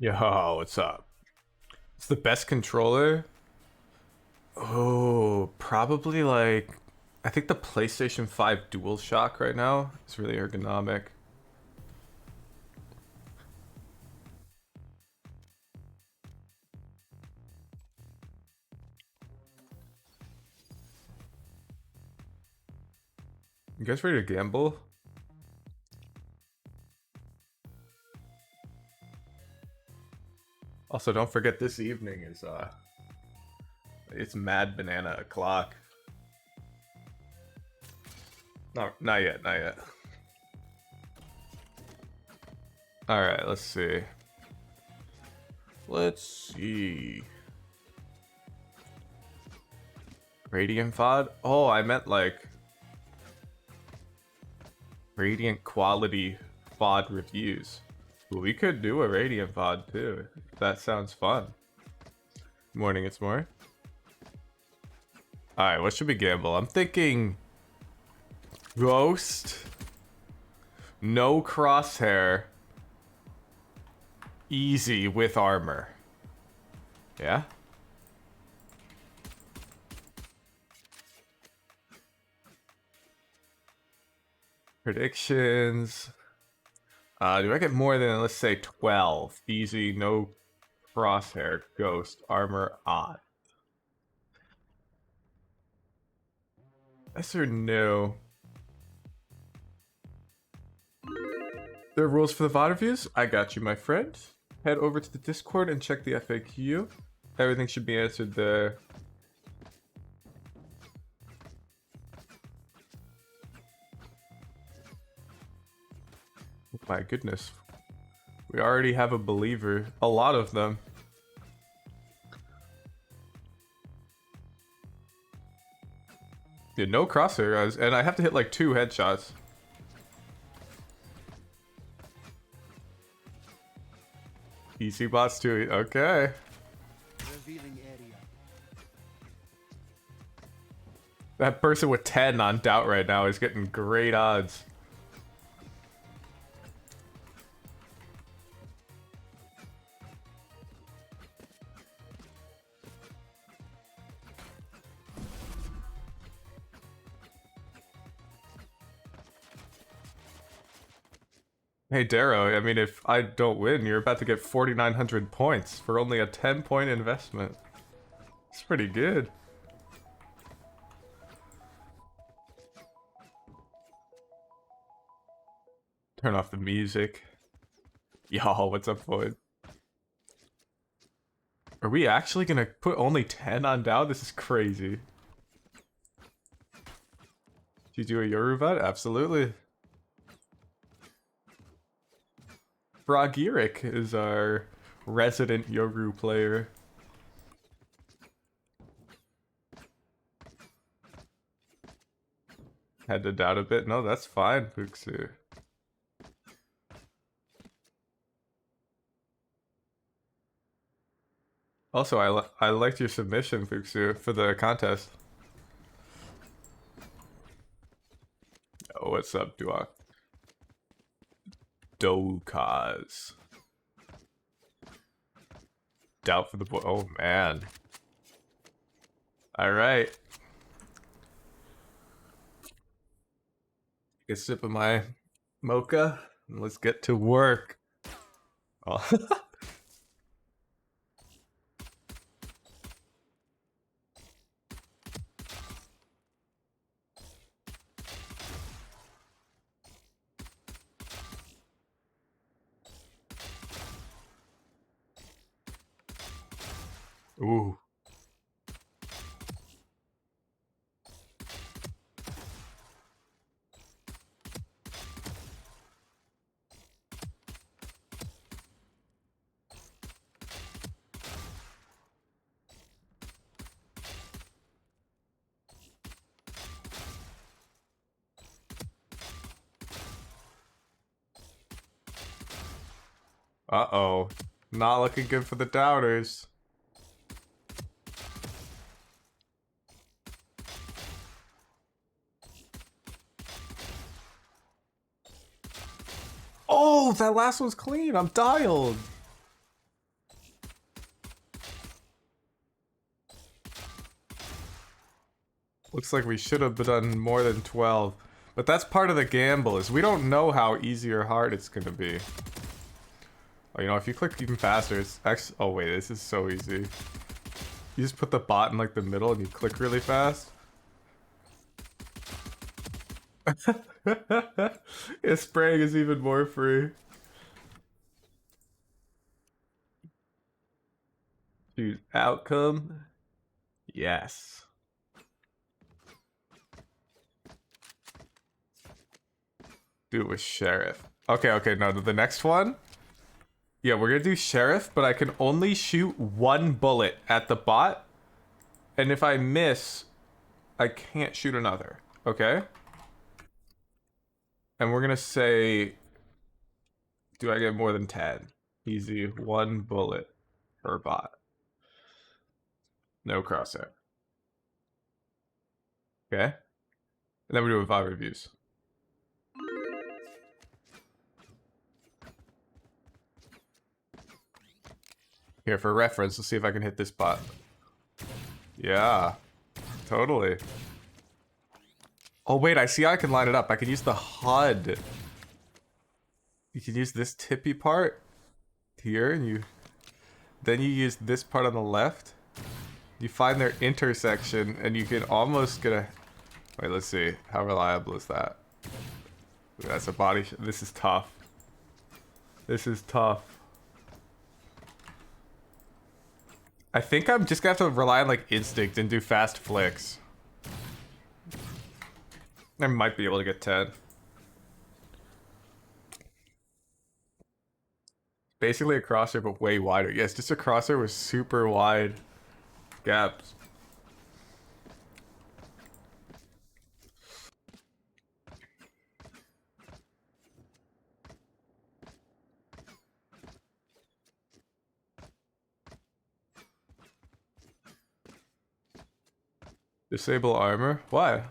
Yo, what's up? It's the best controller. Oh, probably like I think the PlayStation 5 DualShock right now is really ergonomic. You guys ready to gamble? Also, don't forget this evening is it's Mad Banana o'clock. No, not yet, not yet. All right, let's see. Let's see. Radiant VOD? Oh, I meant like Radiant quality VOD reviews. Well, we could do a Radiant VOD too. That sounds fun. Morning, it's more. Alright, what should we gamble? I'm thinking Ghost, no crosshair, easy with armor. Yeah? Predictions. Do I get more than, let's say, 12? Easy, no crosshair, ghost, armor on. Yes or no? There are rules for the VOD reviews? I got you, my friend. Head over to the Discord and check the FAQ. Everything should be answered there. Oh my goodness. We already have a believer. A lot of them. Yeah, no crosshair, guys. And I have to hit like 2 headshots. Easy bots too. Okay. Revealing area. That person with 10 on doubt right now is getting great odds. Hey Darrow, I mean, if I don't win, you're about to get 4,900 points for only a 10-point investment. It's pretty good. Turn off the music. Y'all, what's up, Void? Are we actually gonna put only 10 on down? This is crazy. Did you do a Yoruba? Absolutely. Bragirik is our resident Yoru player. Had to doubt a bit. No, that's fine, Fuxu. Also, I liked your submission, Fuxu, for the contest. Oh, what's up, Duak? Dokaz. Doubt for the boy. Oh, man. Alright. Take a sip of my mocha, and let's get to work. Oh. Ooh. Uh-oh. Not looking good for the doubters. Oh, that last one's clean. I'm dialed. Looks like we should have done more than 12. But that's part of the gamble, is we don't know how easy or hard it's gonna be. Oh, you know, if you click even faster, it's actually... Oh, wait, this is so easy. You just put the bot in, like, the middle and you click really fast. Yeah, spraying is even more free. Choose outcome. Yes. Do it with sheriff. Okay, no, the next one. Yeah, we're gonna do sheriff, but I can only shoot one bullet at the bot. And if I miss, I can't shoot another. Okay? And we're gonna say, do I get more than 10? Easy, one bullet per bot. No crosshair. Okay? And then we do 5 reviews. Here, for reference, let's see if I can hit this bot. Yeah, totally. Oh, wait, I see I can line it up. I can use the HUD. You can use this tippy part here, and then you use this part on the left. You find their intersection, and you can almost get a... Wait, let's see. How reliable is that? That's a body... This is tough. This is tough. I think I'm just gonna have to rely on, like, instinct and do fast flicks. I might be able to get 10. Basically a crosshair, but way wider. Yes, just a crosshair with super wide gaps. Disable armor? Why?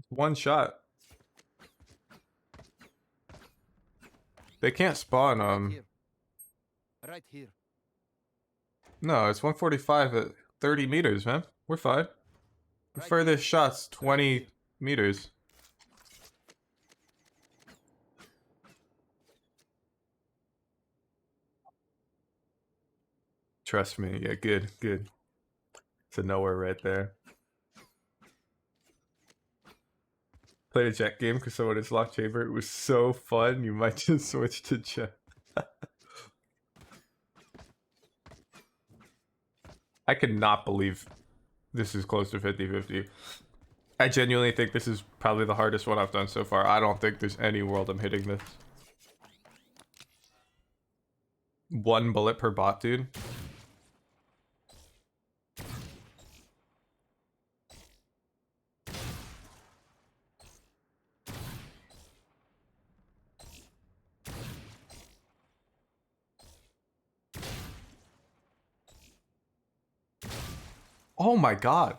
One shot. They can't spawn, Here. Right here. No, it's 145 at 30 meters, man. We're fine. The furthest shot's 20 meters. Trust me. Yeah, good, good. It's a nowhere right there. Played a Jett game because someone is locked chamber. It was so fun. You might just switch to Jett. I cannot believe this is close to 50-50. I genuinely think this is probably the hardest one I've done so far. I don't think there's any world I'm hitting this. One bullet per bot, dude. Oh my god.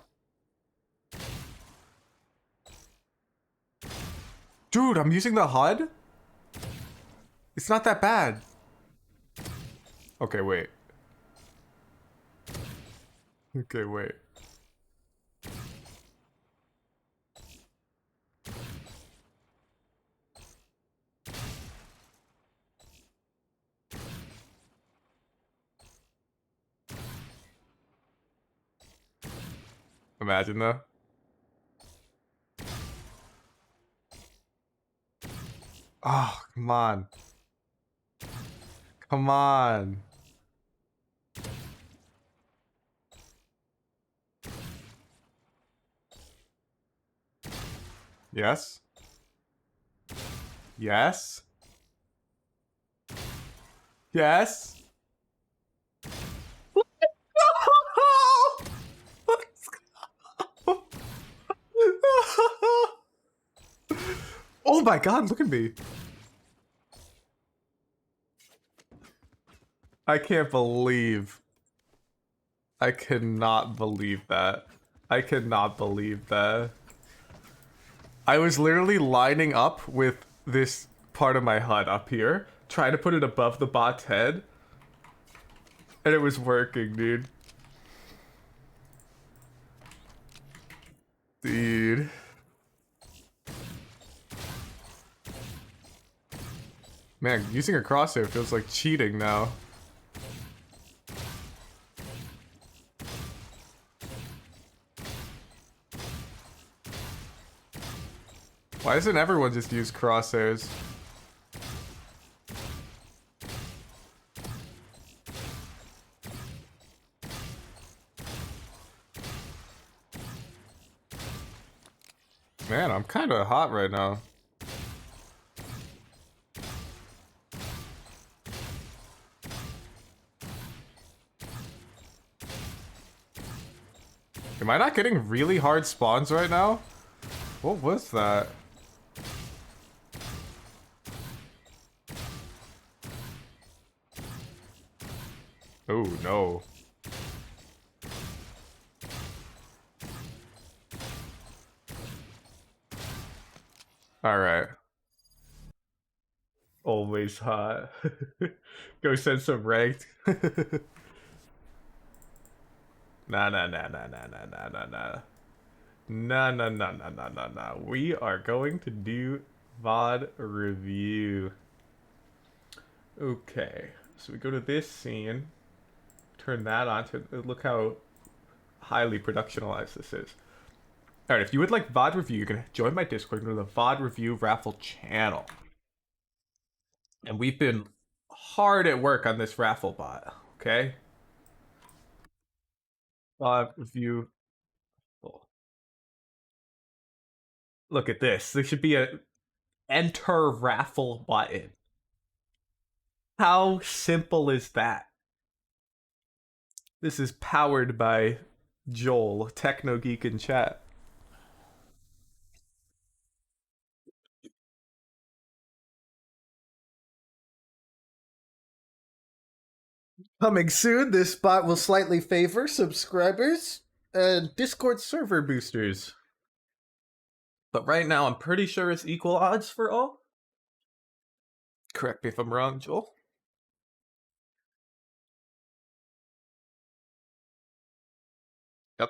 Dude, I'm using the HUD? It's not that bad. Okay, wait. Okay, wait. Imagine though. Oh, come on. Come on. Yes? Yes? Yes? Oh my god, look at me. I can't believe. I cannot believe that. I cannot believe that. I was literally lining up with this part of my HUD up here, trying to put it above the bot's head. And it was working, dude. Dude. Man, using a crosshair feels like cheating now. Why doesn't everyone just use crosshairs? Man, I'm kind of hot right now. Am I not getting really hard spawns right now? What was that? Oh no. Alright. Always hot. Go send some ranked. Nah. Nah. We are going to do VOD review. Okay. So we go to this scene. Turn that on to look how highly productionalized this is. Alright, if you would like VOD review, you can join my Discord and go to the VOD review raffle channel. And we've been hard at work on this raffle bot, okay? VOD review. Look at this. There should be a enter raffle button. How simple is that? This is powered by Joel, Techno Geek in chat. Coming soon, this bot will slightly favor subscribers and Discord server boosters. But right now, I'm pretty sure it's equal odds for all. Correct me if I'm wrong, Joel. Yep.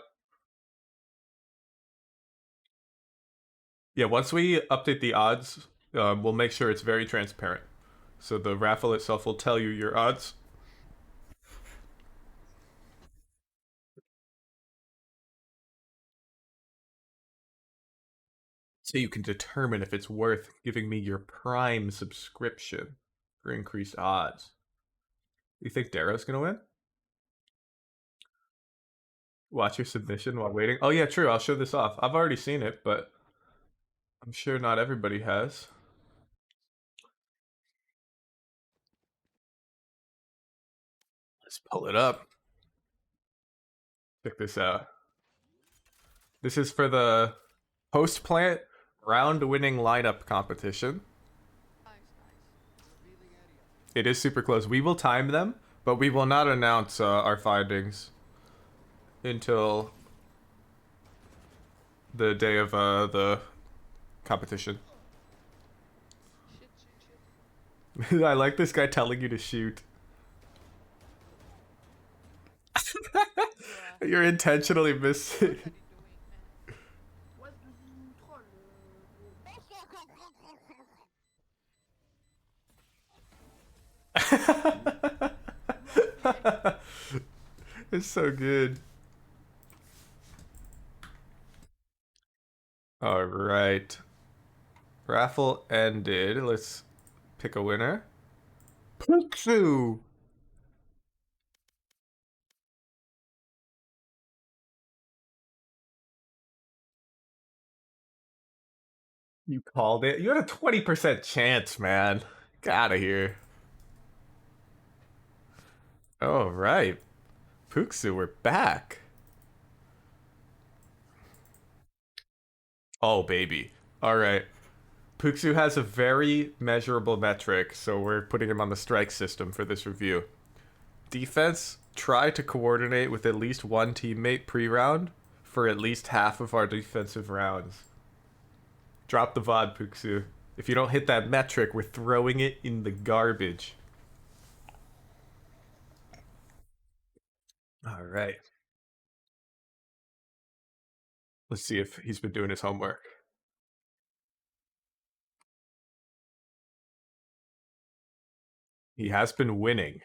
Yeah, once we update the odds, we'll make sure it's very transparent. So the raffle itself will tell you your odds. So you can determine if it's worth giving me your Prime subscription for increased odds. You think Darrow's gonna win? Watch your submission while waiting. Oh yeah, true. I'll show this off. I've already seen it, but I'm sure not everybody has. Let's pull it up. Check this out. This is for the post plant round winning lineup competition. It is super close. We will time them, but we will not announce our findings until the day of the competition. Shit. I like this guy telling you to shoot. You're intentionally missing. It's so good. All right. Raffle ended. Let's pick a winner. Puksu! You called it? You had a 20% chance, man. Get out of here. All right. Puksu, we're back. Oh, baby. All right. Puksu has a very measurable metric, so we're putting him on the strike system for this review. Defense, try to coordinate with at least one teammate pre-round for at least half of our defensive rounds. Drop the VOD, Puksu. If you don't hit that metric, we're throwing it in the garbage. right. Let's see if he's been doing his homework. He has been winning.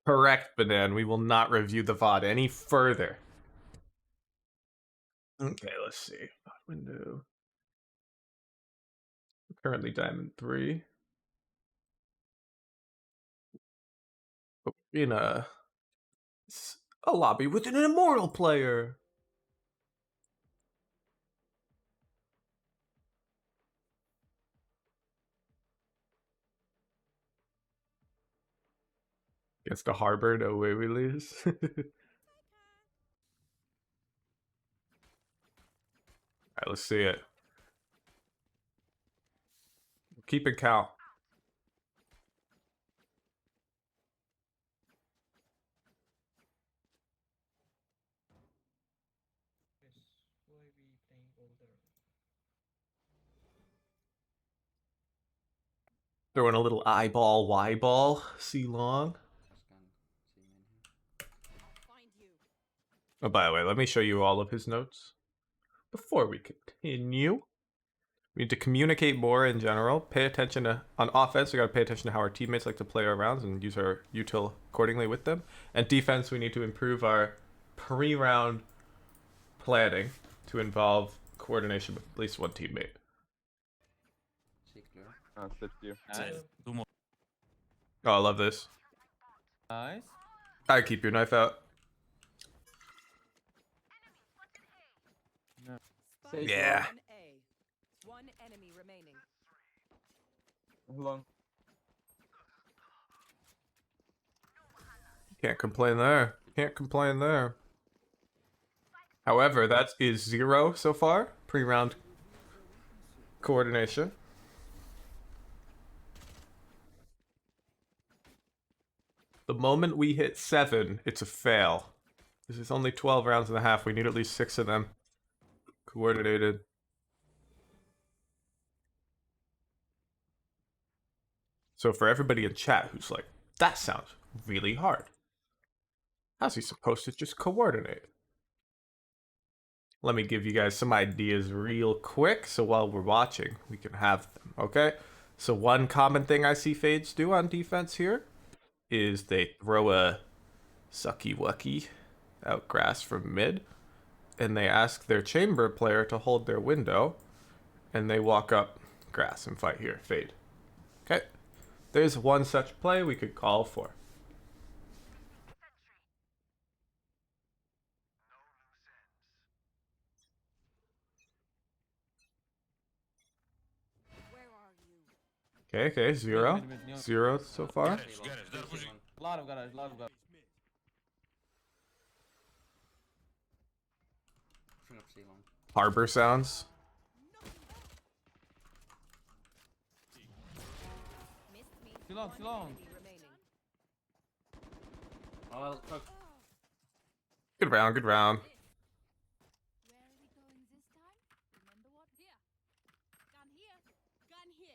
Correct, Banan. We will not review the VOD any further. Okay, let's see. VOD window. Currently Diamond 3. In a lobby with an Immortal player. Against the Harbor, no way we lose. Alright, let's see it. Keep it count. Throwing a little eyeball, Y ball, see long. Oh, by the way, let me show you all of his notes before we continue. We need to communicate more in general. Pay attention to, on offense, we gotta pay attention to how our teammates like to play our rounds and use our util accordingly with them. And defense, we need to improve our pre-round planning to involve coordination with at least one teammate. Oh, I love this. Nice. I keep your knife out. Yeah. One enemy remaining. Long. Can't complain there. Can't complain there. However, that is 0 so far. Pre-round coordination. The moment we hit 7, it's a fail. This is only 12 rounds and a half. We need at least 6 of them coordinated. So for everybody in chat who's like, that sounds really hard. How's he supposed to just coordinate? Let me give you guys some ideas real quick, so while we're watching, we can have them, okay? So one common thing I see Fades do on defense here is they throw a sucky-wucky out grass from mid, and they ask their chamber player to hold their window, and they walk up grass and fight here, Fade. Okay? There's one such play we could call for. Okay, 0. 0 so far. Lot of garage, lot of garage. Harbor sounds. Too long, too long. Good round, good round.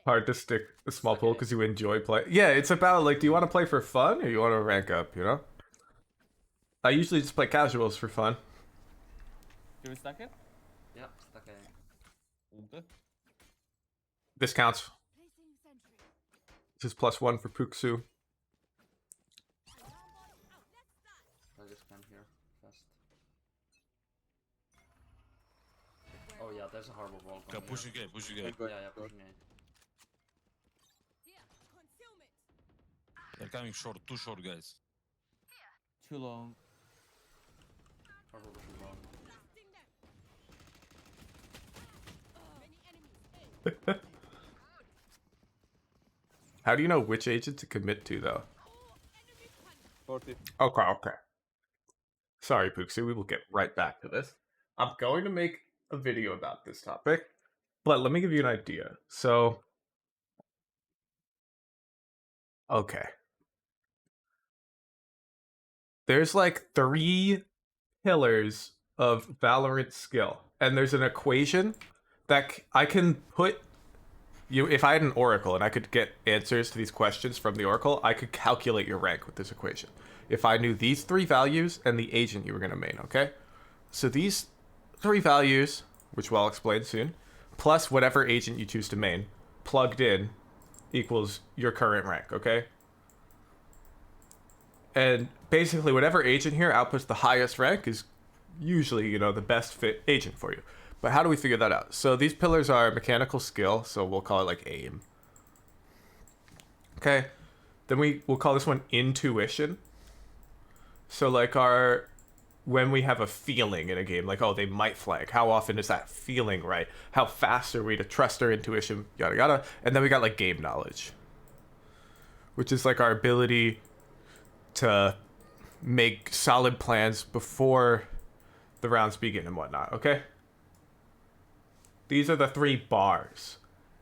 Hard to stick a small pool because you enjoy play. Yeah, it's about like, do you want to play for fun or you want to rank up, you know? I usually just play casuals for fun. Can we stack it? Yeah, stuck it. Okay. This counts. This is +1 for Puksu. I just can here fast. Oh yeah, there's a harbor wall. Pushing gate, pushing gate. Yeah, pushing gate. They're coming short, too short, guys. Too long. Harbor pushing wall. How do you know which agent to commit to, though? 40. Okay. Sorry, Puksu, we will get right back to this. I'm going to make a video about this topic, but let me give you an idea. So, okay. There's like 3 pillars of Valorant skill, and there's an equation that I can put if I had an oracle and I could get answers to these questions from the oracle, I could calculate your rank with this equation. If I knew these 3 values and the agent you were going to main, okay? So these 3 values, which I'll explain soon, plus whatever agent you choose to main, plugged in, equals your current rank, okay? And basically, whatever agent here outputs the highest rank is usually, you know, the best fit agent for you. But how do we figure that out? So these pillars are mechanical skill, so we'll call it like aim. Okay. Then we'll call this one intuition. So like when we have a feeling in a game, like, oh, they might flank. How often is that feeling right? How fast are we to trust our intuition? Yada yada. And then we got like game knowledge, which is like our ability to make solid plans before the rounds begin and whatnot, okay? These are the 3 bars.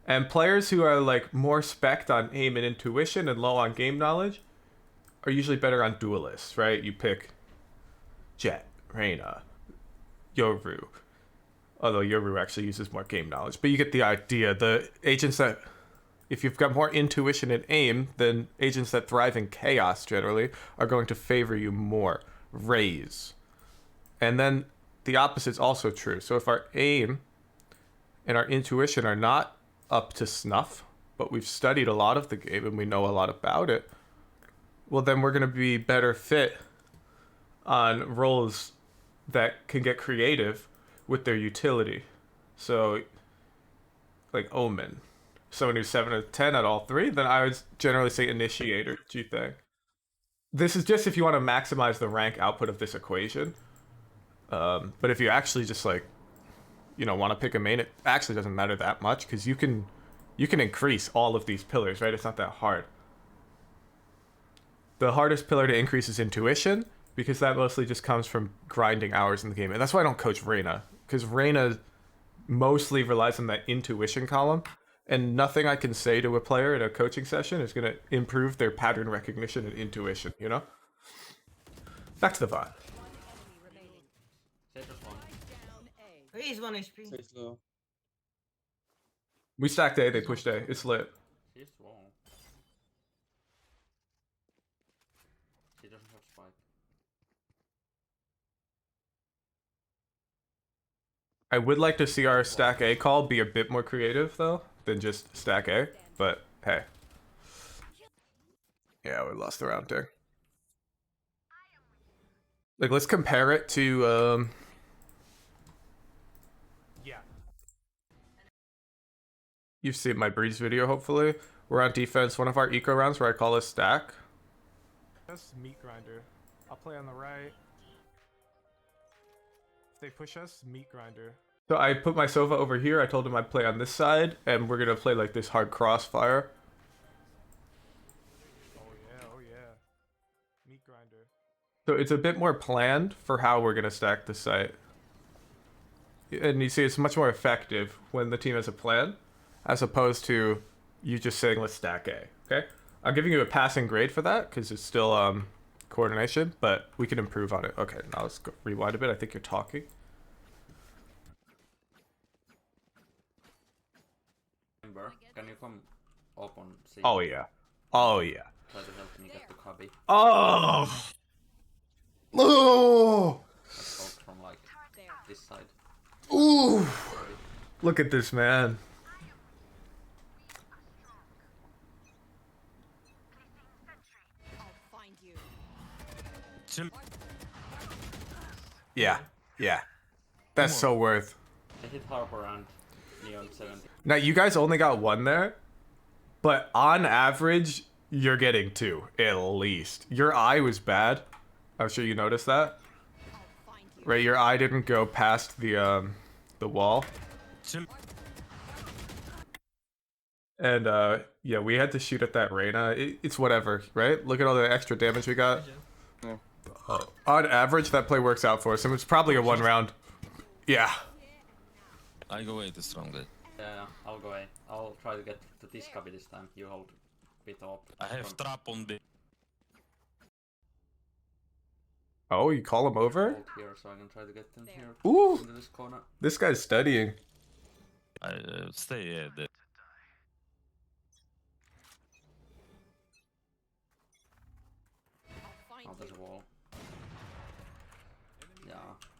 And players who are like more spec'd on aim and intuition and low on game knowledge are usually better on duelists, right? You pick Jett, Reyna, Yoru. Although Yoru actually uses more game knowledge. But you get the idea. The agents that, if you've got more intuition and aim, then agents that thrive in chaos generally are going to favor you more. Raise. And then the opposite's also true. So if our aim and our intuition are not up to snuff, but we've studied a lot of the game and we know a lot about it, well, then we're going to be better fit on roles that can get creative with their utility. So, like Omen. Someone who's 7 out of 10 at all 3, then I would generally say Initiator, G-Thing. This is just if you want to maximize the rank output of this equation. But if you actually just like, you know, want to pick a main, it actually doesn't matter that much because you can increase all of these pillars, right? It's not that hard. The hardest pillar to increase is intuition because that mostly just comes from grinding hours in the game. And that's why I don't coach Reyna, because Reyna mostly relies on that intuition column, and nothing I can say to a player in a coaching session is going to improve their pattern recognition and intuition, you know? Back to the VOD. Sage just one. He's 1 HP. Sage low. We stacked A, they pushed A. It's lit. She's wrong. She doesn't have spike. I would like to see our stack A call be a bit more creative, though, than just stack A. But, hey. Yeah, we lost the round there. Like, let's compare it to, yeah. You've seen my Breeze video, hopefully. We're on defense, one of our eco rounds where I call a stack. That's meat grinder. I'll play on the right. If they push us, meat grinder. So I put my Sova over here. I told him I'd play on this side, and we're gonna play like this hard crossfire. Oh yeah. Meat grinder. So it's a bit more planned for how we're gonna stack the site. And you see, it's much more effective when the team has a plan, as opposed to you just saying, let's stack A, okay? I'm giving you a passing grade for that, because it's still coordination, but we can improve on it. Okay, now let's go rewind a bit. I think you're talking. Ember, can you come up on C? Oh yeah. Oh yeah. Try to help me get the cubby. Oh! Oh! Let's go from like this side. Ooh! Look at this, man. I'll find you. Chill. Yeah. Yeah. That's so worth. I hit Harbor and Neon 70. Now, you guys only got 1 there, but on average, you're getting 2, at least. Your eye was bad. I'm sure you noticed that. I'll find you. Right, your eye didn't go past the wall. Chill. And, yeah, we had to shoot at that Reyna. It's whatever, right? Look at all the extra damage we got. Yeah. On average, that play works out for us, and it's probably a 1 round. Yeah. I go away this round, guys. Yeah, I'll go A. I'll try to get to this cubby this time. You hold bit up. I have trap on B. Oh, you call him over? Hold here so I can try to get them here. Ooh, Into this corner. this guy's studying. I stay there. Oh, there's a wall. Yeah,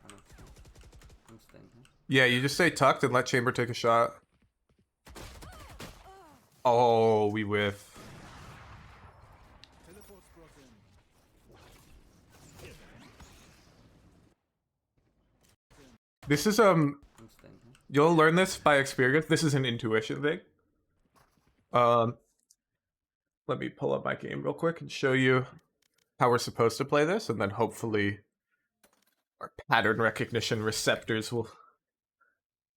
I'm staying here. Yeah, you just stay tucked and let Chamber take a shot. Oh, we whiff. This is I'm staying here. you'll learn this by experience. This is an intuition thing. Let me pull up my game real quick and show you how we're supposed to play this, and then hopefully our pattern recognition receptors will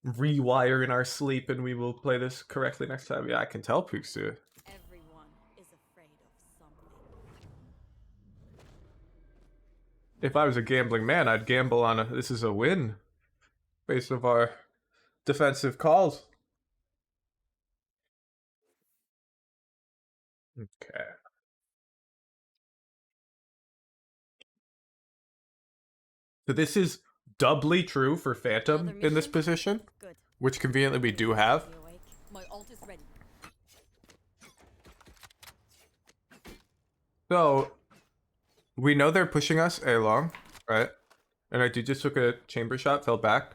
rewire in our sleep and we will play this correctly next time. Yeah, I can tell Puxu. Everyone is afraid of something. If I was a gambling man, I'd gamble on this is a win based of our defensive calls. Okay. So this is doubly true for Phantom Another in this mission? position, Good. which conveniently we do have. You awake? My ult is ready. So we know they're pushing us A long, right? And I just took a chamber shot, fell back.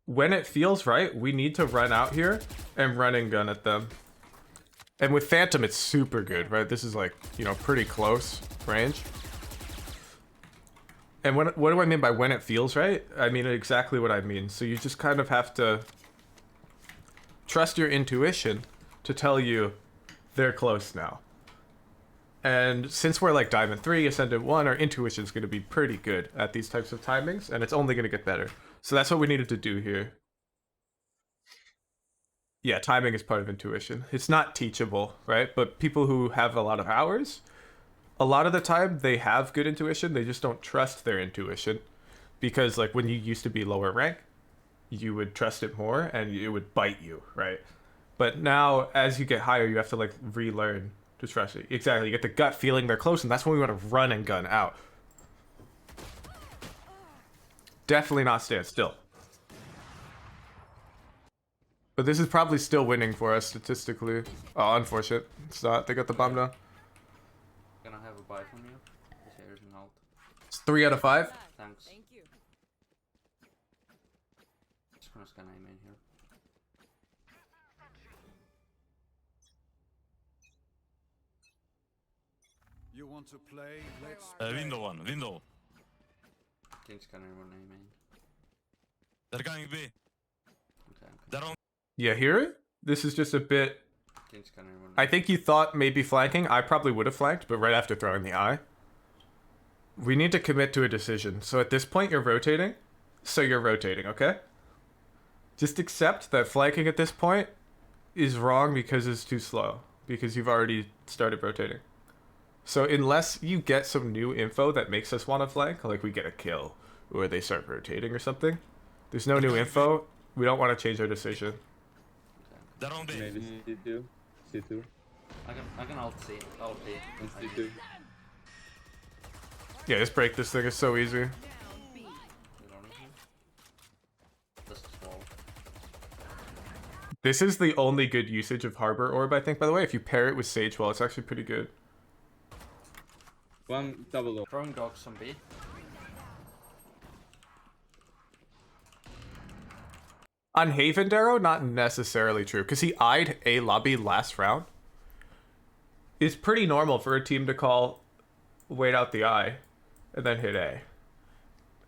When it feels right, we need to run out here and run and gun at them. And with Phantom, it's super good, right? This is like, you know, pretty close range. And what do I mean by when it feels right? I mean exactly what I mean. So you just kind of have to trust your intuition to tell you they're close now. And since we're like Diamond 3, Ascendant 1, our intuition's going to be pretty good at these types of timings, and it's only going to get better. So that's what we needed to do here. Yeah, timing is part of intuition. It's not teachable, right? But people who have a lot of hours, a lot of the time they have good intuition, they just don't trust their intuition. Because like when you used to be lower rank, you would trust it more and it would bite you, right? But now as you get higher, you have to like relearn to trust it. Exactly, you get the gut feeling they're close, and that's when we want to run and gun out. Definitely not stand still. But this is probably still winning for us statistically. Oh, unfortunate. It's not. They got the bomb down. Can I have a buy from you? Here's an ult. It's 3 out of 5. Thanks. Thank you. Just gonna scan aim in here. You want to play? Let's play. Window one, window. Didn't scan anyone aim in. They're coming B. Okay. They're on. Yeah, hear it? This is just a bit... Didn't scan anyone. I think you thought maybe flanking. I probably would have flanked, but right after throwing the eye. We need to commit to a decision. So at this point, you're rotating. So you're rotating, okay? Just accept that flanking at this point is wrong because it's too slow. Because you've already started rotating. So unless you get some new info that makes us want to flank, like we get a kill, or they start rotating or something, there's no new info, we don't want to change our decision. They're on B. Maybe C2. C2. I can ult C. Ult B. And C2. Yeah, just break this thing, it's so easy. You don't need him. Just wall. This is the only good usage of Harbor Orb, I think, by the way. If you pair it with Sage Wall, it's actually pretty good. One double low. Throwing dogs on B. On Haven Arrow, not necessarily true, because he eyed A lobby last round. It's pretty normal for a team to call, wait out the eye, and then hit A.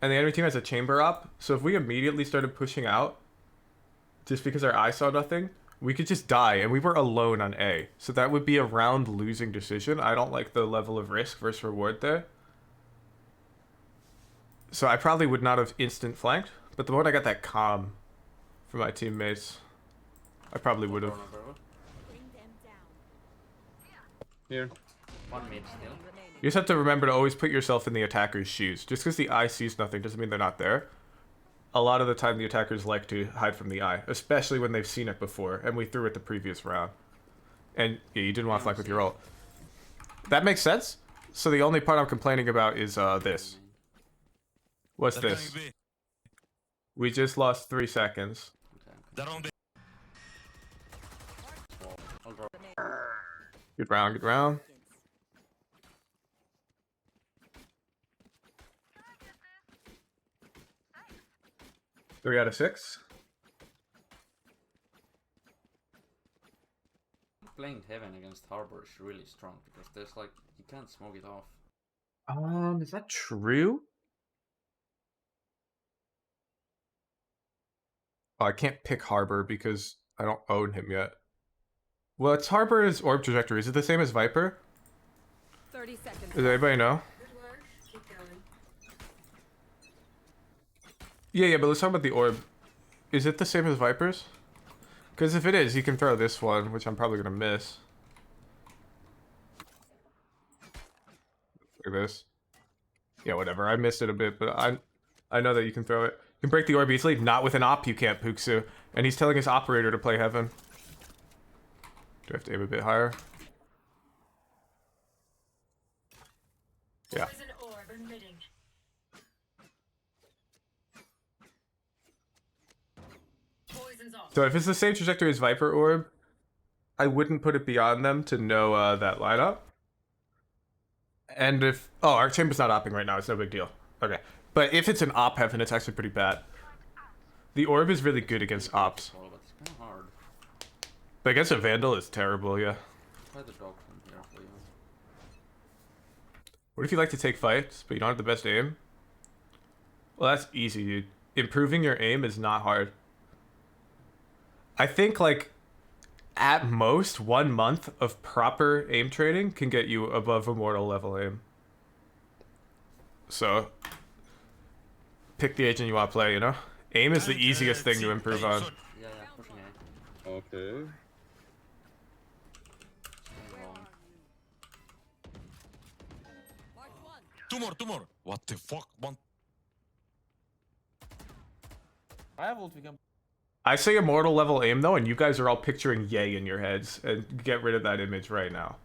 And the enemy team has a chamber up, so if we immediately started pushing out, just because our eye saw nothing, we could just die, and we were alone on A. So that would be a round losing decision. I don't like the level of risk versus reward there. So I probably would not have instant flanked, but the moment I got that calm for my teammates, I probably would have. Corner barrel. Bring them down. Here. One mid still. Remaining. You just have to remember to always put yourself in the attacker's shoes. Just because the eye sees nothing doesn't mean they're not there. A lot of the time the attackers like to hide from the eye, especially when they've seen it before, and we threw it the previous round. And yeah, you didn't want to flank with your ult. That makes sense. So the only part I'm complaining about is this. What's They're this? coming B. We just lost 3 seconds. Okay. They're on B. Wall. I'll draw. Good round, good round. 3 out of 6. Playing Heaven against Harbor is really strong because there's like you can't smoke it off. Is that true? Oh, I can't pick Harbor because I don't own him yet. Well, it's Harbor's orb trajectory. Is it the same as Viper? 30 seconds. Does anybody know? Good work. Keep going. Yeah, but let's talk about the orb. Is it the same as Viper's? Because if it is, you can throw this one, which I'm probably going to miss. Look at this. Yeah, whatever. I missed it a bit, but I know that you can throw it. You can break the orb easily. Not with an op, you can't, Puxu. And he's telling his operator to play Heaven. Do I have to aim a bit higher? Yeah. Poison orb emitting. Poison's off. So if it's the same trajectory as Viper Orb, I wouldn't put it beyond them to know that lineup. And if... Oh, our chamber's not opping right now. It's no big deal. Okay. But if it's an op Heaven, it's actually pretty bad. The orb is really good against ops. Well, but it's kind of hard. But against a Vandal, it's terrible, yeah. Try the dog from here for you. What if you like to take fights, but you don't have the best aim? Well, that's easy, dude. Improving your aim is not hard. I think, like, at most, 1 month of proper aim training can get you above Immortal level aim. So, pick the agent you want to play, you know? Aim is the easiest thing to improve on. Yeah, pushing A. Okay. Staying long. Two more. What the fuck? One. I have ult, we can... I say Immortal level aim, though, and you guys are all picturing Yay in your heads, and get rid of that image right now.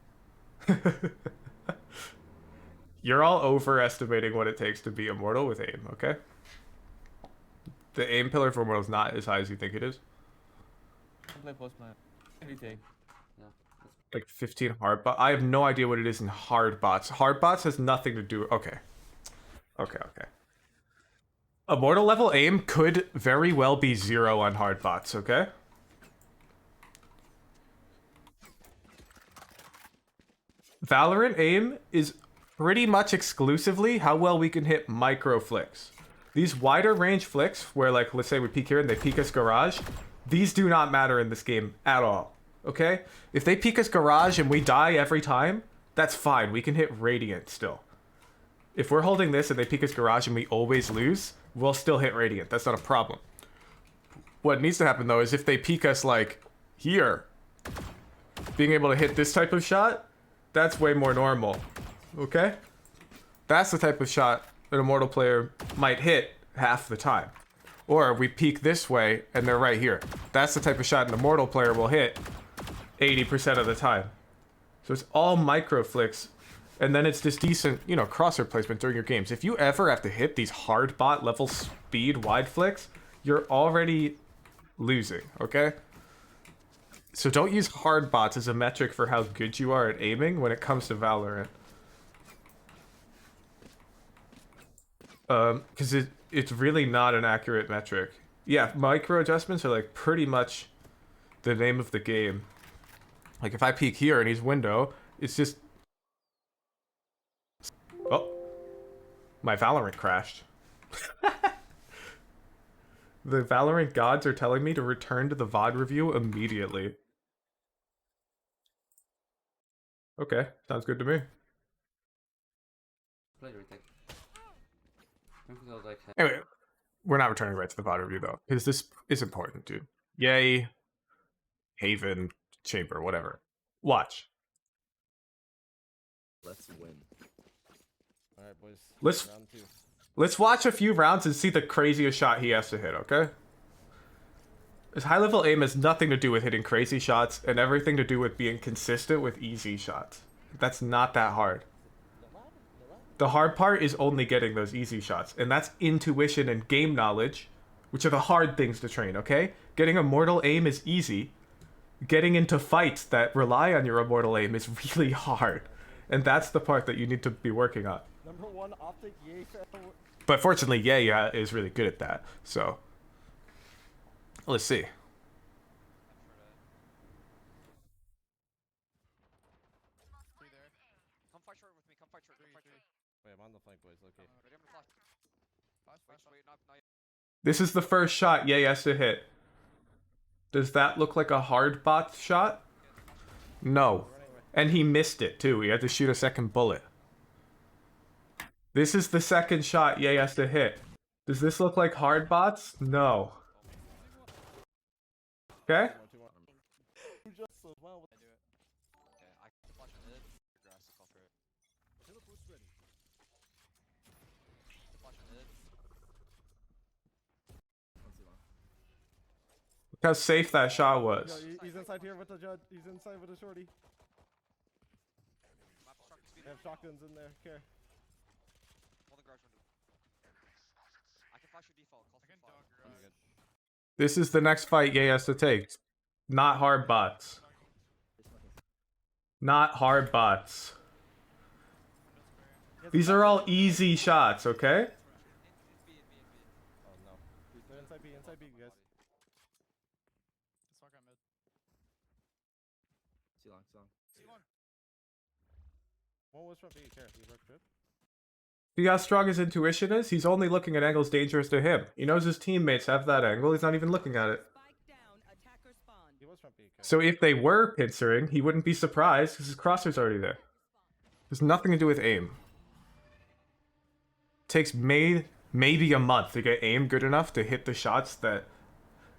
You're all overestimating what it takes to be Immortal with aim, okay? The aim pillar for Immortal is not as high as you think it is. play post man. Retake. Yeah. Like 15 hard bot. I have no idea what it is in hard bots. Hard bots has nothing to do. Okay. Immortal level aim could very well be 0 on hard bots, okay? Valorant aim is pretty much exclusively how well we can hit micro flicks. These wider range flicks, where like, let's say we peek here and they peek us garage, these do not matter in this game at all, okay? If they peek us garage and we die every time, that's fine. We can hit Radiant still. If we're holding this and they peek us garage and we always lose, we'll still hit Radiant. That's not a problem. What needs to happen, though, is if they peek us, like, here, being able to hit this type of shot, that's way more normal. Okay? That's the type of shot an Immortal player might hit half the time. Or we peek this way, and they're right here. That's the type of shot an Immortal player will hit 80% of the time. So it's all micro flicks. And then it's just decent, you know, crosshair placement during your games. If you ever have to hit these hard bot level speed wide flicks, you're already losing, okay? So don't use hard bots as a metric for how good you are at aiming when it comes to Valorant. Because it's really not an accurate metric. Yeah, micro adjustments are like pretty much the name of the game. Like if I peek here and he's window, it's just... Oh, my Valorant crashed. The Valorant gods are telling me to return to the VOD review immediately. Okay, sounds good to me. Play retake. Maybe they'll like. Anyway, we're not returning right to the VOD review though, because this is important, dude. Yay, Haven, Chamber, whatever. Watch. Let's win. Alright, boys. Let's Round 2. let's watch a few rounds and see the craziest shot he has to hit, okay? His high level aim has nothing to do with hitting crazy shots and everything to do with being consistent with easy shots. That's not that hard. The hard part is only getting those easy shots, and that's intuition and game knowledge, which are the hard things to train, okay? Getting Immortal aim is easy. Getting into fights that rely on your Immortal aim is really hard. And that's the part that you need to be working on. Number 1 optic, yay. But fortunately, Yay is really good at that, so... Let's see. Come fight short with me. Come fight short. Come fight short. Wait, I'm on the flank, boys. Okay. Ready? I'm gonna flash. Wait, not yet. This is the first shot Ye has to hit. Does that look like a hard bot shot? No. And he missed it too. He had to shoot a second bullet. This is the second shot Ye has to hit. Does this look like hard bots? No. Okay? Just so well. Okay, I can flash on mid. Your grass is off right. Teleport's ready. Flash on mid. Look how safe that shot was. He's inside here with the judge. He's inside with the shorty. Map struck speed. They have shotguns in there. Care. Hold the garage window. I can flash your default. Call for default. This is the next fight Ye has to take. Not hard bots. Not hard bots. These are all easy shots, okay? It's B. Oh no. They're inside B, guys. C-long. One was from B, care. He worked trip. See how strong his intuition is? He's only looking at angles dangerous to him. He knows his teammates have that angle. He's not even looking at it. Spike down, attacker spawn. He was from B, care. So if they were pincering, he wouldn't be surprised because his crosser's already there. There's nothing to do with aim. Takes maybe a month to get aim good enough to hit the shots that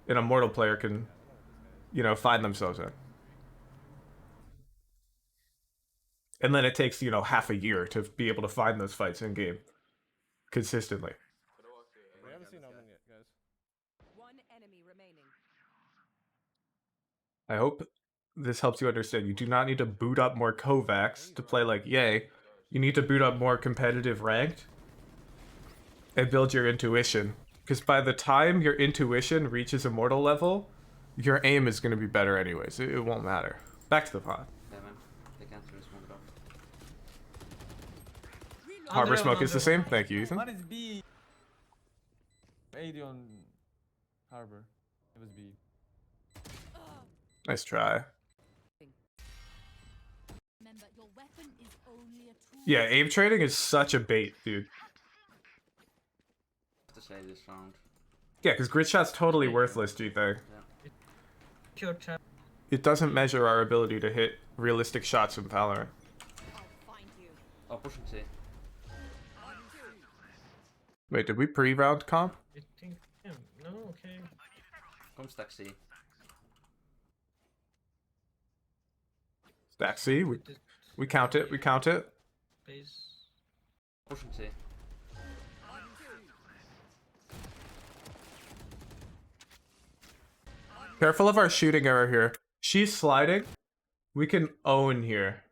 an Immortal player can, you know, find themselves in. And then it takes, you know, half a year to be able to find those fights in game consistently. We haven't seen Omen yet, guys. One enemy remaining. I hope this helps you understand. You do not need to boot up more Kovacs to play like Ye. You need to boot up more competitive ranked and build your intuition. Because by the time your intuition reaches Immortal level, your aim is going to be better anyways. It won't matter. Back to the pod. Yeah, man. They can't really smoke it off. Harbor smoke is the same. Thank you, Ethan. What is B? 80 on Harbor. It was B. Nice try. Remember, your weapon is only a tool. Yeah, aim trading is such a bait, dude. To say this round. Yeah, because grid shot's totally worthless, do you think? Pure trap. It doesn't measure our ability to hit realistic shots in Valorant. I'll find you. Oh, pushing C. Wait, did we pre-round comp? I think, yeah, no, okay. Come stack C. Stack C, we count it, we count it. Base. Pushing C. Careful of our shooting error here. She's sliding. We can own here.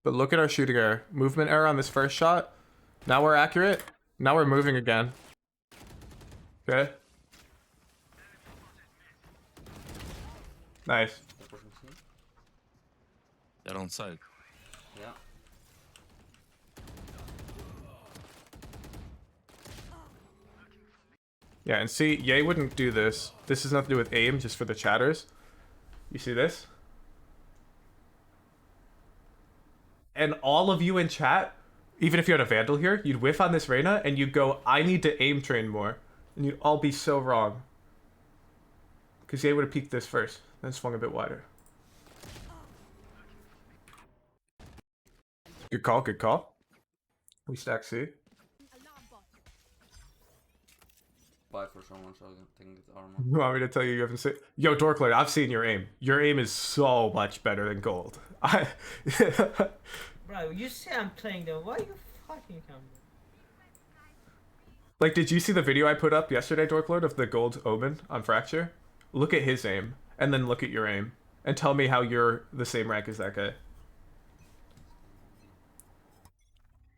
But look at our shooting error. Movement error on this first shot. Now we're accurate. Now we're moving again. Okay. Nice. They're pushing C. They're on side. Yeah. Yeah, and see, Ye wouldn't do this. This has nothing to do with aim, just for the chatters. You see this? And all of you in chat, even if you had a Vandal here, you'd whiff on this Reyna and you'd go, I need to aim train more. And you'd all be so wrong. Because Ye would have peeked this first, then swung a bit wider. Good call, good call. We stack C. Alarm bot. Buy for someone so I can think it's armor. You want me to tell you haven't seen? Yo, Dorkler, I've seen your aim. Your aim is so much better than gold. Bro, you say I'm playing them. Why are you fucking coming? Like, did you see the video I put up yesterday, Dorklord, of the gold Omen on Fracture? Look at his aim, and then look at your aim, and tell me how you're the same rank as that guy.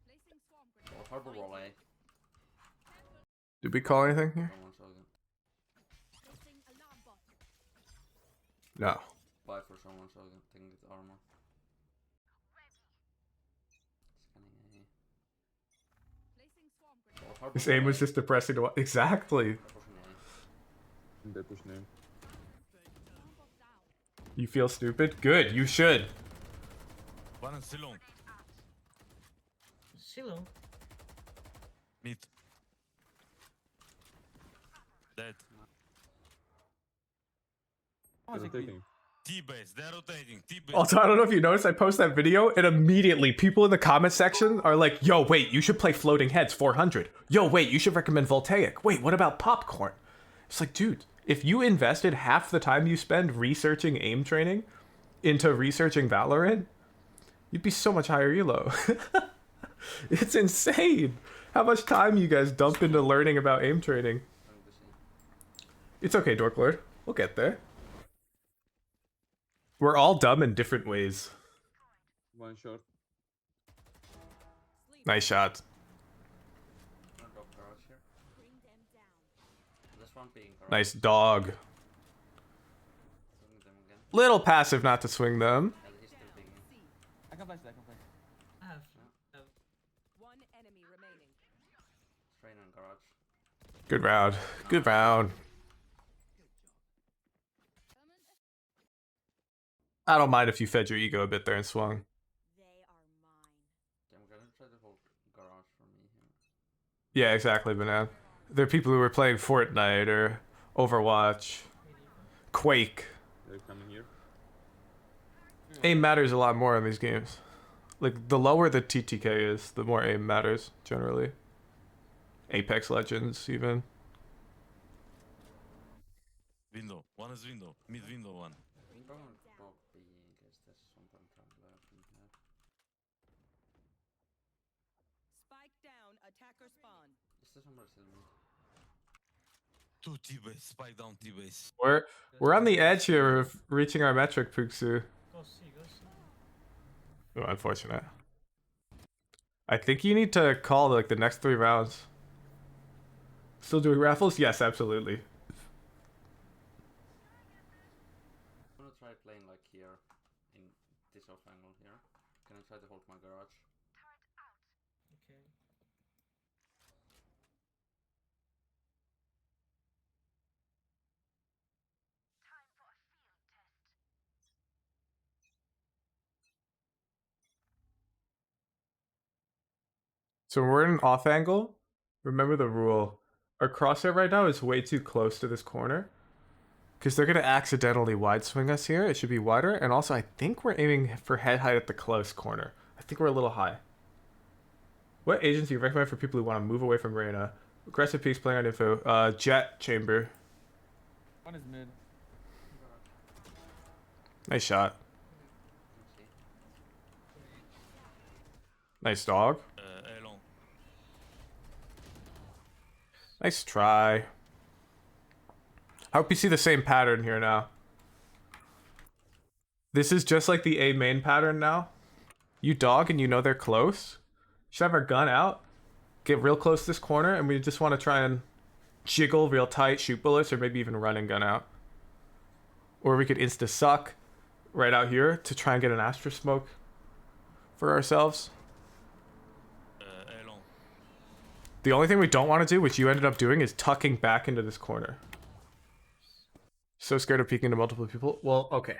Placing swarm Oh, grenade. harbor wall A. Did we call anything here? Someone so I can Placing alarm bot. No. buy for someone so I can think it's armor. Scanning A. Placing swarm Oh, grenade. harbor His aim wall was A. just depressing to watch. Exactly. They're pushing A. They push name. You feel stupid? Good, you should. One and still long. Silo. Mid. Dead. T-base. They're rotating. T-base. Also, I don't know if you noticed, I post that video and immediately people in the comment section are like, yo, wait, you should play Floating Heads 400. Yo, wait, you should recommend Voltaic. Wait, what about Popcorn? It's like, dude, if you invested half the time you spend researching aim training into researching Valorant, you'd be so much higher elo. It's insane how much time you guys dump into learning about aim training. It's okay, Dorklord. We'll get there. We're all dumb in different ways. One shot. Nice shot. I'm gonna drop garage here. Bring them down. There's one being garage. Nice dog. Swing them again. Little passive not to swing them. Yeah, he's still being. I can flash. I can flash. I have. One enemy remaining. Train on garage. Good round. Good round. I don't mind if you fed your ego a bit there and swung. They are mine. Yeah, I'm gonna try to hold garage for me here. Yeah, exactly, Banan. There are people who are playing Fortnite or Overwatch, Quake. They're coming here. Aim matters a lot more in these games. Like, the lower the TTK is, the more aim matters, generally. Apex Legends, even. Window. One is window. Mid window one. Window and drop B in case there's someone traveler in here. Spike down. Attacker spawn. Is there somewhere still mid? Two T-base. Spike down T-base. We're on the edge here of reaching our metric, Puxu. Go see. Go see. Oh, unfortunate. I think you need to call like the next 3 rounds. Still doing raffles? Yes, absolutely. I'm gonna try playing like here, in this off angle here. Can I try to hold my garage? Okay. So when we're in an off angle, remember the rule. Our crosshair right now is way too close to this corner. Because they're going to accidentally wide swing us here. It should be wider. And also, I think we're aiming for head height at the close corner. I think we're a little high. What agents do you recommend for people who want to move away from Reyna? Aggressive peaks playing on info. Jett chamber. One is mid. Nice shot. Let's see. Nice dog. A long. Nice try. I hope you see the same pattern here now. This is just like the A main pattern now. You dog and you know they're close. Should have our gun out. Get real close to this corner and we just want to try and jiggle real tight, shoot bullets, or maybe even run and gun out. Or we could insta-suck right out here to try and get an Astra smoke for ourselves. A long. The only thing we don't want to do, which you ended up doing, is tucking back into this corner. So scared of peeking to multiple people. Well, okay.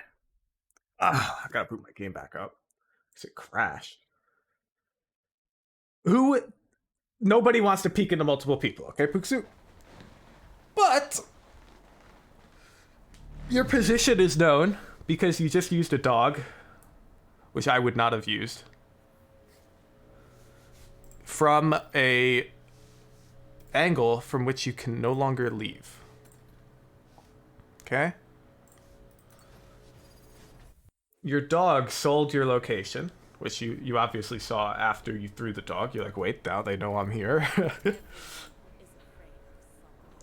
I gotta boot my game back up. Because it crashed. Nobody wants to peek into multiple people, okay, Puxu? But your position is known because you just used a dog, which I would not have used, from a angle from which you can no longer leave. Okay? Your dog sold your location, which you obviously saw after you threw the dog. You're like, wait, now they know I'm here.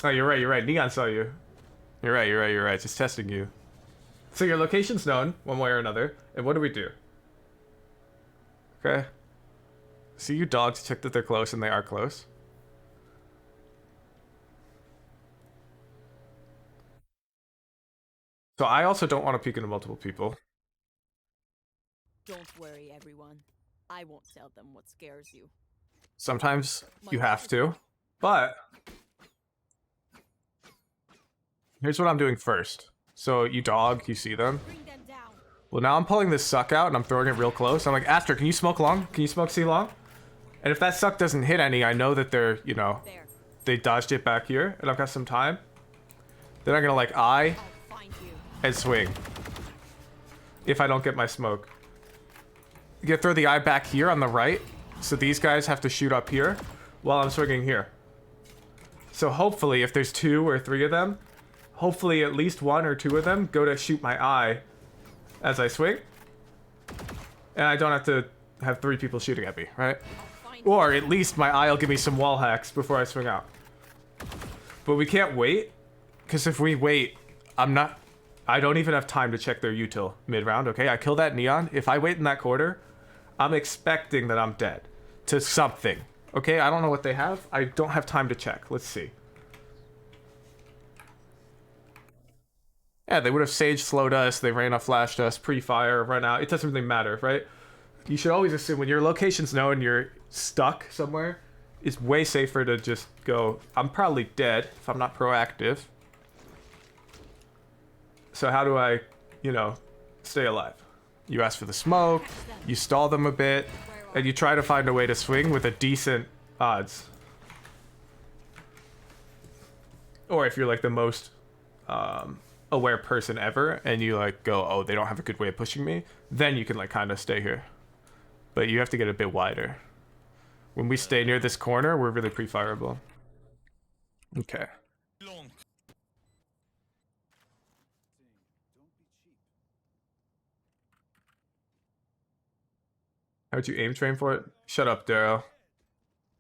Oh, you're right. Neon saw you. You're right. Just testing you. So your location's known, one way or another. And what do we do? Okay. See you dogs, check that they're close, and they are close. So I also don't want to peek into multiple people. Don't worry, everyone. I won't tell them what scares you. Sometimes you have to, but Here's what I'm doing first. So you dog, you see them. Bring them down. Well, now I'm pulling this suck out and I'm throwing it real close. I'm like, Aster, can you smoke long? Can you smoke C long? And if that suck doesn't hit any, I know that they're, you know, There. they dodged it back here and I've got some time. Then I'm gonna like eye I'll find you. and swing. If I don't get my smoke. You throw the eye back here on the right. So these guys have to shoot up here while I'm swinging here. So hopefully if there's 2 or 3 of them, hopefully at least 1 or 2 of them go to shoot my eye as I swing. And I don't have to have 3 people shooting at me, right? I'll find Or at least my eye will give me some wall hacks before I swing out. But we can't wait, because if we wait, I don't even have time to check their util mid-round, okay? I kill that neon. If I wait in that quarter, I'm expecting that I'm dead to something, okay? I don't know what they have. I don't have time to check. Let's see. Yeah, they would have Sage slowed us, they Reyna flashed us, pre-fire, run out. It doesn't really matter, right? You should always assume when your location's known, you're stuck somewhere, it's way safer to just go, I'm probably dead if I'm not proactive. So how do I, you know, stay alive? You ask for the smoke, you stall them a bit, and you try to find a way to swing with a decent odds. Or if you're like the most aware person ever, and you like go, oh, they don't have a good way of pushing me, then you can like kind of stay here. But you have to get a bit wider. When we stay near this corner, we're really pre-fireable. Okay. Long. How'd you aim train for it? Shut up, Darrow.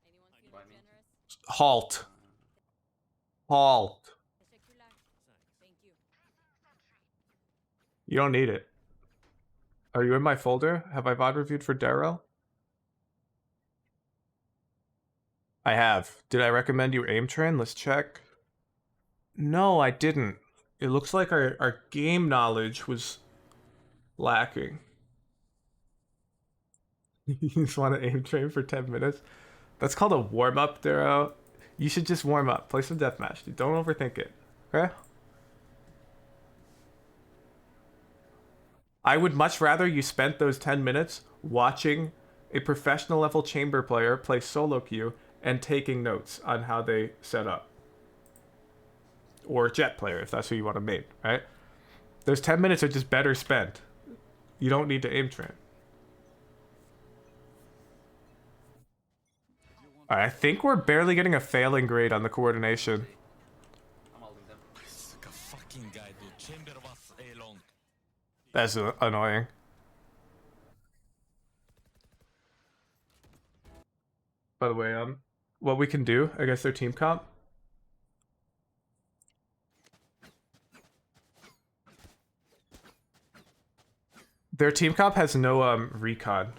Anyone feeling Why me? generous? Halt. Halt. Teşekkürler. Thank you. You don't need it. Are you in my folder? Have I VOD reviewed for Darrow? I have. Did I recommend you aim train? Let's check. No, I didn't. It looks like our game knowledge was lacking. You just want to aim train for 10 minutes? That's called a warm-up, Darrow. You should just warm up. Play some deathmatch. Dude. Don't overthink it. Okay? I would much rather you spent those 10 minutes watching a professional level chamber player play solo queue and taking notes on how they set up. Or Jett player, if that's who you want to main, right? Those 10 minutes are just better spent. You don't need to aim train. Alright, I think we're barely getting a failing grade on the coordination. I'm holding them. Like a fucking guy, dude. Chamber was A long. That's annoying. By the way, what we can do against their team comp. Their team comp has no recon,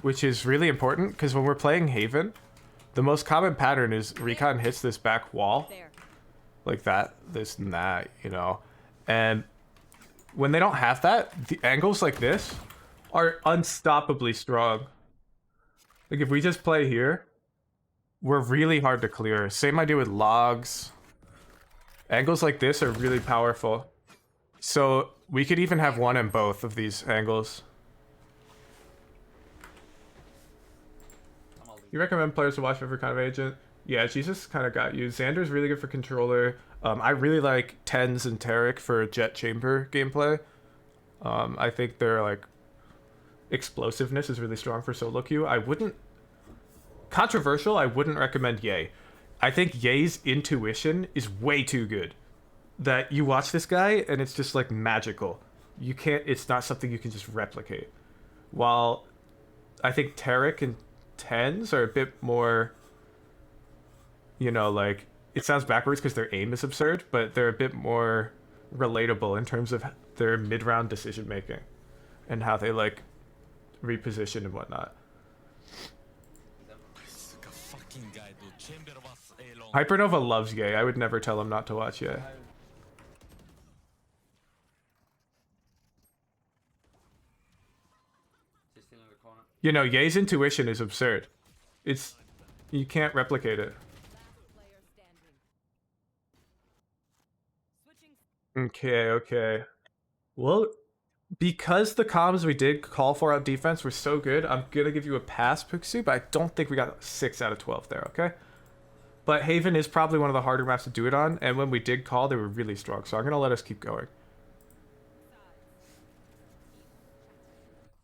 which is really important because when we're playing Haven, the most common pattern is recon hits this back wall, There. like that, this and that, you know, and when they don't have that, the angles like this are unstoppably strong. Like if we just play here, we're really hard to clear. Same idea with logs. Angles like this are really powerful. So we could even have one in both of these angles. I'm holding. You recommend players to watch for every kind of agent? Yeah, Jesus kind of got you. Xander's really good for controller. I really like Tens and Tarek for Jett Chamber gameplay. I think their like explosiveness is really strong for solo queue. I wouldn't controversial. I wouldn't recommend Ye. I think Ye's intuition is way too good. That you watch this guy and it's just like magical. You can't. It's not something you can just replicate. While I think Tarek and Tens are a bit more, you know, like, it sounds backwards because their aim is absurd, but they're a bit more relatable in terms of their mid-round decision making and how they like reposition and whatnot. Like a fucking guy, dude. Chamber was A long. Hypernova loves Ye. I would never tell him not to watch Ye. She's still in the corner. You know, Ye's intuition is absurd. It's, you can't replicate it. Last player standing. Okay, okay. Well, because the comms we did call for on defense were so good, I'm gonna give you a pass, Pixie, but I don't think we got 6 out of 12 there, okay? But Haven is probably one of the harder maps to do it on, and when we did call, they were really strong, so I'm gonna let us keep going.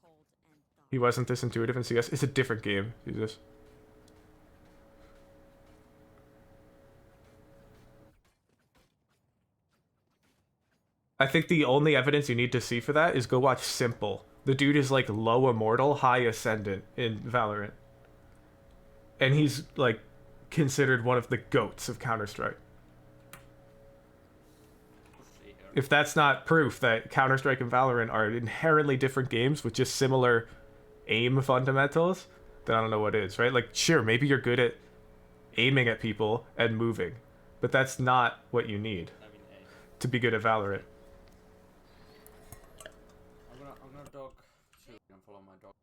Cold and dark. He wasn't this intuitive in CS. It's a different game, Jesus. I think the only evidence you need to see for that is go watch Simple. The dude is like low Immortal, high Ascendant in Valorant. And he's like considered one of the GOATs of Counter-Strike. If that's not proof that Counter-Strike and Valorant are inherently different games with just similar aim fundamentals, then I don't know what is, right? Like, sure, maybe you're good at aiming at people and moving, but that's not what you need to be good at Valorant. I'm gonna dog shoot and follow my dog.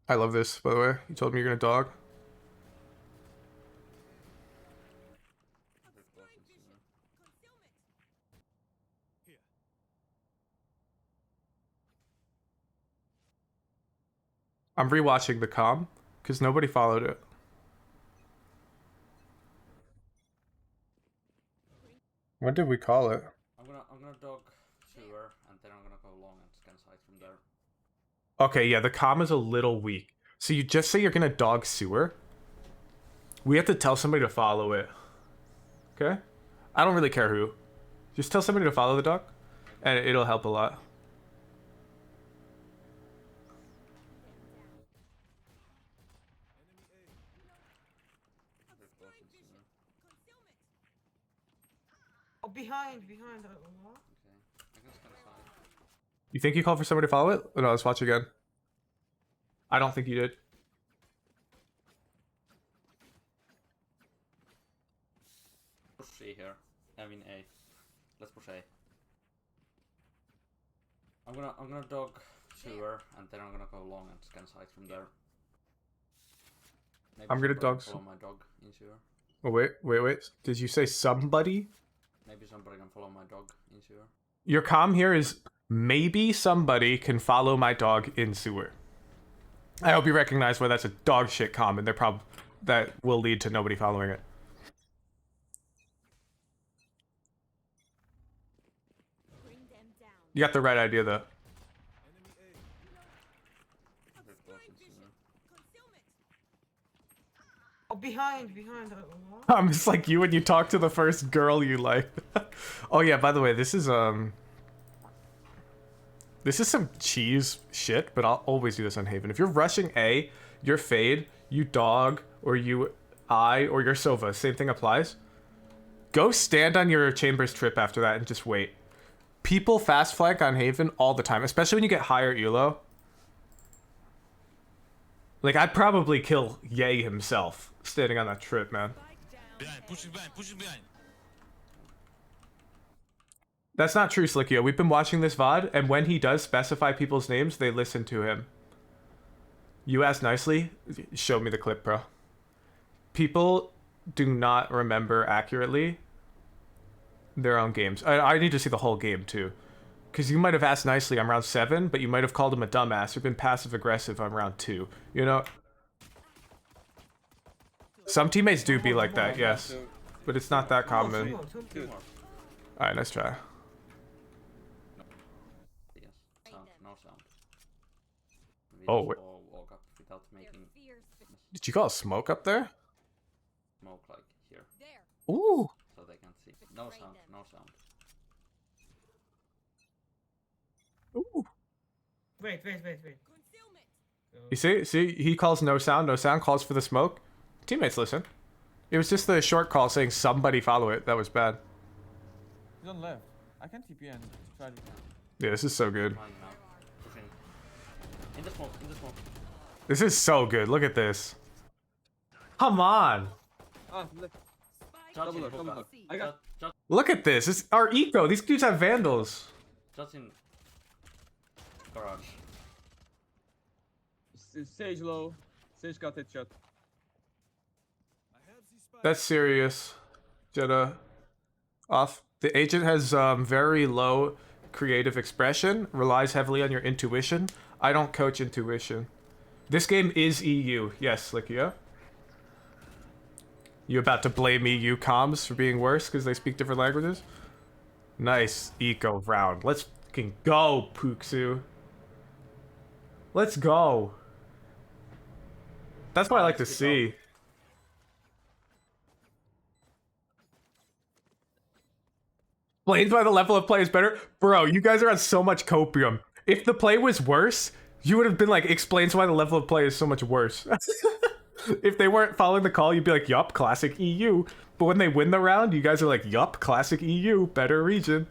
I love this, by the way. You told me you're gonna dog. I'm rewatching the comm because nobody followed it. When did we call it? I'm gonna dog sewer and then I'm gonna go long and scan side from there. Okay, yeah, the comm is a little weak. So you just say you're gonna dog sewer. We have to tell somebody to follow it. Okay? I don't really care who. Just tell somebody to follow the dog, and it'll help a lot. Oh, behind. Okay, I can scan side. You think you called for somebody to follow it? Oh, no, let's watch again. I don't think you did. Push C here. I mean A. Let's push A. I'm gonna dog sewer and then I'm gonna go long and scan side from there. Maybe I'm gonna somebody dog can follow my dog in sewer. Oh, wait. Did you say somebody? Maybe somebody can follow my dog in sewer. Your comm here is maybe somebody can follow my dog in sewer. I hope you recognize why that's a dog shit comm, and that will lead to nobody following it. Bring them down. You got the right idea though. Oh, behind. I'm just like you when you talk to the first girl you like. Oh yeah, by the way, this is some cheese shit, but I'll always do this on Haven. If you're rushing A, you're Fade, you Dog, or you I, or your Sova, same thing applies. Go stand on your Chambers trip after that and just wait. People fast flank on Haven all the time, especially when you get higher elo. Like, I'd probably kill Ye himself standing on that trip, man. Behind, pushing behind. That's not true, Slickio. We've been watching this VOD, and when he does specify people's names, they listen to him. You asked nicely. Show me the clip, bro. People do not remember accurately their own games. I need to see the whole game, too. Because you might have asked nicely on round 7, but you might have called him a dumbass or been passive-aggressive on round 2. You know? Some teammates do be like that, yes. But it's not that common. Alright, nice try. Yes. Sound, no sound. We Oh, just wait. all walk up without making Did you call a smoke up there? smoke like here. Ooh! So they can see. No sound, no sound. Ooh! Wait. You see, he calls no sound calls for the smoke. Teammates listen. It was just the short call saying somebody follow it. That was bad. He's on left. I can TP and try to. Yeah, this is so good. Fine now. Pushing. In the smoke, in the smoke. This is so good. Look at this. Come on. Ah, left. Judge in Double hookah. up. I got. Look at this. It's our eco. These dudes have vandals. Judge in garage. Sage low. Sage got headshot. That's serious. Jetta. Off. The agent has very low creative expression, relies heavily on your intuition. I don't coach intuition. This game is EU. Yes, Likia. You about to blame EU comms for being worse because they speak different languages? Nice eco round. Let's fucking go, Puxu. Let's go. That's what I like to see. Blamed by the level of play is better? Bro, you guys are on so much copium. If the play was worse, you would have been like, explains why the level of play is so much worse. If they weren't following the call, you'd be like, yup, classic EU. But when they win the round, you guys are like, yup, classic EU, better region.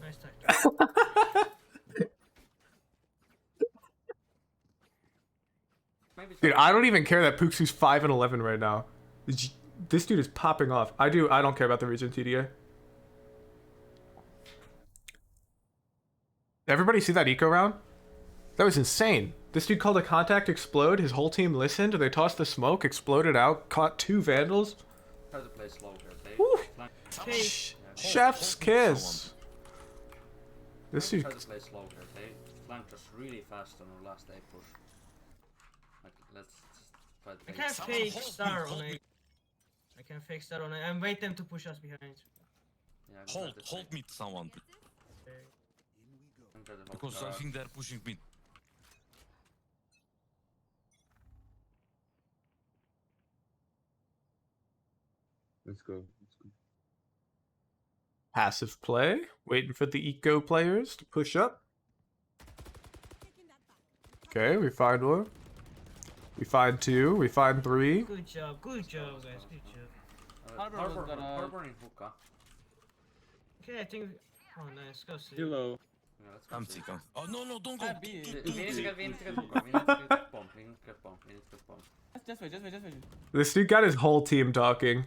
Nice time. Dude, I don't even care that Puxu's 5 and 11 right now. This dude is popping off. I don't care about the region, TDA. Everybody see that eco round? That was insane. This dude called a contact explode. His whole team listened. They tossed the smoke, exploded out, caught 2 vandals. Try to play slow here, okay? Woo. Hey, Chef's kiss. This dude. Try to play slow here, okay? Flanked us really fast on our last day push. Like, let's just try to I play. can't Someone fake hold me, star hold on me. it. I can fake star on it and wait them to push us behind. Yeah, I'm trying Hold, to hold play. me, someone, Okay. I'm trying to hold because I guard. think they're pushing me. Let's go. Passive play. Waiting for the eco players to push up. Okay, we find 1. We find 2. We find 3. Good job, guys, good job. Harbor was Harbor, gonna- Harbor in hookah. Okay, I think. Oh, nice. Go see. Hello. Yeah, let's go I'm see. sick. Oh, no, no, don't go. Can't be. We need to get hookah. We need to get bomb. We need to get bomb. We need to get bomb. Just wait. This dude got his whole team talking.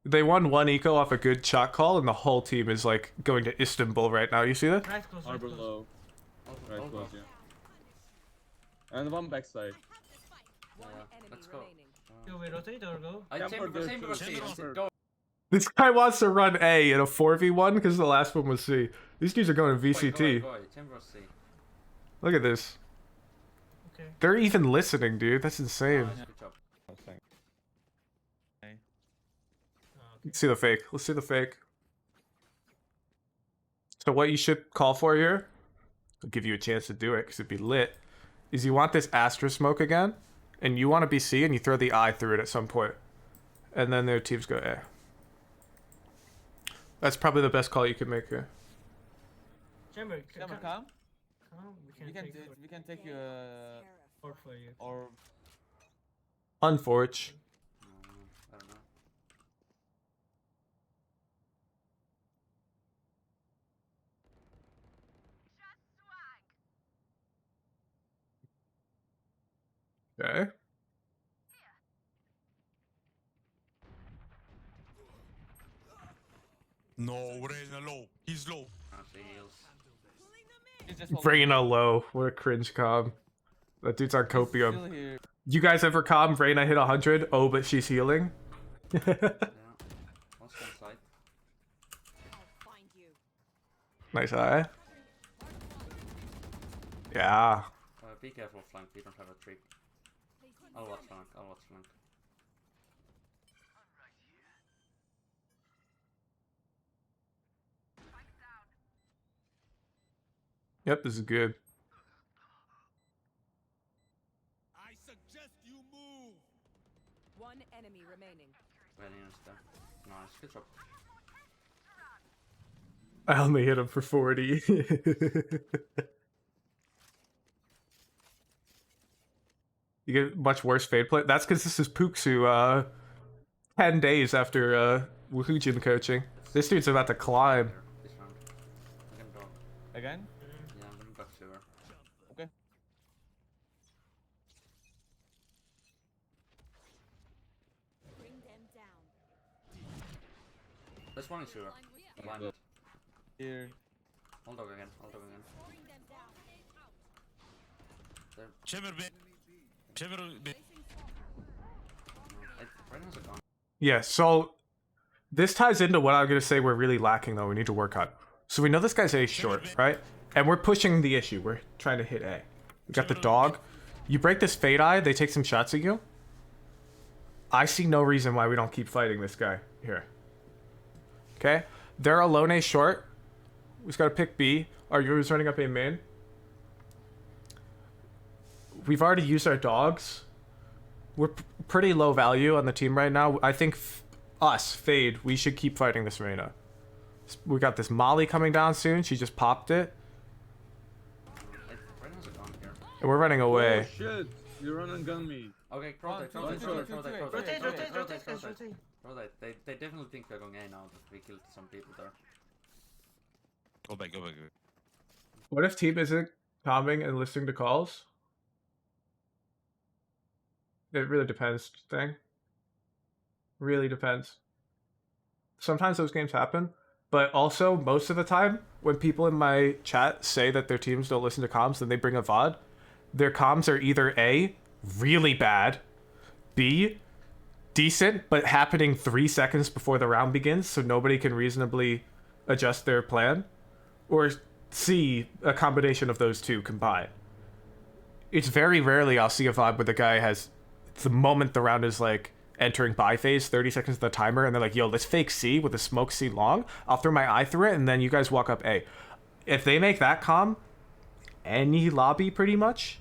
They won 1 eco off a good shot call, and the whole team is like going to Istanbul right now. You see that? Right close, right Harbor close. low. Hold, Right hold close, on. yeah. And one backside. One Yeah, enemy let's go. remaining. Go, we rotate or go? Chamber C. Chamber. Go. This guy wants to run A in a 4v1 because the last one was C. These dudes are going to VCT. Go. Chamber C. Look at this. Okay. They're even listening, dude. That's insane. Nice, good job. Let's see the fake. Let's see the fake. So what you should call for here, I'll give you a chance to do it because it'd be lit, is you want this Astra smoke again, and you want to be C, and you throw the eye through it at some point. And then their teams go A. That's probably the best call you can make here. Chamber, Come. come. We can take Or for you. or Unforge. I don't know. Okay. No, Reyna low. He's low. Heals. he's just Reyna low. What a cringe comm. That dude's on Still copium. here. You guys ever comm Reyna hit 100? Oh, but she's healing? Yeah. What's one side? I'll find you. Nice eye. Yeah. Be careful, flank. We don't have a trick. I'll watch flank. I'll watch flank. Yep, this is good. I suggest you move. One enemy remaining. Very nice there. Nice. Good job. I only hit him for 40. You get much worse fade play. That's because this is Puxu, 10 days after Wuhujin coaching. This dude's about to climb. This round. I can go. Again? Yeah, I'm going back to her. Okay. Bring them down. There's one in sewer. Blinded. Here. Hold dog again. Hold dog again. Bring them down. Chamber B. Chamber B. Reyna's a gun. Yeah, so this ties into what I'm gonna say we're really lacking though. We need to work on. So we know this guy's A short, right? And we're pushing the issue. We're trying to hit A. We got the dog. You break this Fade Eye, they take some shots at you. I see no reason why we don't keep fighting this guy here. Okay? They're alone A short. We just gotta pick B. Our Yuru's running up A main. We've already used our dogs. We're pretty low value on the team right now. I think us, Fade, we should keep fighting this Reyna. We got this Molly coming down soon. She just popped it. Reyna's a gun here. And we're running away. Oh shit! You run and gun me. Okay, rotate. Rotate, guys, rotate. Rotate. They definitely think we're going A now that we killed some people there. Go back. What if team isn't calming and listening to calls? It really depends, thing. Really depends. Sometimes those games happen, but also most of the time, when people in my chat say that their teams don't listen to comms, then they bring a VOD. Their comms are either A, really bad, B, decent, but happening 3 seconds before the round begins, so nobody can reasonably adjust their plan, or C, a combination of those two combined. It's very rarely I'll see a VOD where the guy has, the moment the round is like entering buy phase, 30 seconds of the timer, and they're like, yo, let's fake C with a smoke C long. I'll throw my eye through it, and then you guys walk up A. If they make that comm, any lobby pretty much,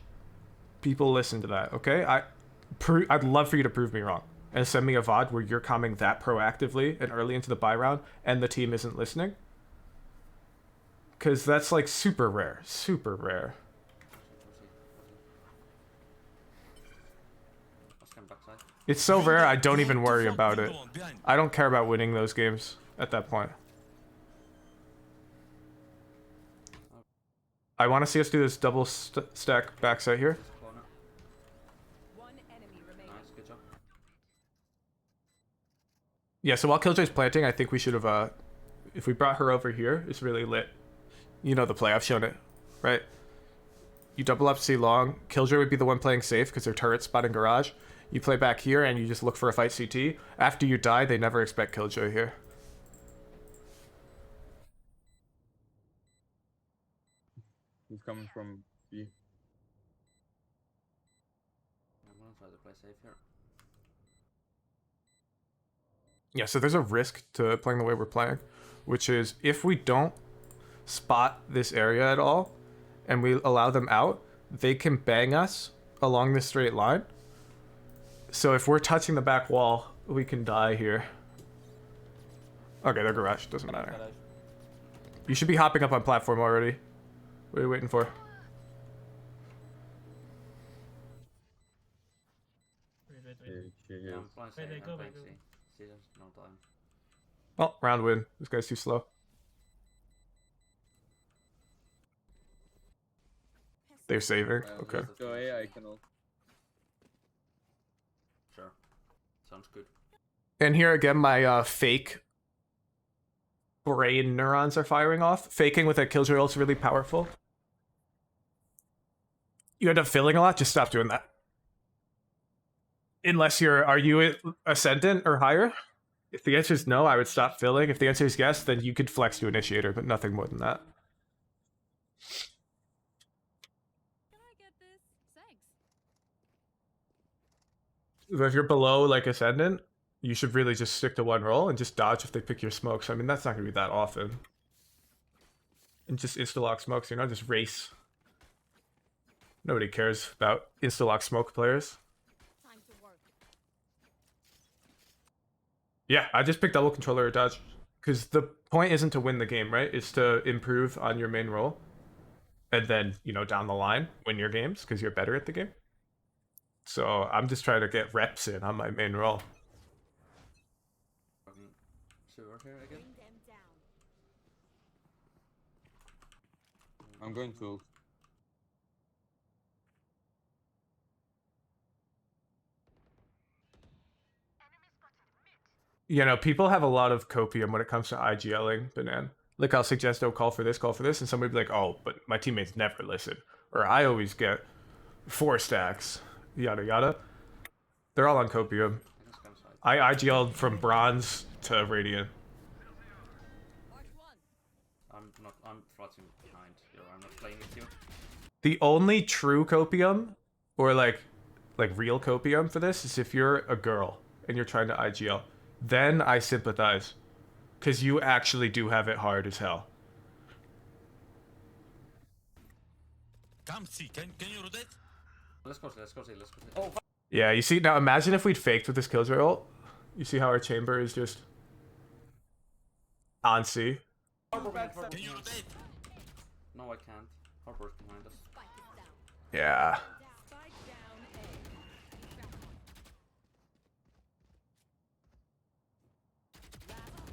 people listen to that, okay? I'd love for you to prove me wrong and send me a VOD where you're coming that proactively and early into the buy round and the team isn't listening. Because that's like super rare. Super rare. It's so rare I don't even worry about it. I don't care about winning those games at that point. I want to see us do this double stack backside here. One enemy remaining. Nice, good job. Yeah, so while Killjoy's planting, I think we should have, if we brought her over here, it's really lit. You know the play, I've shown it, right? You double up C long, Killjoy would be the one playing safe because their turret's spotting garage. You play back here and you just look for a fight CT. After you die, they never expect Killjoy here. He's coming from B. I'm gonna try to play safe here. Yeah, so there's a risk to playing the way we're playing, which is if we don't spot this area at all and we allow them out, they can bang us along this straight line. So if we're touching the back wall, we can die here. Okay, they're garage, doesn't matter. You should be hopping up on platform already. What are you waiting for? Wait. Yeah, I'm playing safe. Go I'm back, playing go. C. There's no time. Oh, round win. This guy's too slow. They're saving. Okay. Go A, I can ult. Sure. Sounds good. And here again, my fake brain neurons are firing off. Faking with a Killjoy ult's really powerful. You end up filling a lot, just stop doing that. Unless are you Ascendant or higher? If the answer is no, I would stop filling. If the answer is yes, then you could flex to Initiator, but nothing more than that. Can I get this? Thanks. If you're below like Ascendant, you should really just stick to one roll and just dodge if they pick your smokes. I mean, that's not going to be that often. And just insta-lock smokes, you know, just race. Nobody cares about insta-lock smoke players. Time to work. Yeah, I just picked double controller or dodge. Because the point isn't to win the game, right? It's to improve on your main role. And then, you know, down the line, win your games because you're better at the game. So I'm just trying to get reps in on my main role. Sewer here again. Bring them down. I'm going to ult. You know, people have a lot of copium when it comes to IGLing, Banan. Like, I'll suggest, oh, call for this, and somebody be like, oh, but my teammates never listen. Or I always get 4 stacks, yada yada. They're all on copium. I can scan I IGL'd from bronze to radiant. March 1. I'm floating behind you. I'm not playing with you. The only true copium, or like real copium for this, is if you're a girl and you're trying to IGL. Then I sympathize, because you actually do have it hard as hell. Come see, can you rotate? Let's go see. Oh, Yeah, you see, now imagine if we'd faked with this Killjoy ult. You see how our chamber is just on C? Can you rotate? no, I can't. Harper's behind us. Spike is down. Yeah. Spike down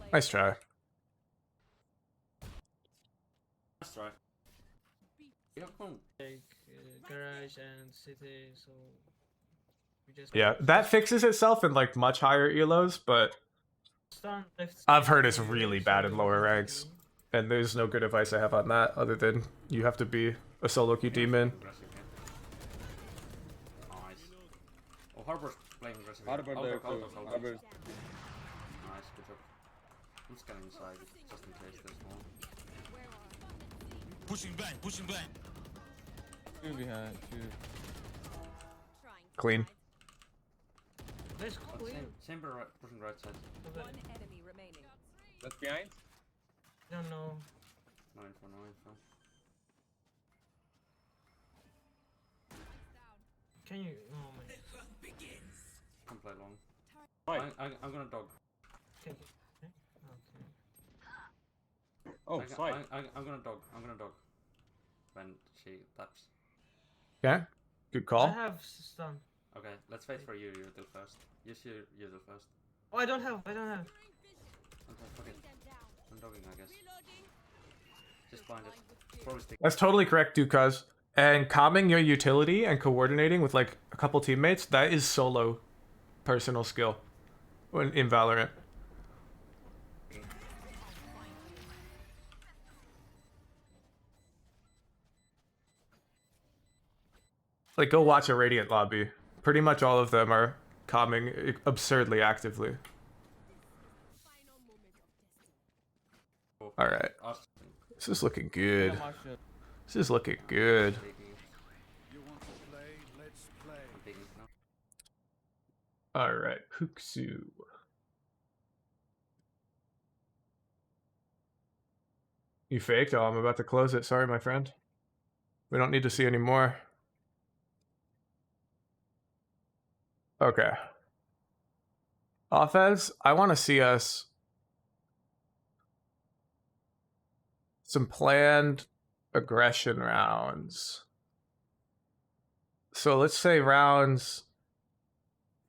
A. Nice try. Let's try. We have come. Like garage and city, so we just Yeah, that fixes itself in like much higher elos, but stun left. I've heard it's really bad in lower ranks. And there's no good advice I have on that other than you have to be a solo queue demon. Aggressive here. Nice. Oh, Harper's playing aggressive. here. Harbor there Out, too. out. Harbor. Nice, good job. I'm scanning inside just in case there's more. Pushing blind, pushing blind. Two behind. Two. Trying to Clean. hide. Let's But clean. chamber right, pushing right side. One enemy remaining. That's behind. Don't know. No info. Can you? Oh my. Can play long. Right. I'm gonna dog. Okay. Oh, side. I'm gonna dog. When she taps. Yeah, good I call. have stun. Okay, let's wait for you till first. You should you till first. Oh, I don't have. Okay, fuck it. I'm dogging, I guess. Just blind it. Probably stick. That's totally correct, Dukaz. And calming your utility and coordinating with like a couple teammates, that is solo personal skill in Valorant. Like, go watch a Radiant lobby. Pretty much all of them are calming absurdly actively. Final moment of destiny. Alright. Us. This is looking good. March shot. This is looking good. Taking it. You want to play? Let's play. I'm taking it now. Alright, Hooksu. You faked? Oh, I'm about to close it. Sorry, my friend. We don't need to see any more. Okay. Offense, I want to see us some planned aggression rounds. So let's say rounds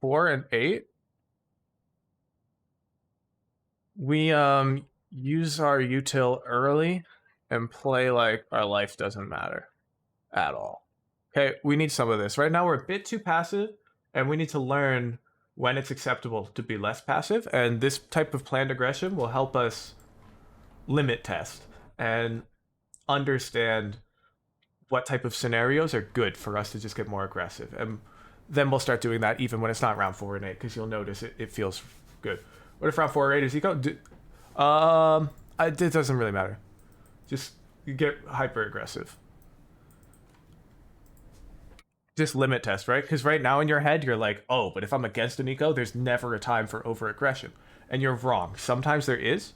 4 and 8. We use our util early and play like our life doesn't matter at all. Okay, we need some of this. Right now we're a bit too passive, and we need to learn when it's acceptable to be less passive, and this type of planned aggression will help us limit test and understand what type of scenarios are good for us to just get more aggressive. And then we'll start doing that even when it's not round 4 and 8, because you'll notice it feels good. What if round 4 or 8 is eco? It doesn't really matter. Just get hyper aggressive. Just limit test, right? Because right now in your head, you're like, oh, but if I'm against an eco, there's never a time for over-aggression. And you're wrong. Sometimes there is.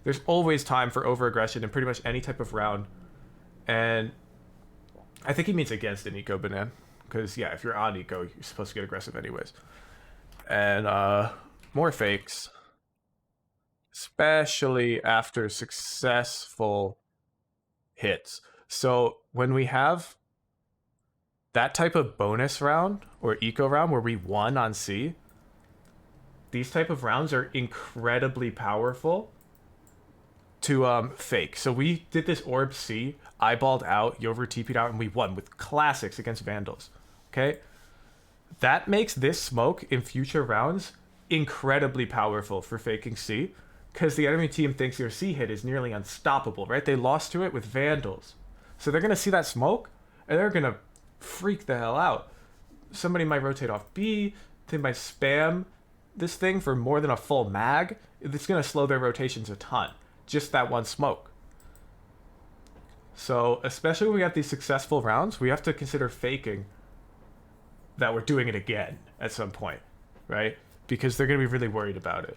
There's always time for over-aggression in pretty much any type of round. And I think he means against an eco, Banan. Because, yeah, if you're on eco, you're supposed to get aggressive anyways. And, more fakes. Especially after successful hits. So, when we have that type of bonus round or eco round where we won on C, these type of rounds are incredibly powerful to fake. So we did this orb C, eyeballed out, Yover TP'd out, and we won with classics against Vandals. Okay? That makes this smoke in future rounds incredibly powerful for faking C, because the enemy team thinks your C hit is nearly unstoppable, right? They lost to it with Vandals. So they're going to see that smoke, and they're going to freak the hell out. Somebody might rotate off B, they might spam this thing for more than a full mag, it's going to slow their rotations a ton. Just that one smoke. So, especially when we have these successful rounds, we have to consider faking that we're doing it again at some point, right? Because they're going to be really worried about it.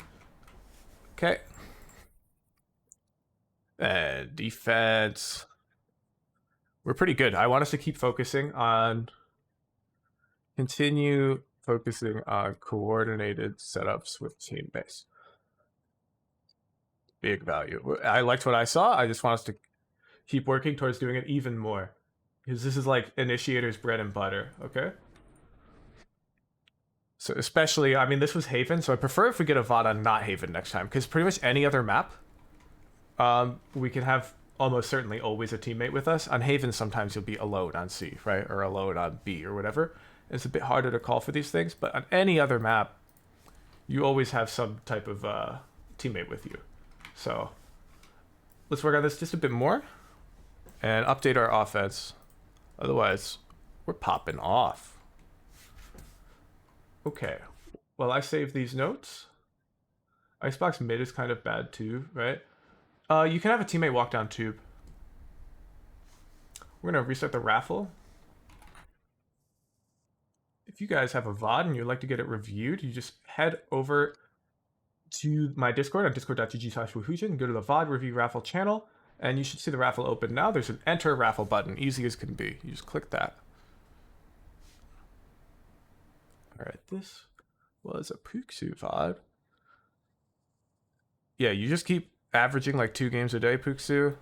Okay. And defense. We're pretty good. I want us to keep focusing on... Continue focusing on coordinated setups with team base. Big value. I liked what I saw. I just want us to keep working towards doing it even more. Because this is like Initiator's bread and butter, okay? So especially, I mean, this was Haven, so I prefer if we get a VOD on not Haven next time. Because pretty much any other map, we can have almost certainly always a teammate with us. On Haven, sometimes you'll be alone on C, right? Or alone on B or whatever. It's a bit harder to call for these things, but on any other map, you always have some type of teammate with you. So let's work on this just a bit more and update our offense. Otherwise, we're popping off. Okay, well, I save these notes. Icebox mid is kind of bad too, right? You can have a teammate walk down tube. We're gonna reset the raffle. If you guys have a VOD and you'd like to get it reviewed, you just head over to my Discord on discord.gg/woohoojin, go to the VOD review raffle channel, and you should see the raffle open now. There's an enter raffle button, easy as can be. You just click that. All right, this was a Puxu VOD. Yeah, you just keep averaging like 2 games a day, Puxu.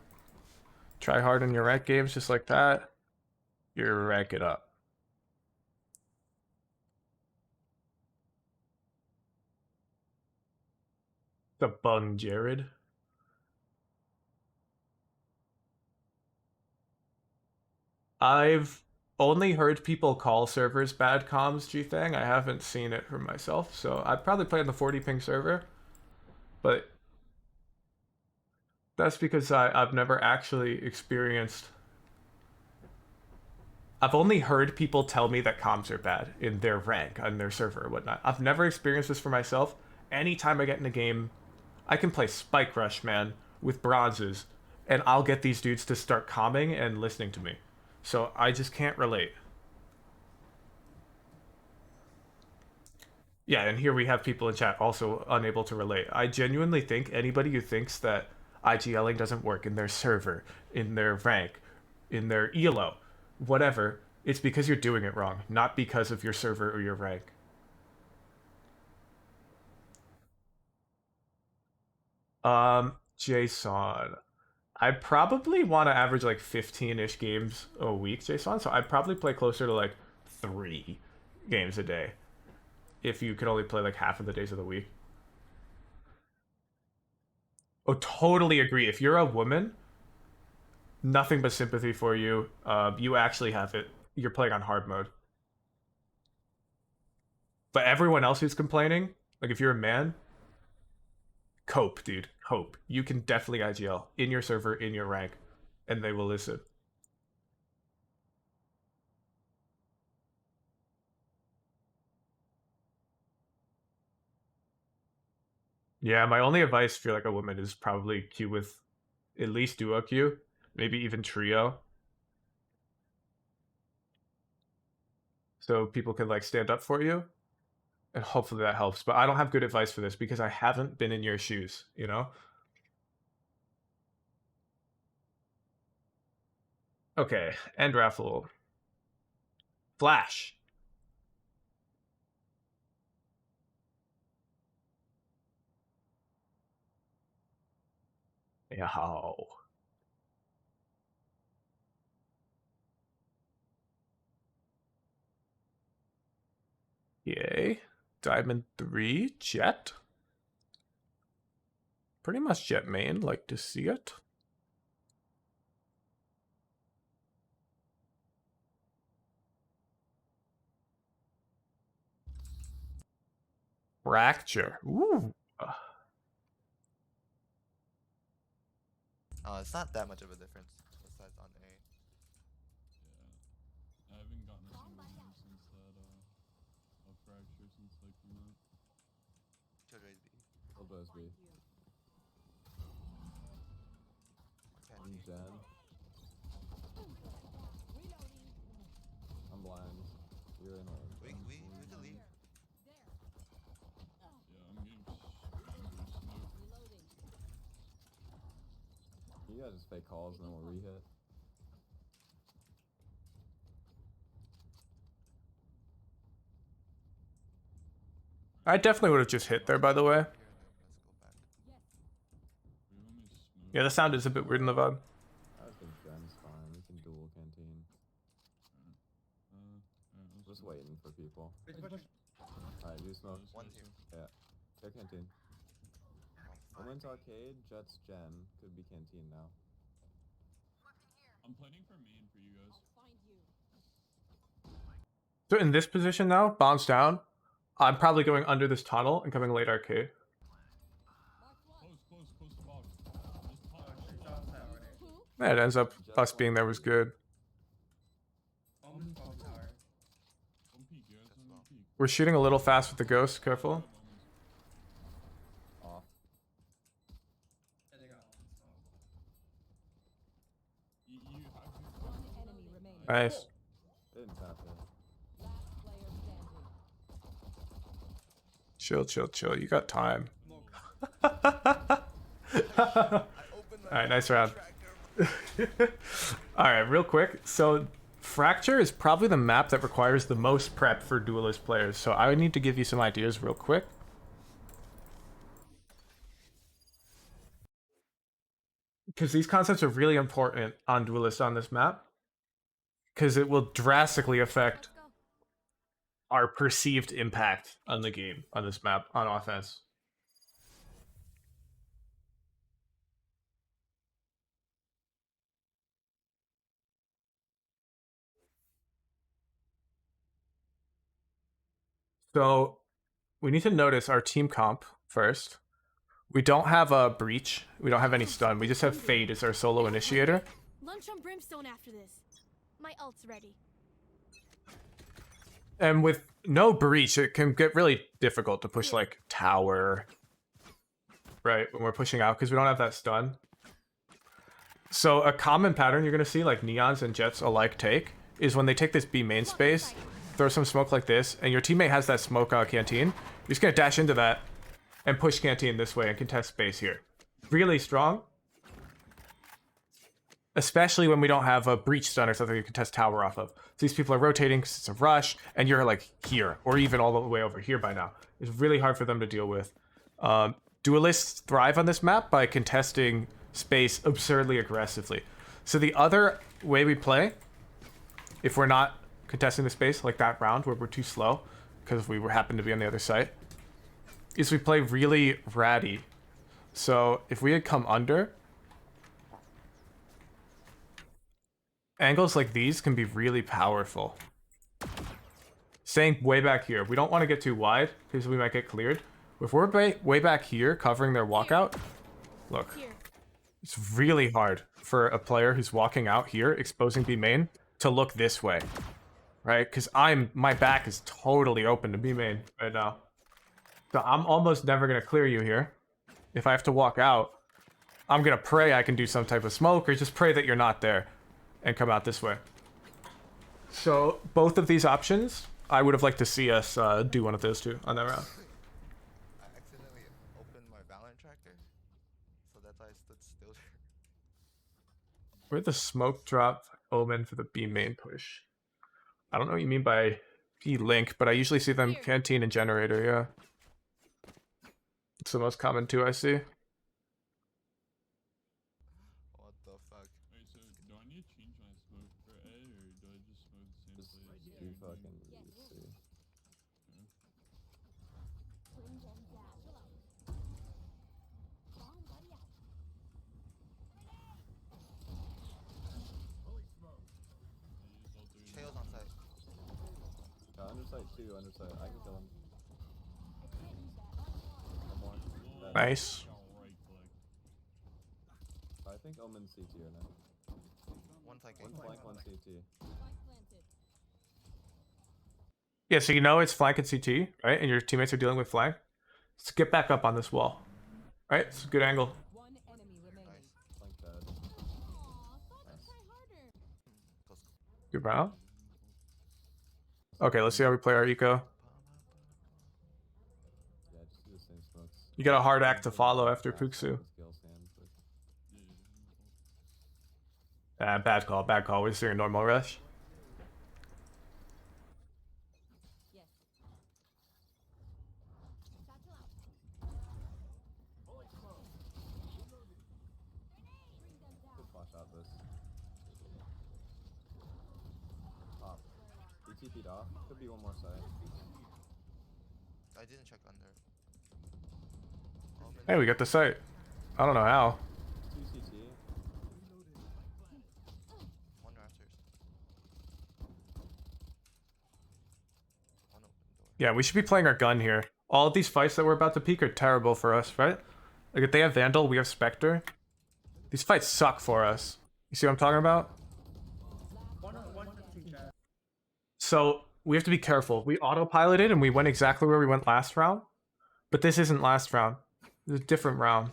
Try hard in your rank games just like that. You're rank it up. The bung, Jared. I've only heard people call servers bad comms, G-Thang. I haven't seen it for myself, so I'd probably play on the 40 ping server. But that's because I've never actually experienced... I've only heard people tell me that comms are bad in their rank, on their server or whatnot. I've never experienced this for myself. Anytime I get in a game, I can play Spike Rush, man, with bronzes, and I'll get these dudes to start calming and listening to me. So I just can't relate. Yeah, and here we have people in chat also unable to relate. I genuinely think anybody who thinks that IGLing doesn't work in their server, in their rank, in their ELO, whatever, it's because you're doing it wrong, not because of your server or your rank. Jason. I probably want to average like 15-ish games a week, Jason, so I'd probably play closer to like 3 games a day if you could only play like half of the days of the week. Oh, totally agree. If you're a woman, nothing but sympathy for you. You actually have it. You're playing on hard mode. But everyone else who's complaining, like if you're a man, cope, dude. Cope. You can definitely IGL in your server, in your rank, and they will listen. Yeah, my only advice for like a woman is probably queue with at least duo queue, maybe even trio. So people can like stand up for you. And hopefully that helps. But I don't have good advice for this because I haven't been in your shoes, you know? Okay, end raffle. Flash. Yow. Yay. Diamond 3, Jett. Pretty much Jett main, like to see it. Fracture. Ooh. It's not that much of a difference besides on A. Yeah. I haven't gotten a single game since that, of Fracture since like the Elbows B. Candy. Jen. I'm blind. You're in orange. We can leave. You guys just fake calls and then we'll re-hit. I definitely would have just hit there, by the way. Let's go back. Yeah, the sound is a bit weird in the VOD. I think Jen's fine. We can dual canteen. Just waiting for people. Alright, you smoke. One's here. Yeah. Check canteen. Women's arcade, Jett's Jen. Could be canteen now. I'm planning for main for you guys. So in this position now, bounce down. I'm probably going under this tunnel and coming late arcade. Close to box. Just pop. Yeah, it ends up us being there was good. One peek, guys. One peek. We're shooting a little fast with the ghost, careful. Off. You have One enemy remaining. Nice. Didn't tap it. Last player standing. Chill, chill, chill. You got time. Alright, nice round. Alright, real quick. So, Fracture is probably the map that requires the most prep for duelist players. So, I would need to give you some ideas real quick. Because these concepts are really important on duelists on this map. Because it will drastically affect our perceived impact on the game, on this map, on offense. So we need to notice our team comp first. We don't have a breach. We don't have any stun. We just have Fade as our solo initiator. Lunch on Brimstone after this. My ult's ready. And with no breach, it can get really difficult to push like tower, right? When we're pushing out because we don't have that stun. So a common pattern you're going to see like Neons and Jets alike take is when they take this B main space, throw some smoke like this, and your teammate has that smoke canteen, you're just going to dash into that and push canteen this way and contest space here. Really strong. Especially when we don't have a breach stun or something you can test tower off of. So these people are rotating because it's a rush, and you're like here, or even all the way over here by now. It's really hard for them to deal with. Duelists thrive on this map by contesting space absurdly aggressively. So the other way we play, if we're not contesting the space like that round where we're too slow, because we happen to be on the other side, is we play really ratty. So if we had come under, angles like these can be really powerful. Staying way back here. We don't want to get too wide because we might get cleared. If we're way back here covering their walkout, look. It's really hard for a player who's walking out here, exposing B main, to look this way. Right? Because my back is totally open to B main right now. So I'm almost never going to clear you here. If I have to walk out, I'm going to pray I can do some type of smoke or just pray that you're not there and come out this way. So both of these options, I would have liked to see us do one of those two on that round. I accidentally opened my Valorant tracker, so that's why I stood still. Where'd the smoke drop Omen for the B main push? I don't know what you mean by B link, but I usually see them canteen and generator, yeah. It's the most common two I see. What the fuck? Wait, so do I need to change my smoke for A, or do I just smoke the same place? You fucking see. Tails on site. Underside 2, underside. I can kill him. One more. Dead. Nice. Right click. I think Omen's CT right now. One flank. One flank, one CT. Yeah, so you know it's flank and CT, right? And your teammates are dealing with flank. So get back up on this wall. Right, it's a good angle. One enemy remaining. Nice. Like that. Close. Good round. Okay, let's see how we play our eco. Yeah, just do the same smokes. You got a hard act to follow after Puxu. Bad call, bad call. We're just doing a normal rush. Yes. Could flash out this. Top. He TP'd off. Could be one more side. I didn't check under. Hey, we got the site. I don't know how. 2 CT. One rafters. One open door. Yeah, we should be playing our gun here. All of these fights that we're about to peak are terrible for us, right? Like if they have Vandal, we have Spectre. These fights suck for us. You see what I'm talking about? So we have to be careful. We autopiloted and we went exactly where we went last round. But this isn't last round. It's a different round.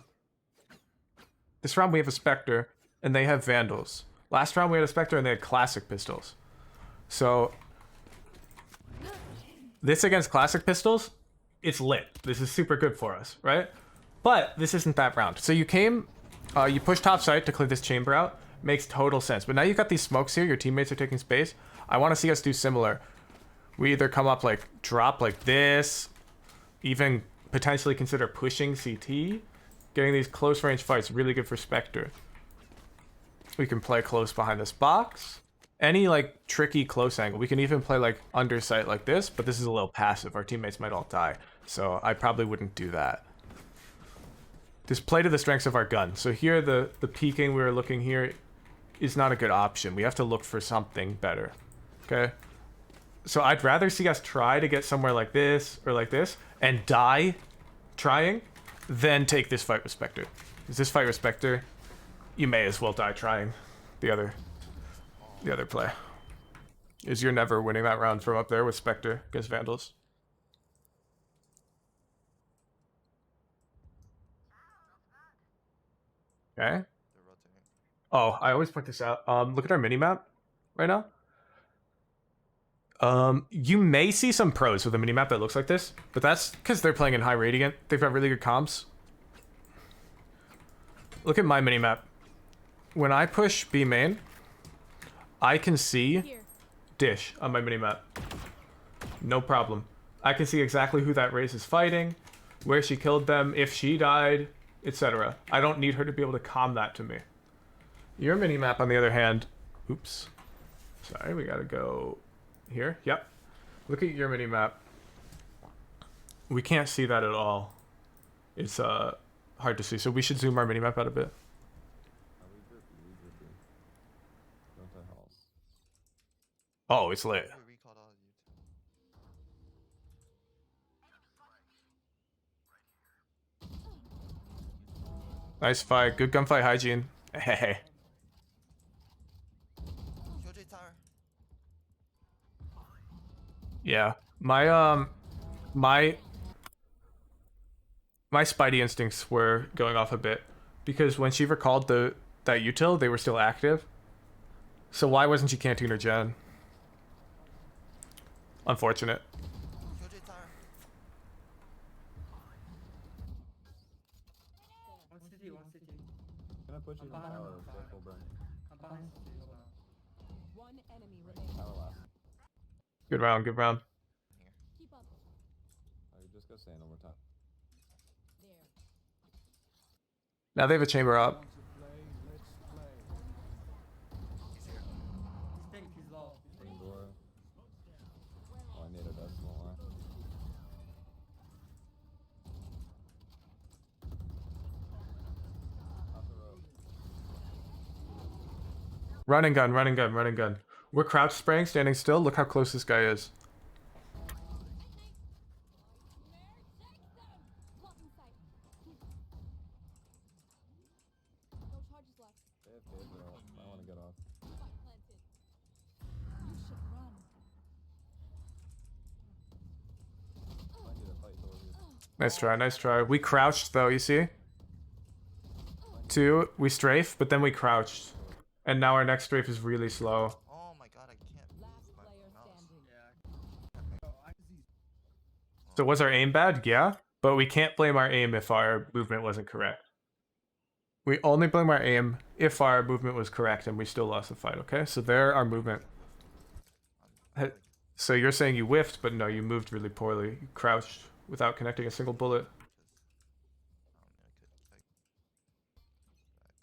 This round we have a Spectre and they have Vandals. Last round we had a Spectre and they had classic pistols. So this against classic pistols, it's lit. This is super good for us, right? But this isn't that round. So you came, you pushed top site to clear this chamber out. Makes total sense. But now you've got these smokes here. Your teammates are taking space. I want to see us do similar. We either come up like drop like this, even potentially consider pushing CT. Getting these close range fights really good for Spectre. We can play close behind this box. Any like tricky close angle. We can even play like under sight like this, but this is a little passive. Our teammates might all die. So I probably wouldn't do that. Just play to the strengths of our gun. So here the peeking we were looking here is not a good option. We have to look for something better. Okay? So I'd rather see us try to get somewhere like this or like this and die trying than take this fight with Spectre. Because this fight with Spectre, you may as well die trying the other play. Is you're never winning that round from up there with Spectre against Vandals. Okay. They're rotating. Oh, I always point this out. Look at our minimap right now. You may see some pros with a minimap that looks like this, but that's because they're playing in high radiant. They've got really good comms. Look at my minimap. When I push B main, I can see Dish on my minimap. No problem. I can see exactly who that race is fighting, where she killed them, if she died, etc. I don't need her to be able to comm that to me. Your minimap, on the other hand, oops. Sorry, we gotta go here. Yep. Look at your minimap. We can't see that at all. It's hard to see, so we should zoom our minimap out a bit. Oh, it's lit. We recalled all of you. Nice fight. Good gunfight hygiene. Hey. Killjoy tower. Yeah. My Spidey instincts were going off a bit because when she recalled that util, they were still active. So why wasn't she canteen or gen? Unfortunate. Killjoy tower. Can I put you in tower? Full burn. One enemy remaining. Tower last. Good round, good round. Keep up. Just go Sand one more time. There. Now they have a chamber up. Want to play? Let's play. He's here. Green door. Oh, I need a decimal line. Top the rope. Running gun, running gun, running gun. We're crouch spraying, standing still. Look how close this guy is. Blocking sight. No charges left. They have cave, but I want to get off. Spike planted. You should run. Might need to fight towards you. Nice try, nice try. We crouched though, you see? 2, we strafe, but then we crouched. And now our next strafe is really slow. Oh my god, I can't move my mouse. So was our aim bad? Yeah. But we can't blame our aim if our movement wasn't correct. We only blame our aim if our movement was correct and we still lost the fight, okay? So there, our movement. So you're saying you whiffed, but no, you moved really poorly. You crouched without connecting a single bullet.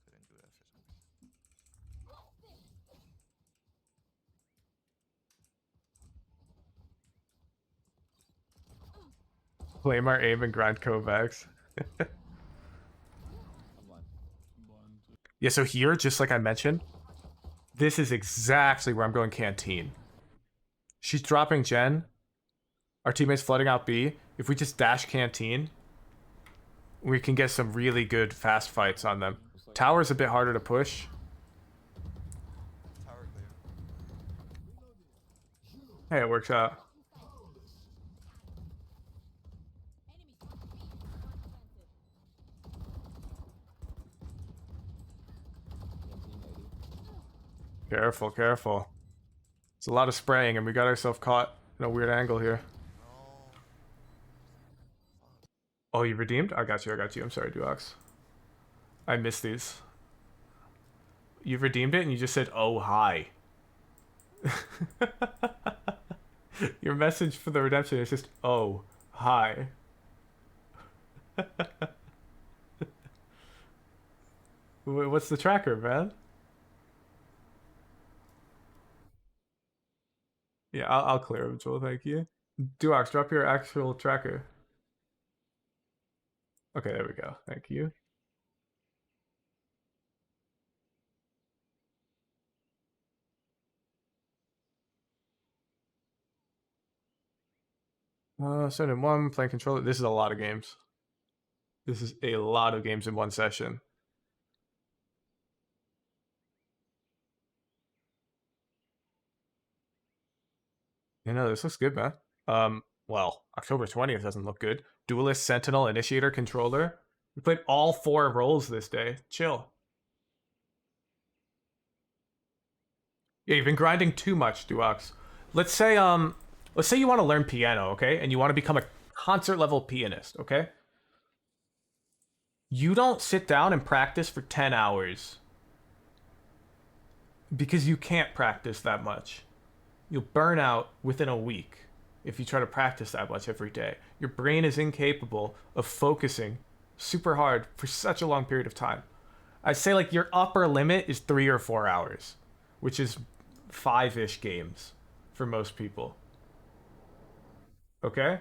Couldn't do it efficiently. Blame our aim and grind Kovacs. I'm blind. Yeah, so here, just like I mentioned, this is exactly where I'm going canteen. She's dropping Jen. Our teammate's flooding out B. If we just dash canteen, we can get some really good fast fights on them. Tower's a bit harder to push. Tower clear. Hey, it works out. Canteen 80. Careful, careful. It's a lot of spraying, and we got ourselves caught in a weird angle here. No. Oh, you redeemed? I got you, I got you. I'm sorry, Duox. I missed these. You redeemed it, and you just said, oh, hi. Your message for the redemption is just, oh, hi. What's the tracker, man? Yeah, I'll clear him, Joel, thank you. Duox, drop your actual tracker. Okay, there we go. Thank you. Session 1, playing controller. This is a lot of games. This is a lot of games in one session. You know, this looks good, man. Well, October 20th doesn't look good. Duelist, Sentinel, Initiator, Controller. We played all 4 roles this day. Chill. Yeah, you've been grinding too much, Duox. Let's say you want to learn piano, okay? And you want to become a concert level pianist, okay? You don't sit down and practice for 10 hours. Because you can't practice that much. You'll burn out within a week if you try to practice that much every day. Your brain is incapable of focusing super hard for such a long period of time. I'd say like your upper limit is 3 or 4 hours, which is 5-ish games for most people. Okay?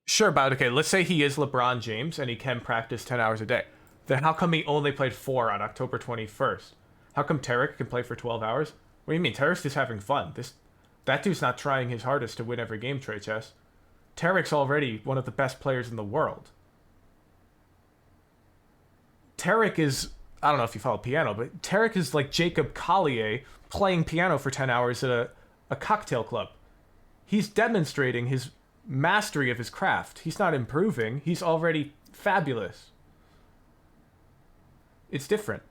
Sure, but okay, let's say he is LeBron James and he can practice 10 hours a day. Then how come he only played 4 on October 21st? How come Tarek can play for 12 hours? What do you mean? Tarek's just having fun. That dude's not trying his hardest to win every game, Trey Chess. Tarek's already one of the best players in the world. Tarek is, I don't know if you follow piano, but Tarek is like Jacob Collier playing piano for 10 hours at a cocktail club. He's demonstrating his mastery of his craft. He's not improving. He's already fabulous. It's different.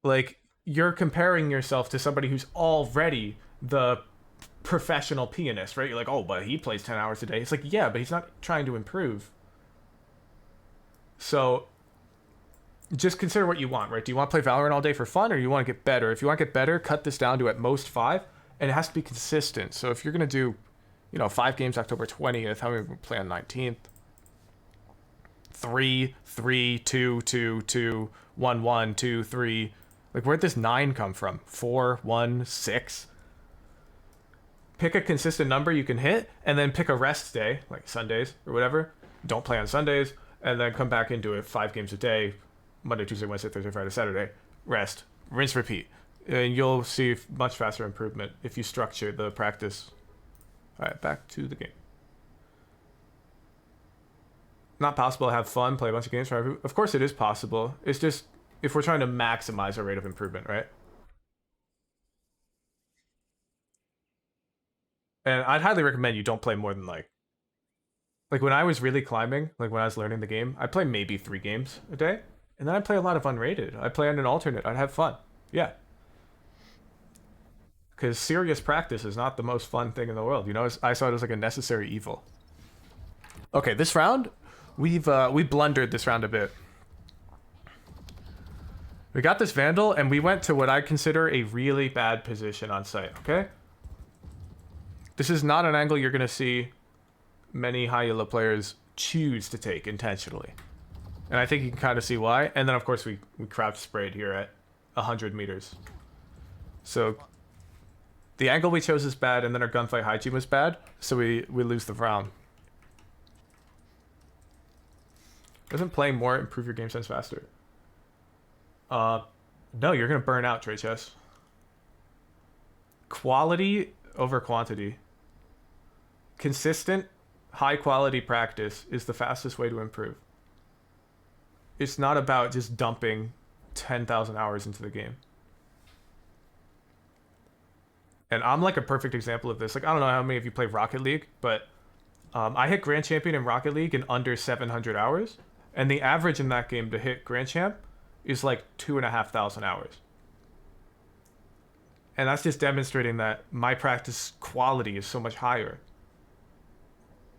Like, you're comparing yourself to somebody who's already the professional pianist, right? You're like, oh, but he plays 10 hours a day. It's like, yeah, but he's not trying to improve. So, just consider what you want, right? Do you want to play Valorant all day for fun, or you want to get better? If you want to get better, cut this down to at most 5, and it has to be consistent. So if you're going to do, 5 games October 20th, how many we play on 19th? 3, 3, 2, 2, 2, 1, 1, 2, 3. Like, where'd this 9 come from? 4, 1, 6? Pick a consistent number you can hit, and then pick a rest day, like Sundays or whatever. Don't play on Sundays, and then come back into it 5 games a day, Monday, Tuesday, Wednesday, Thursday, Friday, Saturday. Rest. Rinse, repeat. And you'll see much faster improvement if you structure the practice. Alright, back to the game. Not possible to have fun, play a bunch of games. Of course it is possible. It's just if we're trying to maximize our rate of improvement, right? And I'd highly recommend you don't play more than like Like when I was really climbing, like when I was learning the game, I'd play maybe 3 games a day. And then I'd play a lot of unrated. I'd play on an alternate. I'd have fun. Yeah. Because serious practice is not the most fun thing in the world. You know, I saw it as like a necessary evil. Okay, this round, we blundered this round a bit. We got this Vandal, and we went to what I consider a really bad position on site, okay? This is not an angle you're going to see many high elo players choose to take intentionally. And I think you can kind of see why. And then, of course, we crouch sprayed here at 100 meters. So the angle we chose is bad, and then our gunfight hygiene was bad, so we lose the round. Doesn't playing more improve your game sense faster? No, you're gonna burn out, Trey Chess. Quality over quantity. Consistent, high quality practice is the fastest way to improve. It's not about just dumping 10,000 hours into the game. And I'm like a perfect example of this. Like, I don't know how many of you play Rocket League, but I hit Grand Champion in Rocket League in under 700 hours. And the average in that game to hit Grand Champ is like 2,500 hours. And that's just demonstrating that my practice quality is so much higher,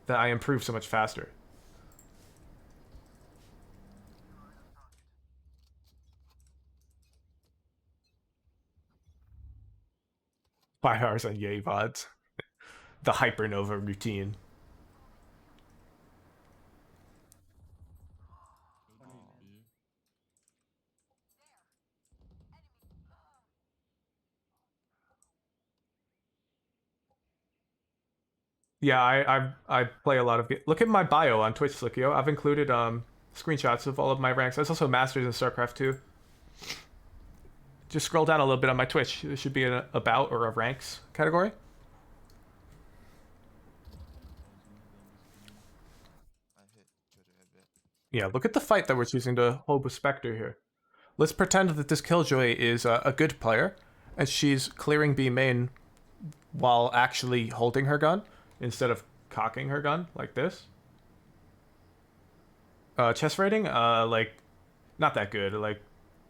that I improve so much faster. Five hours on Yay VODs. The Hypernova routine. Yeah, I play a lot of. Look at my bio on Twitch, Slickio. I've included screenshots of all of my ranks. There's also Masters in StarCraft 2. Just scroll down a little bit on my Twitch. There should be an about or a ranks category. Yeah, look at the fight that we're choosing to hold with Spectre here. Let's pretend that this Killjoy is a good player, and she's clearing B main while actually holding her gun instead of cocking her gun like this. Chess rating, like, not that good. Like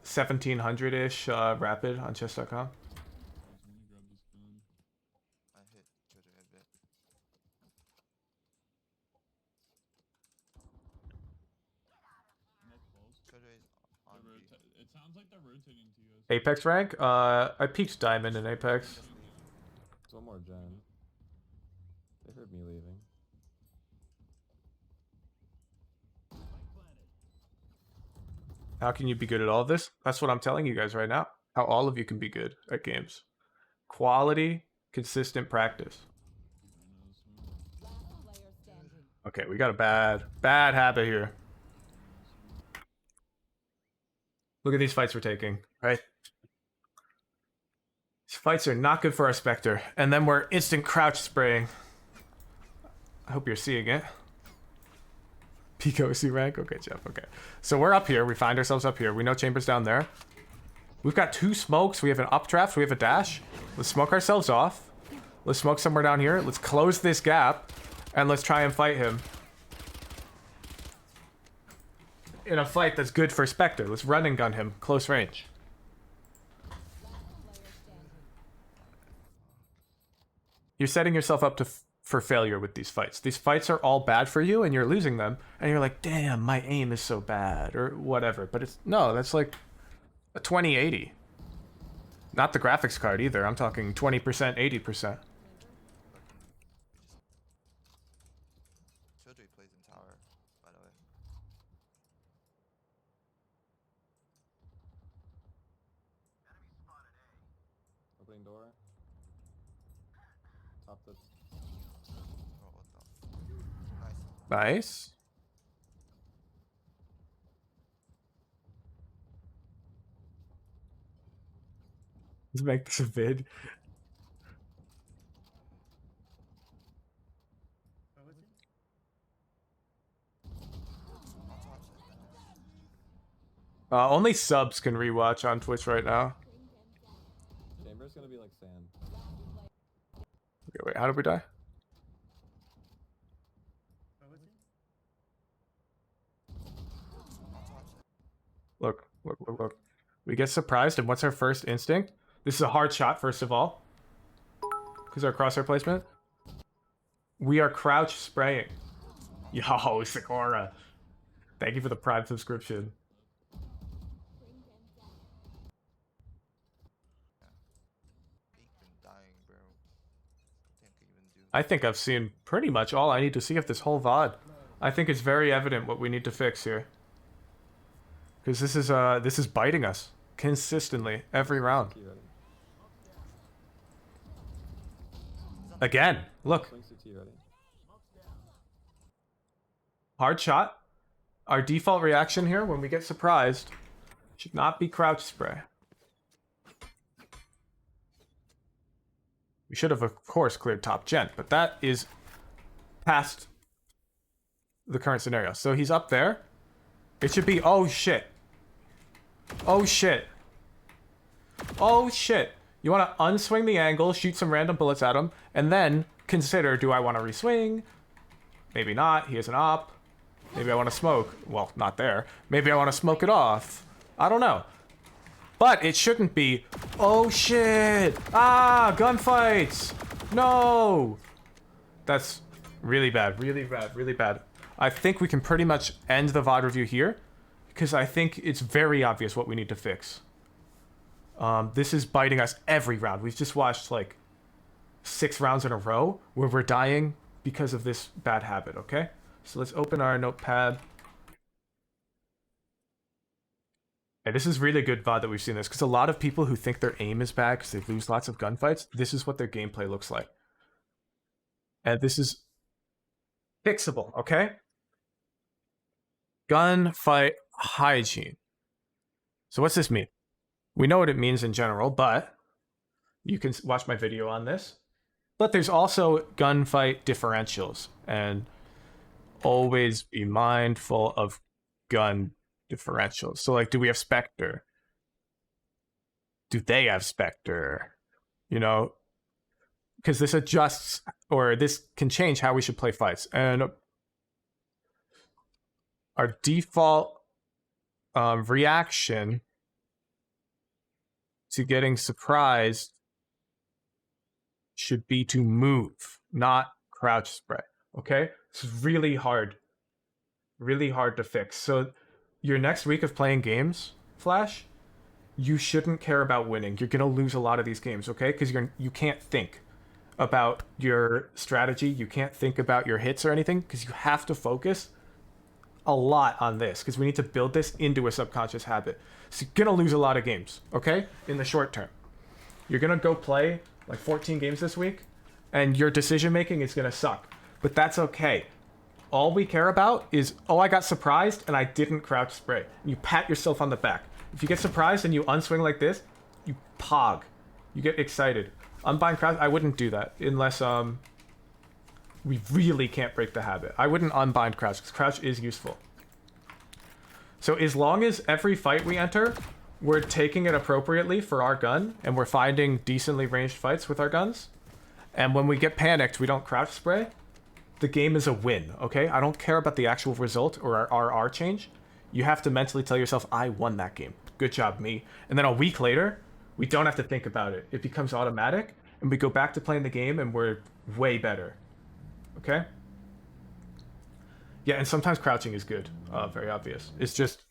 1700-ish rapid on chess.com. It sounds like they're rotating to you. Apex rank? I peaked Diamond in Apex. There's one more gen. They heard me leaving. How can you be good at all of this? That's what I'm telling you guys right now. How all of you can be good at games. Quality, consistent practice. Okay, we got a bad habit here. Look at these fights we're taking, right? These fights are not good for our Spectre. And then we're instant crouch spraying. I hope you're seeing it. Peak OC rank? Okay, Jeff, okay. So we're up here. We find ourselves up here. We know Chamber's down there. We've got 2 smokes. We have an updraft. We have a dash. Let's smoke ourselves off. Let's smoke somewhere down here. Let's close this gap. And let's try and fight him. In a fight that's good for Spectre. Let's run and gun him. Close range. You're setting yourself up for failure with these fights. These fights are all bad for you and you're losing them. And you're like, damn, my aim is so bad. Or whatever. But it's no, that's like a 2080. Not the graphics card either. I'm talking 20%, 80%. Plays in tower, by the way. Opening door. Top the. Oh, what the? Nice. Nice. Let's make this a vid. Only subs can rewatch on Twitch right now. Chamber's gonna be like sand. Okay, wait, how did we die? Look, look, look, look. We get surprised, and what's our first instinct? This is a hard shot, first of all. Because our crosshair placement. We are crouch spraying. Yo, Sakura. Thank you for the Prime subscription. Bring them down. Peek and dying, bro. Nothing I can even do. I think I've seen pretty much all I need to see of this whole VOD. I think it's very evident what we need to fix here. Because this is biting us consistently every round. CT ready. Again, look, Swing CT ready. hard shot. Our default reaction here when we get surprised should not be crouch spray. We should have, of course, cleared top gen, but that is past the current scenario. So he's up there. It should be, oh shit. Oh shit. Oh shit. You want to unswing the angle, shoot some random bullets at him, and then consider, do I want to reswing? Maybe not. He has an op. Maybe I want to smoke. Well, not there. Maybe I want to smoke it off. I don't know. But it shouldn't be, oh shit. Ah, gunfights. No. That's really bad, really bad, really bad. I think we can pretty much end the VOD review here because I think it's very obvious what we need to fix. This is biting us every round. We've just watched like 6 rounds in a row where we're dying because of this bad habit, okay? So let's open our notepad. And this is really good VOD that we've seen this because a lot of people who think their aim is bad because they lose lots of gunfights, this is what their gameplay looks like. And this is fixable, okay? Gunfight hygiene. So what's this mean? We know what it means in general, but you can watch my video on this. But there's also gunfight differentials, and always be mindful of gun differentials. So like, do we have Spectre? Do they have Spectre? You know, because this adjusts, or this can change how we should play fights. And our default reaction to getting surprised should be to move, not crouch spray. Okay? It's really hard to fix. So your next week of playing games, Flash, you shouldn't care about winning. You're gonna lose a lot of these games, okay? Because you can't think about your strategy. You can't think about your hits or anything because you have to focus a lot on this because we need to build this into a subconscious habit. So you're gonna lose a lot of games, okay? In the short term. You're gonna go play like 14 games this week and your decision making is gonna suck. But that's okay. All we care about is, oh, I got surprised and I didn't crouch spray. You pat yourself on the back. If you get surprised and you unswing like this, you pog. You get excited. Unbind crouch, I wouldn't do that unless we really can't break the habit. I wouldn't unbind crouch because crouch is useful. So as long as every fight we enter, we're taking it appropriately for our gun and we're finding decently ranged fights with our guns, and when we get panicked, we don't crouch spray, the game is a win, okay? I don't care about the actual result or our RR change. You have to mentally tell yourself, I won that game. Good job, me. And then a week later, we don't have to think about it. It becomes automatic, and we go back to playing the game, and we're way better. Okay? Yeah, and sometimes crouching is good. Very obvious. It's just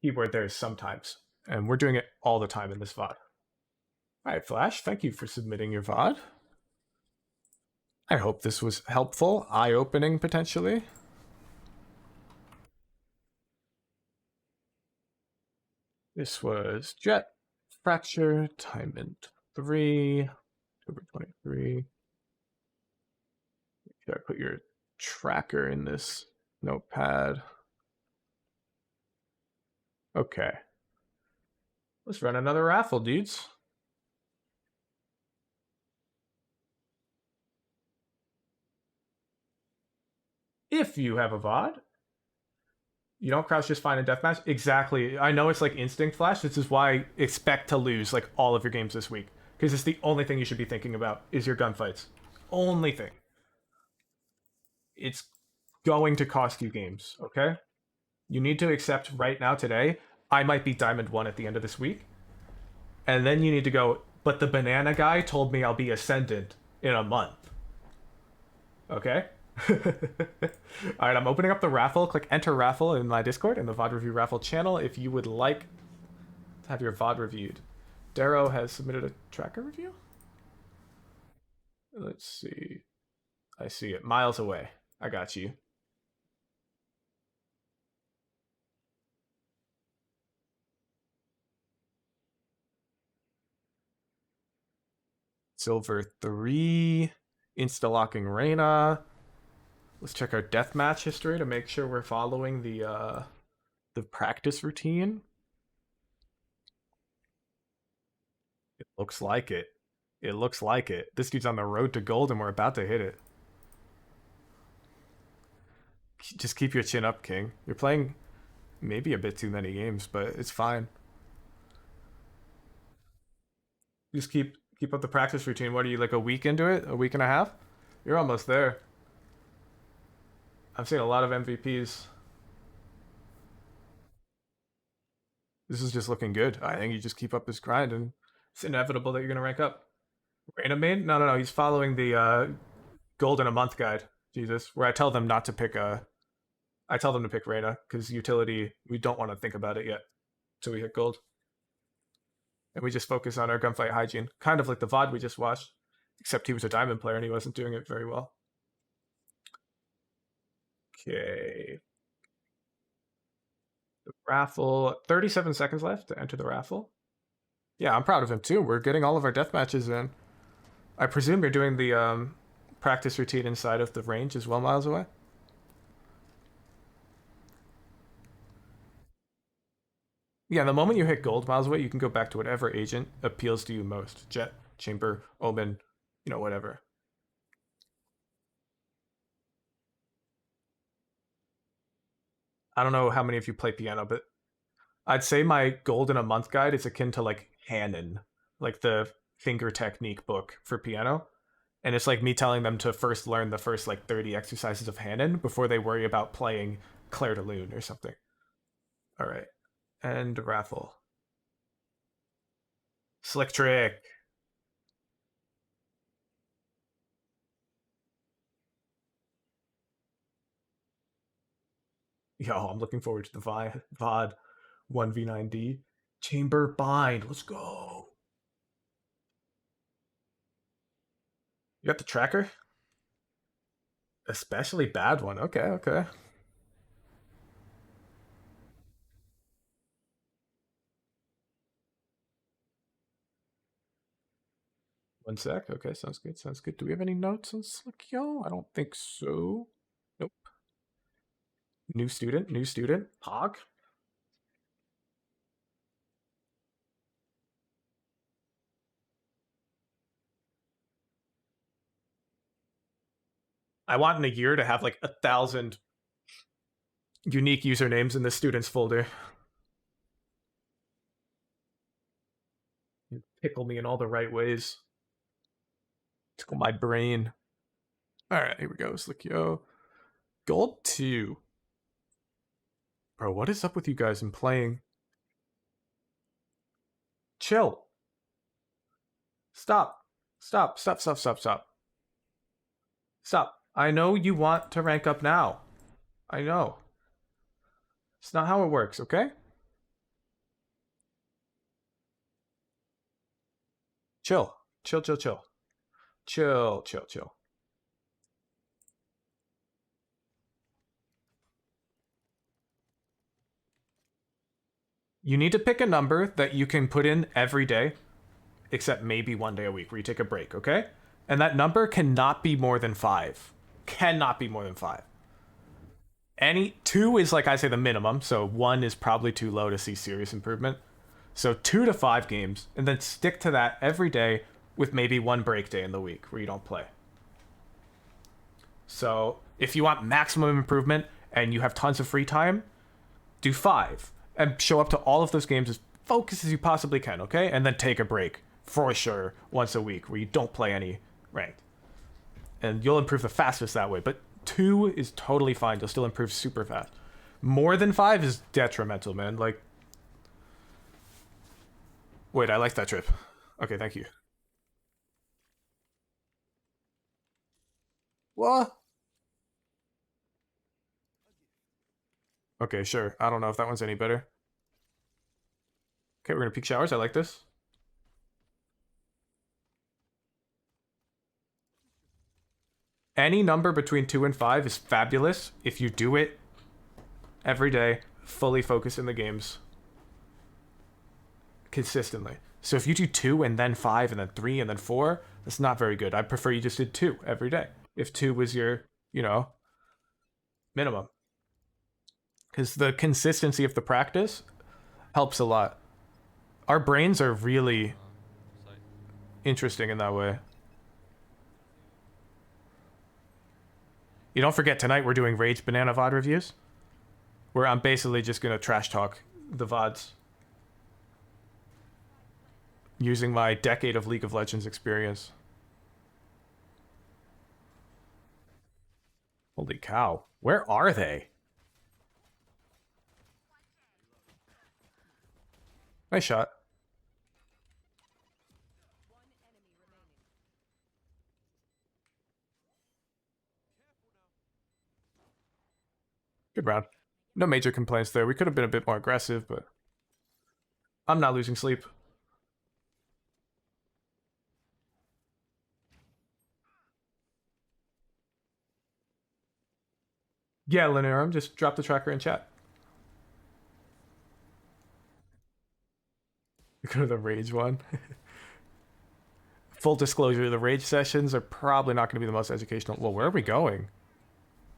keyword there is sometimes. And we're doing it all the time in this VOD. Alright, Flash, thank you for submitting your VOD. I hope this was helpful, eye-opening potentially. This was Jett, Fracture, Diamond 3, October 23. Should I put your tracker in this notepad? Okay. Let's run another raffle, dudes. If you have a VOD, you don't crouch just fine in deathmatch. Exactly. I know it's like instinct Flash. This is why I expect to lose like all of your games this week. Because it's the only thing you should be thinking about is your gunfights. Only thing. It's going to cost you games, okay? You need to accept right now today, I might be Diamond 1 at the end of this week. And then you need to go, but the banana guy told me I'll be Ascendant in a month. Okay? Alright, I'm opening up the raffle. Click enter raffle in my Discord in the VOD review raffle channel if you would like to have your VOD reviewed. Darrow has submitted a tracker review? Let's see. I see it. Miles away. I got you. Silver 3. Insta-locking Reyna. Let's check our deathmatch history to make sure we're following the practice routine. It looks like it. It looks like it. This dude's on the road to gold and we're about to hit it. Just keep your chin up, King. You're playing maybe a bit too many games, but it's fine. Just keep up the practice routine. What are you, like a week into it? A week and a half? You're almost there. I've seen a lot of MVPs. This is just looking good. I think you just keep up this grind and it's inevitable that you're going to rank up. Reyna main? No. He's following the gold in a month guide. Jesus. Where I tell them not to pick I tell them to pick Reyna because utility, we don't want to think about it yet until we hit gold. And we just focus on our gunfight hygiene. Kind of like the VOD we just watched. Except he was a diamond player and he wasn't doing it very well. Okay. The raffle. 37 seconds left to enter the raffle. Yeah, I'm proud of him too. We're getting all of our death matches in. I presume you're doing the practice routine inside of the range as well, Miles away? Yeah, the moment you hit gold miles away, you can go back to whatever agent appeals to you most. Jett, Chamber, Omen, whatever. I don't know how many of you play piano, but I'd say my gold in a month guide is akin to like Hanon, like the finger technique book for piano. And it's like me telling them to first learn the first like 30 exercises of Hanon before they worry about playing Clair de Lune or something. All right. And raffle. Slick trick. Yo, I'm looking forward to the VOD 1v9D. Chamber bind. Let's go. You got the tracker? Especially bad one. Okay. One sec. Okay, sounds good. Do we have any notes on Slickyo? I don't think so. Nope. New student. Hog. I want in a year to have like 1,000 unique usernames in the students folder. You tickle me in all the right ways. Tickle my brain. Alright, here we go, Slickyo. Gold 2. Bro, what is up with you guys in playing? Chill. Stop. I know you want to rank up now. I know. It's not how it works, okay? Chill. You need to pick a number that you can put in every day, except maybe one day a week where you take a break, okay? And that number cannot be more than 5. Cannot be more than 5. 2 is, like I say, the minimum, so 1 is probably too low to see serious improvement. So 2 to 5 games, and then stick to that every day with maybe one break day in the week where you don't play. So if you want maximum improvement and you have tons of free time, do 5 and show up to all of those games as focused as you possibly can, okay? And then take a break for sure once a week where you don't play any ranked. And you'll improve the fastest that way, but 2 is totally fine. You'll still improve super fast. More than 5 is detrimental, man. Like, wait, I like that trip. Okay, thank you. What? Okay, sure. I don't know if that one's any better. Okay, we're gonna peak showers. I like this. Any number between 2 and 5 is fabulous if you do it every day, fully focus in the games. Consistently. So if you do 2 and then 5 and then 3 and then 4, that's not very good. I prefer you just did 2 every day. If 2 was your, you know, minimum. Because the consistency of the practice helps a lot. Our brains are really interesting in that way. You don't forget, tonight we're doing Rage Banana VOD reviews, where I'm basically just going to trash talk the VODs. Using my decade of League of Legends experience. Holy cow. Where are they? Nice shot. Good round. No major complaints there. We could have been a bit more aggressive, but I'm not losing sleep. Yeah, Linearum, just drop the tracker in chat. Go to the Rage one. Full disclosure, the Rage sessions are probably not going to be the most educational. Well, where are we going?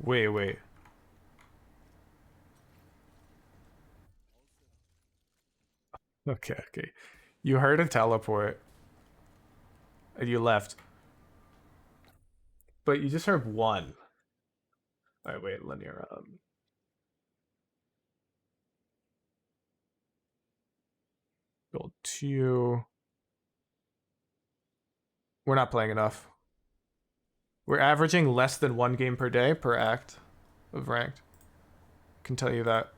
Wait. Okay. You heard a teleport. And you left. But you just heard one. Alright, wait, Linear. Gold 2. We're not playing enough. We're averaging less than 1 game per day per act of ranked. I can tell you that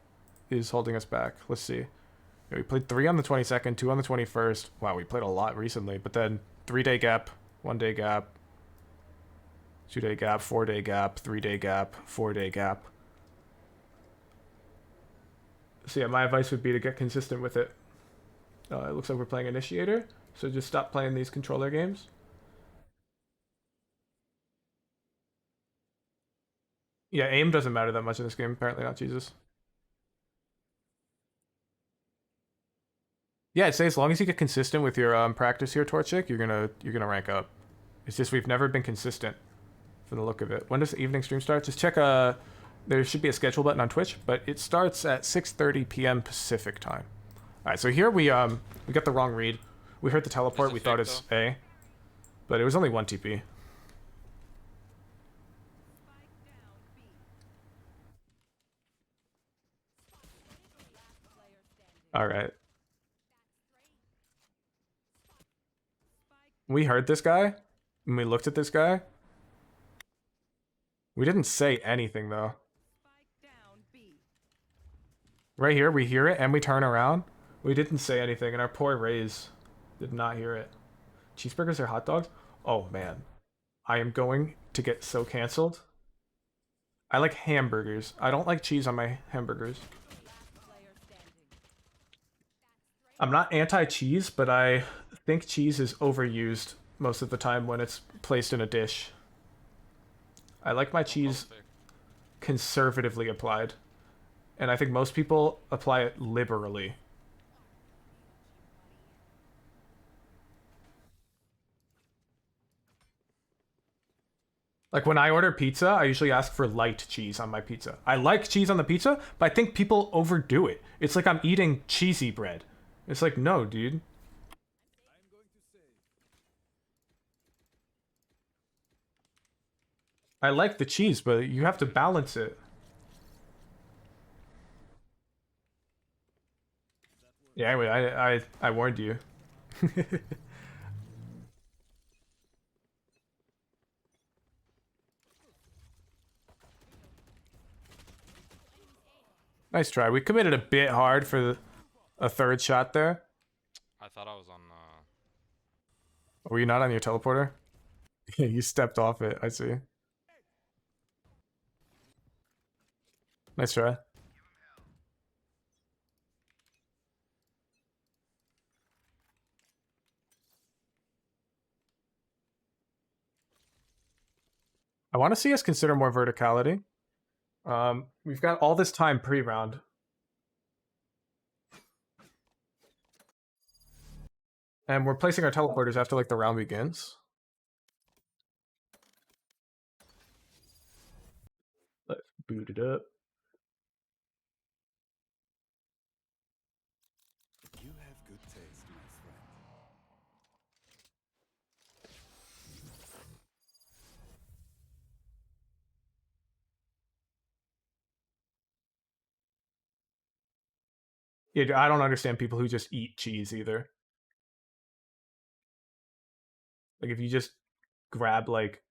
is holding us back. Let's see. Yeah, we played 3 on the 22nd, 2 on the 21st. Wow, we played a lot recently. But then 3-day gap, 1-day gap, 2-day gap, 4-day gap, 3-day gap, 4-day gap. So yeah, my advice would be to get consistent with it. It looks like we're playing Initiator, so just stop playing these controller games. Yeah, aim doesn't matter that much in this game. Apparently not, Jesus. Yeah, I'd say as long as you get consistent with your practice here, Torchic, you're gonna rank up. It's just we've never been consistent from the look of it. When does the evening stream start? Just check there should be a schedule button on Twitch, but it starts at 6:30 p.m. Pacific time. All right, so here we got the wrong read. We heard the teleport. We thought it's A, but it was only 1 TP. All right. We heard this guy, and we looked at this guy. We didn't say anything, though. Right here, we hear it, and we turn around. We didn't say anything, and our poor Rays did not hear it. Cheeseburgers or hot dogs? Oh, man. I am going to get so canceled. I like hamburgers. I don't like cheese on my hamburgers. I'm not anti-cheese, but I think cheese is overused most of the time when it's placed in a dish. I like my cheese conservatively applied. And I think most people apply it liberally. Like when I order pizza, I usually ask for light cheese on my pizza. I like cheese on the pizza, but I think people overdo it. It's like I'm eating cheesy bread. It's like, no, dude. I like the cheese, but you have to balance it. Yeah, anyway, I warned you. Nice try. We committed a bit hard for a third shot there. I thought I was on. Were you not on your teleporter? You stepped off it. I see. Nice try. I want to see us consider more verticality. We've got all this time pre-round. And we're placing our teleporters after like the round begins. Let's boot it up. You have good taste, my friend. Yeah, I don't understand people who just eat cheese either. Like if you just grab like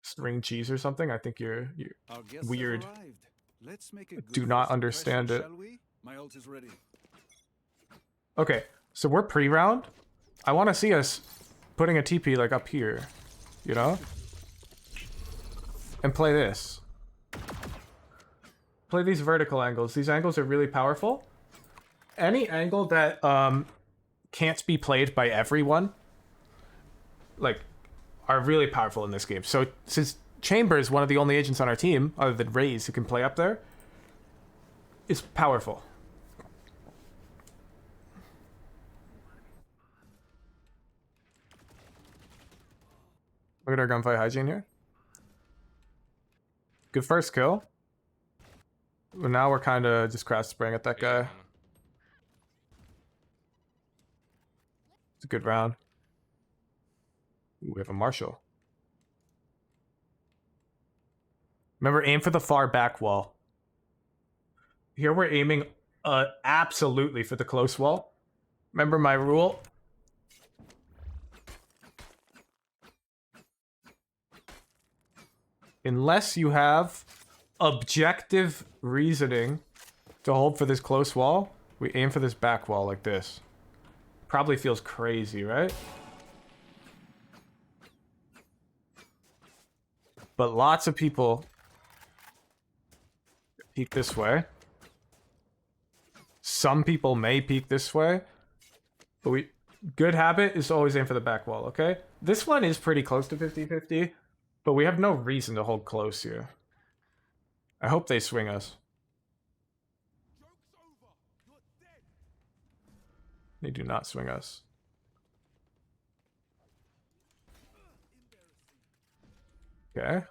string cheese or something, I think you're Our guests have weird. arrived. Let's make a good Do not first understand impression, it. shall we? My ult is ready. Okay, so we're pre-round. I want to see us putting a TP like up here, you know? And play this. Play these vertical angles. These angles are really powerful. Any angle that can't be played by everyone, like, are really powerful in this game. So since Chamber is one of the only agents on our team, other than Raze, who can play up there, it's powerful. Look at our gunfight hygiene here. Good first kill. But now we're kind of just crash spraying at that guy. It's a good round. Ooh, we have a Marshall. Remember, aim for the far back wall. Here we're aiming absolutely for the close wall. Remember my rule? Unless you have objective reasoning to hold for this close wall, we aim for this back wall like this. Probably feels crazy, right? But lots of people peek this way. Some people may peek this way. But good habit is to always aim for the back wall, okay? This one is pretty close to 50-50, but we have no reason to hold close here. I hope they swing us. They do not swing us. Okay.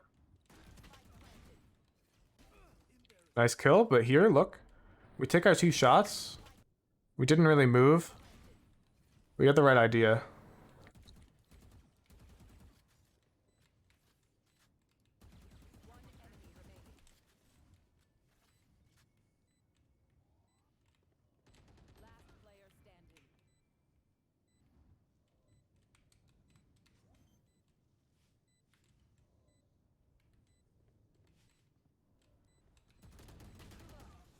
Nice kill, but here, look. We take our 2 shots. We didn't really move. We had the right idea.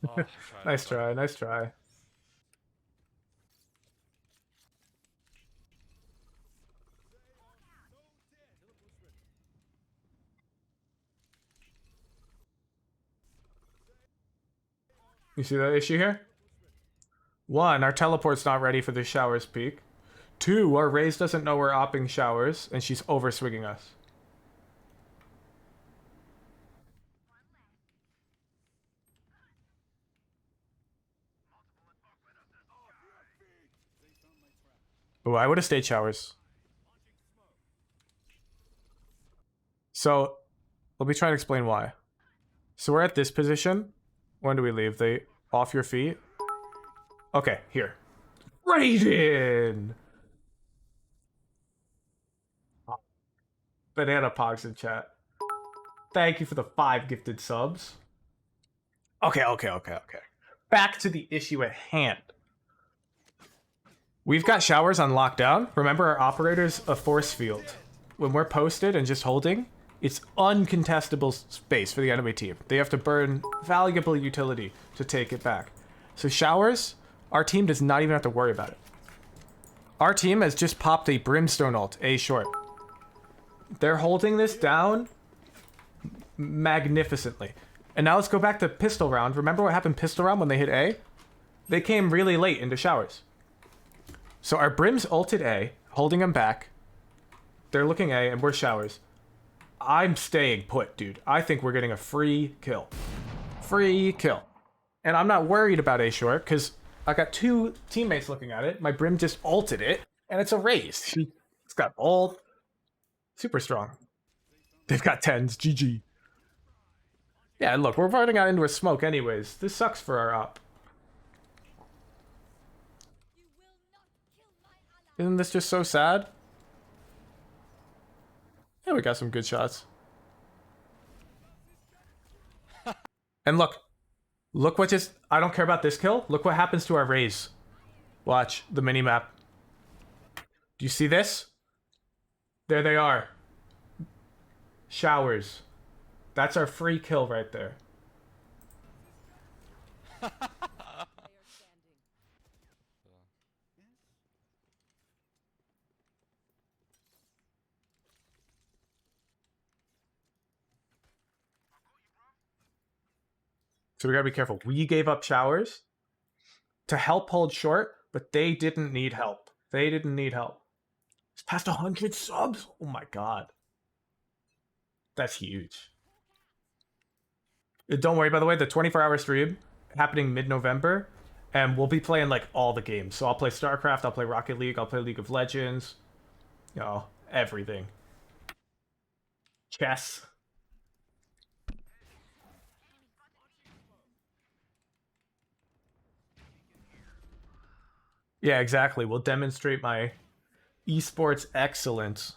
Oh, Nice try, nice try. You see that issue here? 1, our teleport's not ready for the showers peak. 2, our Raze doesn't know we're opping showers, and she's over-swinging us. Oh, I would have stayed showers. So, let me try and explain why. So we're at this position. When do we leave? They off your feet? Okay, here. Raiden! Banana Pogs in chat. Thank you for the 5 gifted subs. Okay. Back to the issue at hand. We've got showers on lockdown. Remember, our operator's a force field. When we're posted and just holding, It's uncontestable space for the enemy team. They have to burn valuable utility to take it back. So showers, our team does not even have to worry about it. Our team has just popped a brimstone ult, A short. They're holding this down magnificently. And now let's go back to pistol round. Remember what happened pistol round when they hit A? They came really late into showers. So our brims ulted A, holding them back. They're looking A, and we're showers. I'm staying put, dude. I think we're getting a free kill. Free kill. And I'm not worried about A short, because I got two teammates looking at it. My brim just ulted it, and it's a raise. It's got ult. Super strong. They've got 10s. GG. Yeah, look, we're running out into a smoke anyways. This sucks for our op. Isn't this just so sad? Yeah, we got some good shots. And look what just... I don't care about this kill. Look what happens to our raise. Watch the minimap. Do you see this? There they are. Showers. That's our free kill right there. So we gotta be careful. We gave up showers to help hold short, but they didn't need help. They didn't need help. It's past 100 subs. Oh my god. That's huge. Don't worry, by the way, the 24-hour stream happening mid-November, and we'll be playing like all the games. So I'll play StarCraft, I'll play Rocket League, I'll play League of Legends, you know, everything. Chess. Yeah, exactly. We'll demonstrate my esports excellence.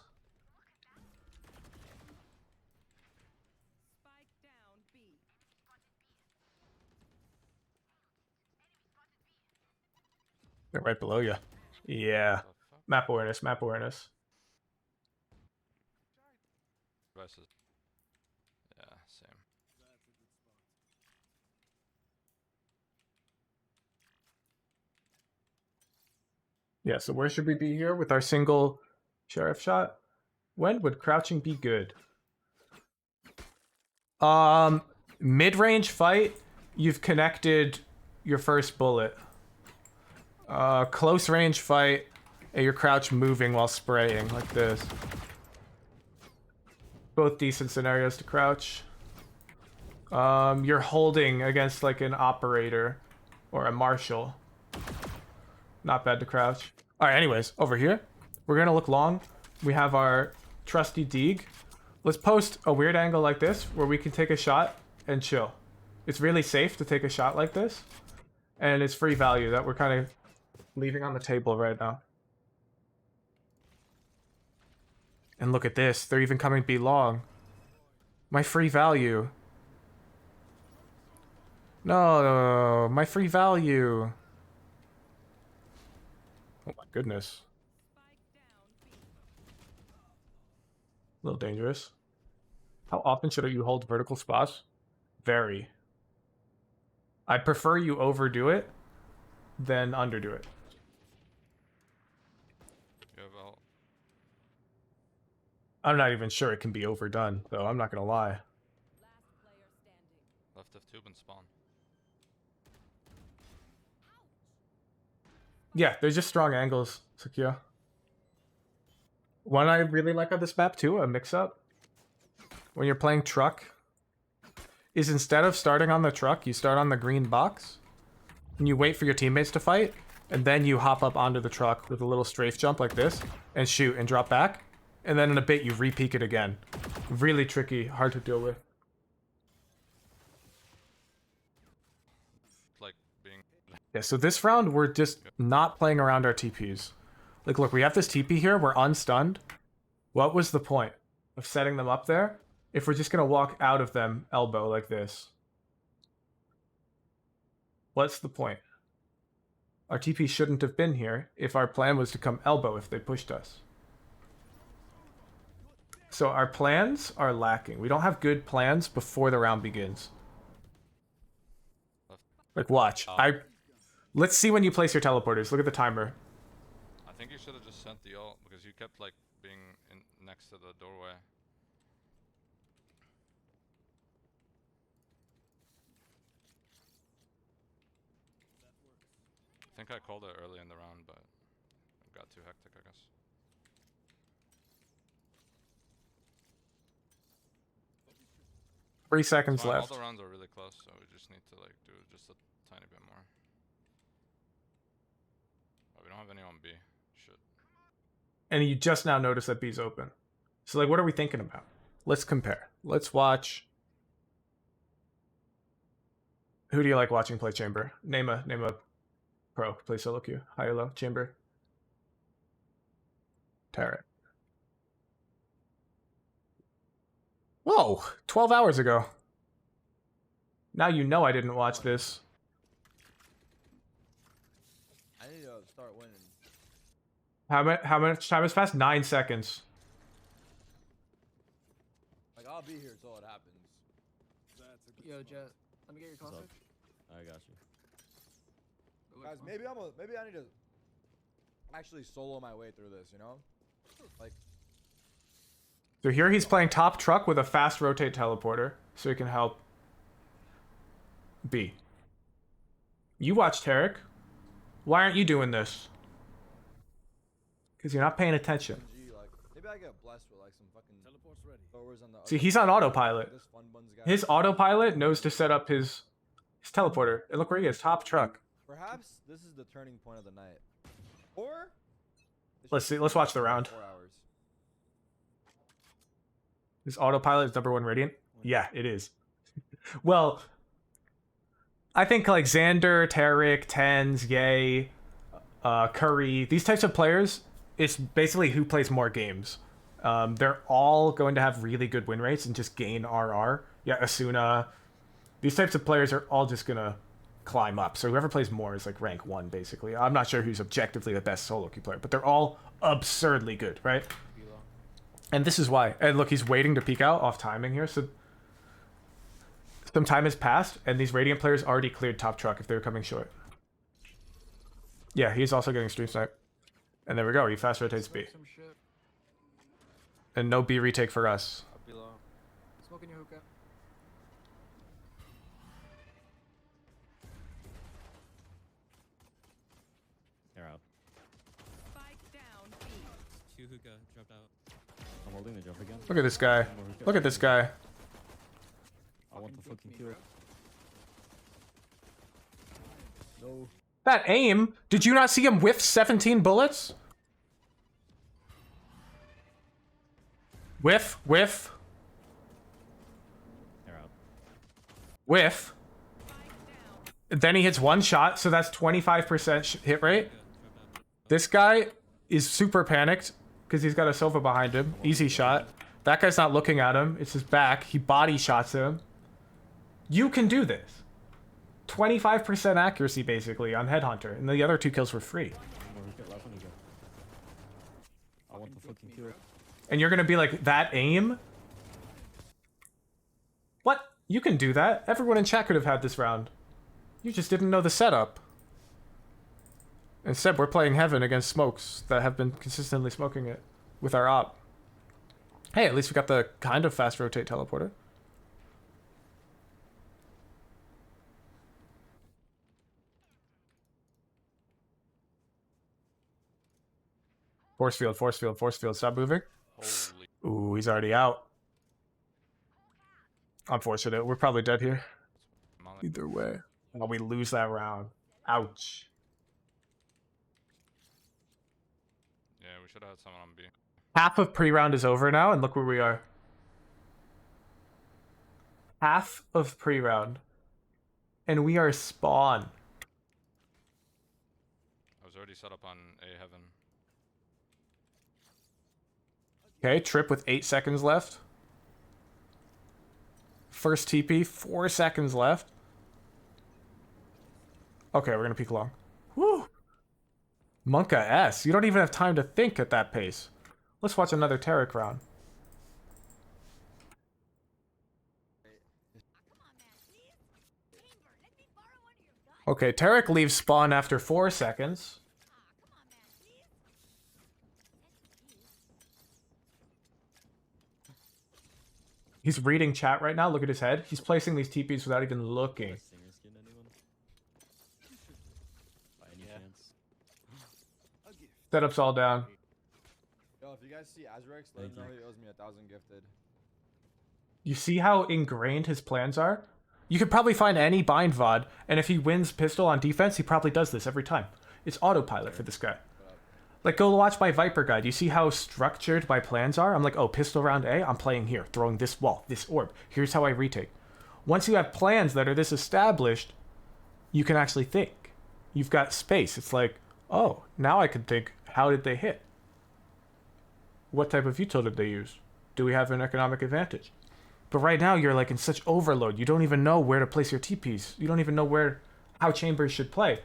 They're right below you. Yeah. Map awareness, map awareness. Versus. Yeah, same. Yeah, so where should we be here with our single sheriff shot? When would crouching be good? Mid-range fight, you've connected your first bullet. Close range fight, your crouch moving while spraying like this. Both decent scenarios to crouch. You're holding against like an operator or a marshal. Not bad to crouch. Alright, anyways, over here, we're gonna look long. We have our trusty Deeg. Let's post a weird angle like this where we can take a shot and chill. It's really safe to take a shot like this. And it's free value that we're kind of leaving on the table right now. And look at this. They're even coming B long. My free value. No, my free value. Oh my goodness. A little dangerous. How often should you hold vertical spots? Very. I prefer you overdo it than underdo it. I'm not even sure it can be overdone, though. I'm not gonna lie. Left of tube and spawn. Yeah, there's just strong angles, Sakia. One I really like on this map too, a mix-up, when you're playing truck, is instead of starting on the truck, you start on the green box, and you wait for your teammates to fight, and then you hop up onto the truck with a little strafe jump like this, and shoot and drop back, and then in a bit you re-peek it again. Really tricky, hard to deal with. Like being... Yeah, so this round we're just not playing around our TPs. Like, look, we have this TP here, we're unstunned. What was the point of setting them up there if we're just gonna walk out of them elbow like this? What's the point? Our TP shouldn't have been here if our plan was to come elbow if they pushed us. So our plans are lacking. We don't have good plans before the round begins. Like, watch. Let's see when you place your teleporters. Look at the timer. I think you should have just sent the ult because you kept like being next to the doorway. I think I called it early in the round, but it got too hectic, I guess. 3 seconds Fine, left. all the rounds are really close, so we just need to like do just a tiny bit more. Oh, we don't have any on B. Shit. And you just now notice that B's open. So like, what are we thinking about? Let's compare. Let's watch. Who do you like watching play Chamber? Name a pro. Play solo queue. High or low? Chamber. Tarek. Whoa! 12 hours ago. Now you know I didn't watch this. I need to start winning. How much time has passed? 9 seconds. Like, I'll be here till it happens. Yo, Jett, let me get your What's closet. up? I got you. Guys, maybe I need to actually solo my way through this, you know? Like, So here he's playing top truck with a fast rotate teleporter, so he can help B. You watch Tarek. Why aren't you doing this? Because you're not paying attention. like, maybe I get blessed with like some fucking teleports ready. On the See, he's on autopilot. this fun buns guy. His autopilot knows to set up his teleporter. And look where he is, top truck. Perhaps this is the turning point of the night. Or Let's see. Let's watch the round. 4 hours. His autopilot is #1 Radiant? Yeah, it is. Well, I think like Xander, Tarek, Tens, Ye, Curry, these types of players, it's basically who plays more games. They're all going to have really good win rates and just gain RR. Yeah, Asuna. These types of players are all just going to climb up. So whoever plays more is like rank 1, basically. I'm not sure who's objectively the best solo queue player, but they're all absurdly good, right? And this is why. And look, he's waiting to peek out off timing here. So some time has passed, and these Radiant players already cleared top truck if they were coming short. Yeah, he's also getting stream snipe. And there we go. He fast rotates B. And no B retake for us. Smoking your hookah. They're out. Two hookah dropped out. I'm holding the jump again. Look at this guy. Look at this guy. I want the fucking kill. No. That aim? Did you not see him whiff 17 bullets? Whiff, whiff, They're out. whiff. And then he hits one shot, so that's 25% hit rate. This guy is super panicked because he's got a Sova behind him. Easy shot. That guy's not looking at him. It's his back. He body shots him. You can do this. 25% accuracy, basically, on Headhunter. And the other 2 kills were free. More hookah, last one again. I want the fucking kill. And you're going to be like, that aim? What? You can do that. Everyone in chat could have had this round. You just didn't know the setup. Instead, we're playing Heaven against smokes that have been consistently smoking it with our op. Hey, at least we got the kind of fast rotate teleporter. Force field, force field, force field. Stop moving. Holy. Ooh, he's already out. Unfortunate. We're probably dead here. Molly. Either way. Oh, we lose that round. Ouch. Yeah, we should have had someone on B. Half of pre-round is over now, and look where we are. Half of pre-round. And we are spawn. I was already set up on A Heaven. Okay, trip with 8 seconds left. First TP, 4 seconds left. Okay, we're gonna peek long. Woo! Monka S. You don't even have time to think at that pace. Let's watch another Tarek round. Okay, Tarek leaves spawn after 4 seconds. He's reading chat right now. Look at his head. He's placing these TPs without even looking. Singer skin, anyone? By any chance? Setup's all down. Yo, if you guys see Azrex, let him know he owes me 1,000 gifted. You see how ingrained his plans are? You could probably find any bind VOD, and if he wins pistol on defense, he probably does this every time. It's autopilot for this guy. Like, go watch my Viper guide. You see how structured my plans are? I'm like, oh, pistol round A, I'm playing here, throwing this wall, this orb. Here's how I retake. Once you have plans that are this established, you can actually think. You've got space. It's like, oh, now I can think, how did they hit? What type of util did they use? Do we have an economic advantage? But right now, you're like in such overload. You don't even know where to place your TPs. You don't even know how chambers should play.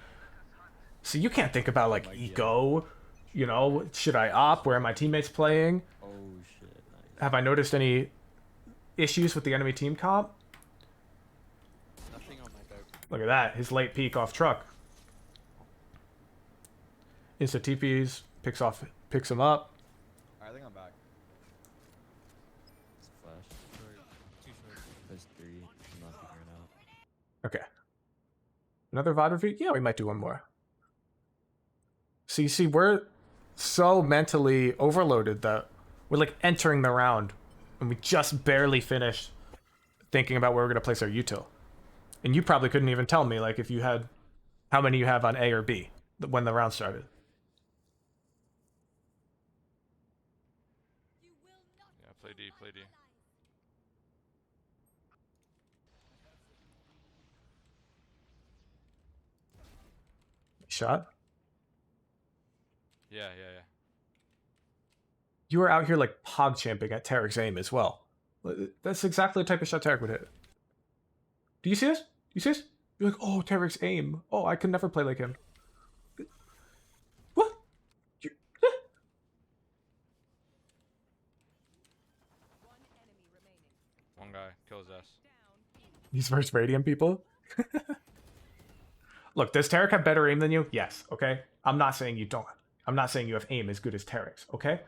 So you can't think about like eco. You know, should I op? Where are my teammates playing? Oh shit, nice. Have I noticed any issues with the enemy team comp? Nothing on my boat. Look at that. His late peek off truck. Insta TPs, picks him up. I think I'm back. It's a flash. Too short. There's 3. I'm not figuring out. Okay. Another VOD review? Yeah, we might do one more. So you see, we're so mentally overloaded that we're like entering the round and we just barely finished thinking about where we're going to place our util. And you probably couldn't even tell me like if you had how many you have on A or B when the round started. Yeah, play D, play D. Shot? Yeah, yeah, yeah. You were out here like pog champing at Tarek's aim as well. That's exactly the type of shot Tarek would hit. Do you see this? You see this? You're like, oh, Tarek's aim. Oh, I could never play like him. What? One guy, kill his ass. These first Radiant people? Look, does Tarek have better aim than you? Yes, okay? I'm not saying you don't. I'm not saying you have aim as good as Tarek's, okay?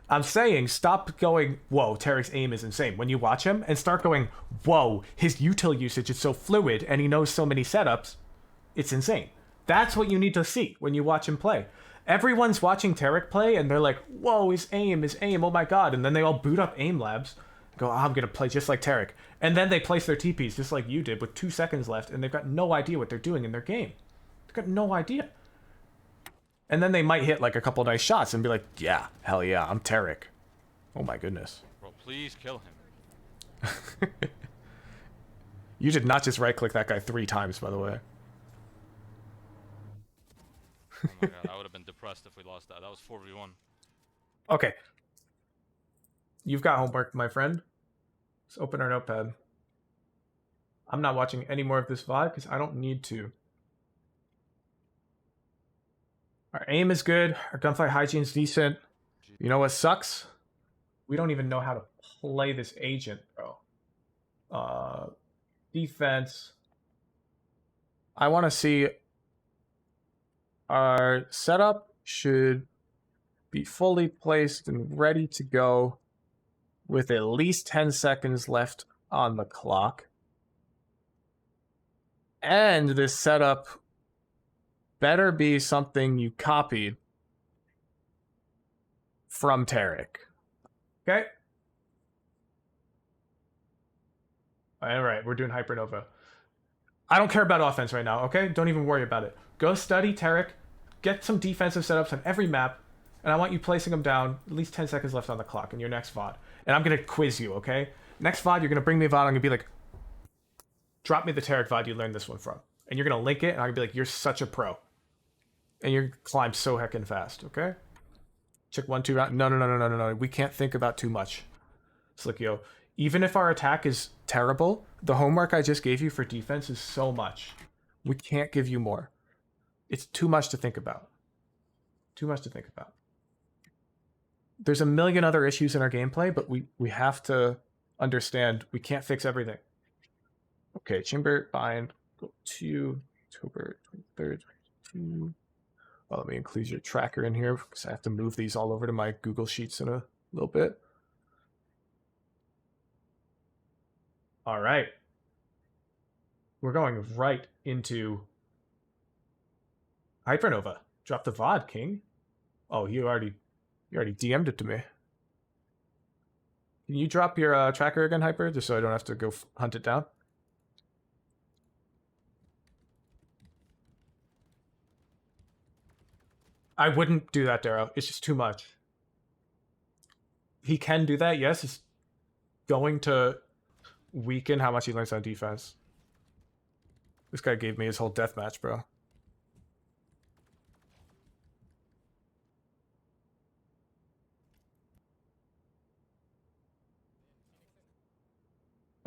I'm saying stop going, whoa, Tarek's aim is insane when you watch him, and start going, whoa, his util usage is so fluid and he knows so many setups, it's insane. That's what you need to see when you watch him play. Everyone's watching Tarek play and they're like, whoa, his aim, oh my god. And then they all boot up aim labs, go, oh, I'm going to play just like Tarek. And then they place their TPs just like you did with 2 seconds left and they've got no idea what they're doing in their game. They've got no idea. And then they might hit like a couple nice shots and be like, yeah, hell yeah, I'm Tarek. Oh my goodness. Bro, please kill him. You did not just right click that guy 3 times, by the way. Oh my god, I would have been depressed if we lost that. That was 4v1. Okay. You've got homework, my friend. Let's open our notepad. I'm not watching any more of this VOD because I don't need to. Our aim is good. Our gunfight hygiene's decent. You know what sucks? We don't even know how to play this agent, bro. Defense. I want to see our setup should be fully placed and ready to go with at least 10 seconds left on the clock. And this setup better be something you copied from Tarek. Okay? Alright, we're doing Hypernova. I don't care about offense right now, okay? Don't even worry about it. Go study Tarek, get some defensive setups on every map, and I want you placing them down at least 10 seconds left on the clock in your next VOD. And I'm going to quiz you, okay? Next VOD, you're going to bring me a VOD, I'm going to be like, drop me the Tarek VOD you learned this one from. And you're going to link it, and I'm going to be like, you're such a pro. And you're climb so heckin' fast, okay? Check 1, 2 round. No. We can't think about too much. Slickio. Even if our attack is terrible, the homework I just gave you for defense is so much. We can't give you more. It's too much to think about. Too much to think about. There's a million other issues in our gameplay, but we have to understand we can't fix everything. Okay, chamber bind. Go 2, October 23rd, 22. Oh, let me include your tracker in here because I have to move these all over to my Google Sheets in a little bit. All right. We're going right into Hypernova. Drop the VOD, King. Oh, you already DM'd it to me. Can you drop your tracker again, Hyper, just so I don't have to go hunt it down? I wouldn't do that, Darrow. It's just too much. He can do that, yes. It's going to weaken how much he learns on defense. This guy gave me his whole deathmatch, bro.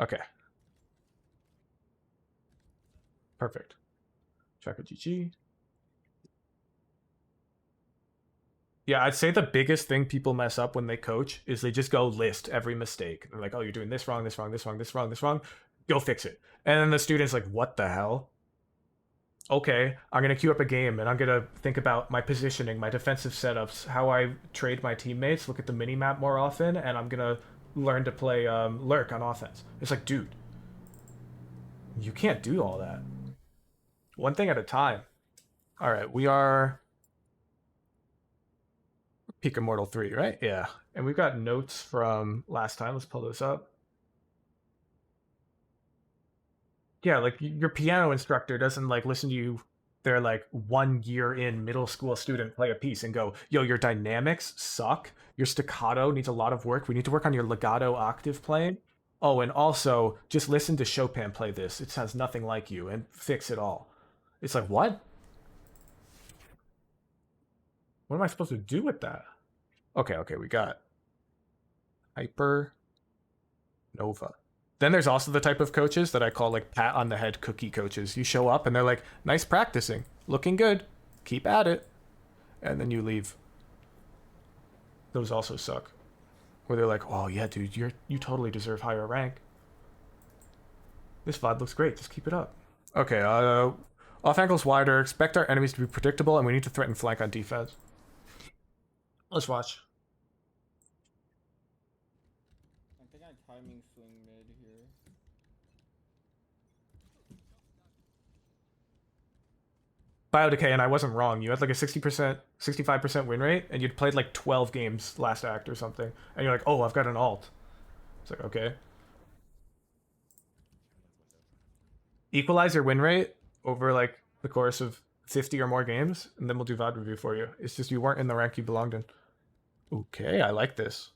Okay. Perfect. Tracker GG. Yeah, I'd say the biggest thing people mess up when they coach is they just go list every mistake. They're like, oh, you're doing this wrong, this wrong, this wrong, this wrong, this wrong. Go fix it. And then the student's like, what the hell? Okay, I'm going to queue up a game and I'm going to think about my positioning, my defensive setups, how I trade my teammates, look at the mini-map more often, and I'm going to learn to play Lurk on offense. It's like, dude, you can't do all that. One thing at a time. All right, we are peak Immortal 3, right? Yeah. And we've got notes from last time. Let's pull this up. Yeah, like your piano instructor doesn't like listen to you. They're like 1 year in middle school student play a piece and go, yo, your dynamics suck. Your staccato needs a lot of work. We need to work on your legato octave playing. Oh, and also just listen to Chopin play this. It sounds nothing like you and fix it all. It's like, what? What am I supposed to do with that? Okay, we got Hyper Nova. Then there's also the type of coaches that I call like pat on the head cookie coaches. You show up and they're like, nice practicing, looking good, keep at it. And then you leave. Those also suck. Where they're like, oh yeah, dude, you totally deserve higher rank. This VOD looks great, just keep it up. Okay, off angles wider, expect our enemies to be predictable, and we need to threaten flank on defense. Let's watch. I think I timing swing mid here. Biodecay, and I wasn't wrong. You had like a 60%, 65% win rate, and you'd played like 12 games last act or something. And you're like, oh, I've got an alt. It's like, okay. Equalize your win rate over like the course of 50 or more games, and then we'll do VOD review for you. It's just you weren't in the rank you belonged in. Okay, I like this.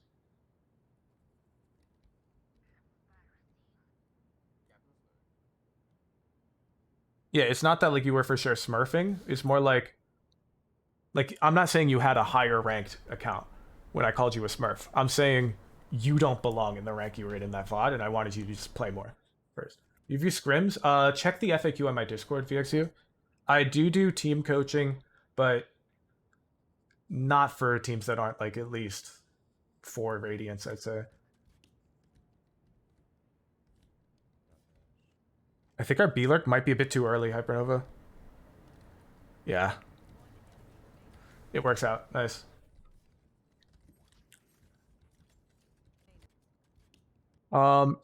Yeah, it's not that like you were for sure smurfing. It's more like I'm not saying you had a higher ranked account when I called you a smurf. I'm saying you don't belong in the rank you were in that VOD, and I wanted you to just play more first. You view scrims? Check the FAQ on my Discord, VXU. I do team coaching, but not for teams that aren't like at least 4 Radiants, I'd say. I think our B-Lurk might be a bit too early, Hypernova. Yeah. It works out. Nice. I'm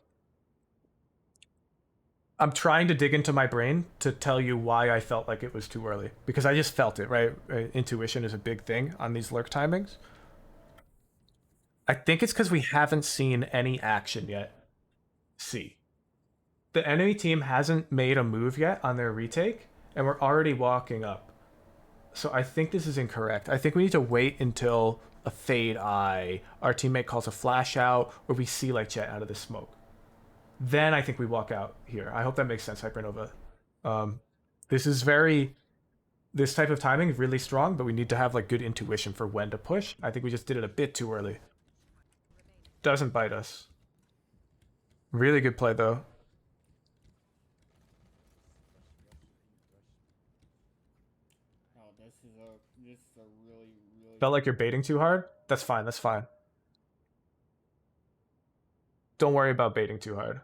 trying to dig into my brain to tell you why I felt like it was too early. Because I just felt it, right? Intuition is a big thing on these lurk timings. I think it's because we haven't seen any action yet. See. The enemy team hasn't made a move yet on their retake, and we're already walking up. So I think this is incorrect. I think we need to wait until a fade eye, our teammate calls a flash out, or we see like Jett out of the smoke. Then I think we walk out here. I hope that makes sense, Hypernova. This type of timing is really strong, but we need to have like good intuition for when to push. I think we just did it a bit too early. Doesn't bite us. Really good play though. Oh, this is a really Felt like you're baiting too hard? That's fine, that's fine. Don't worry about baiting too hard.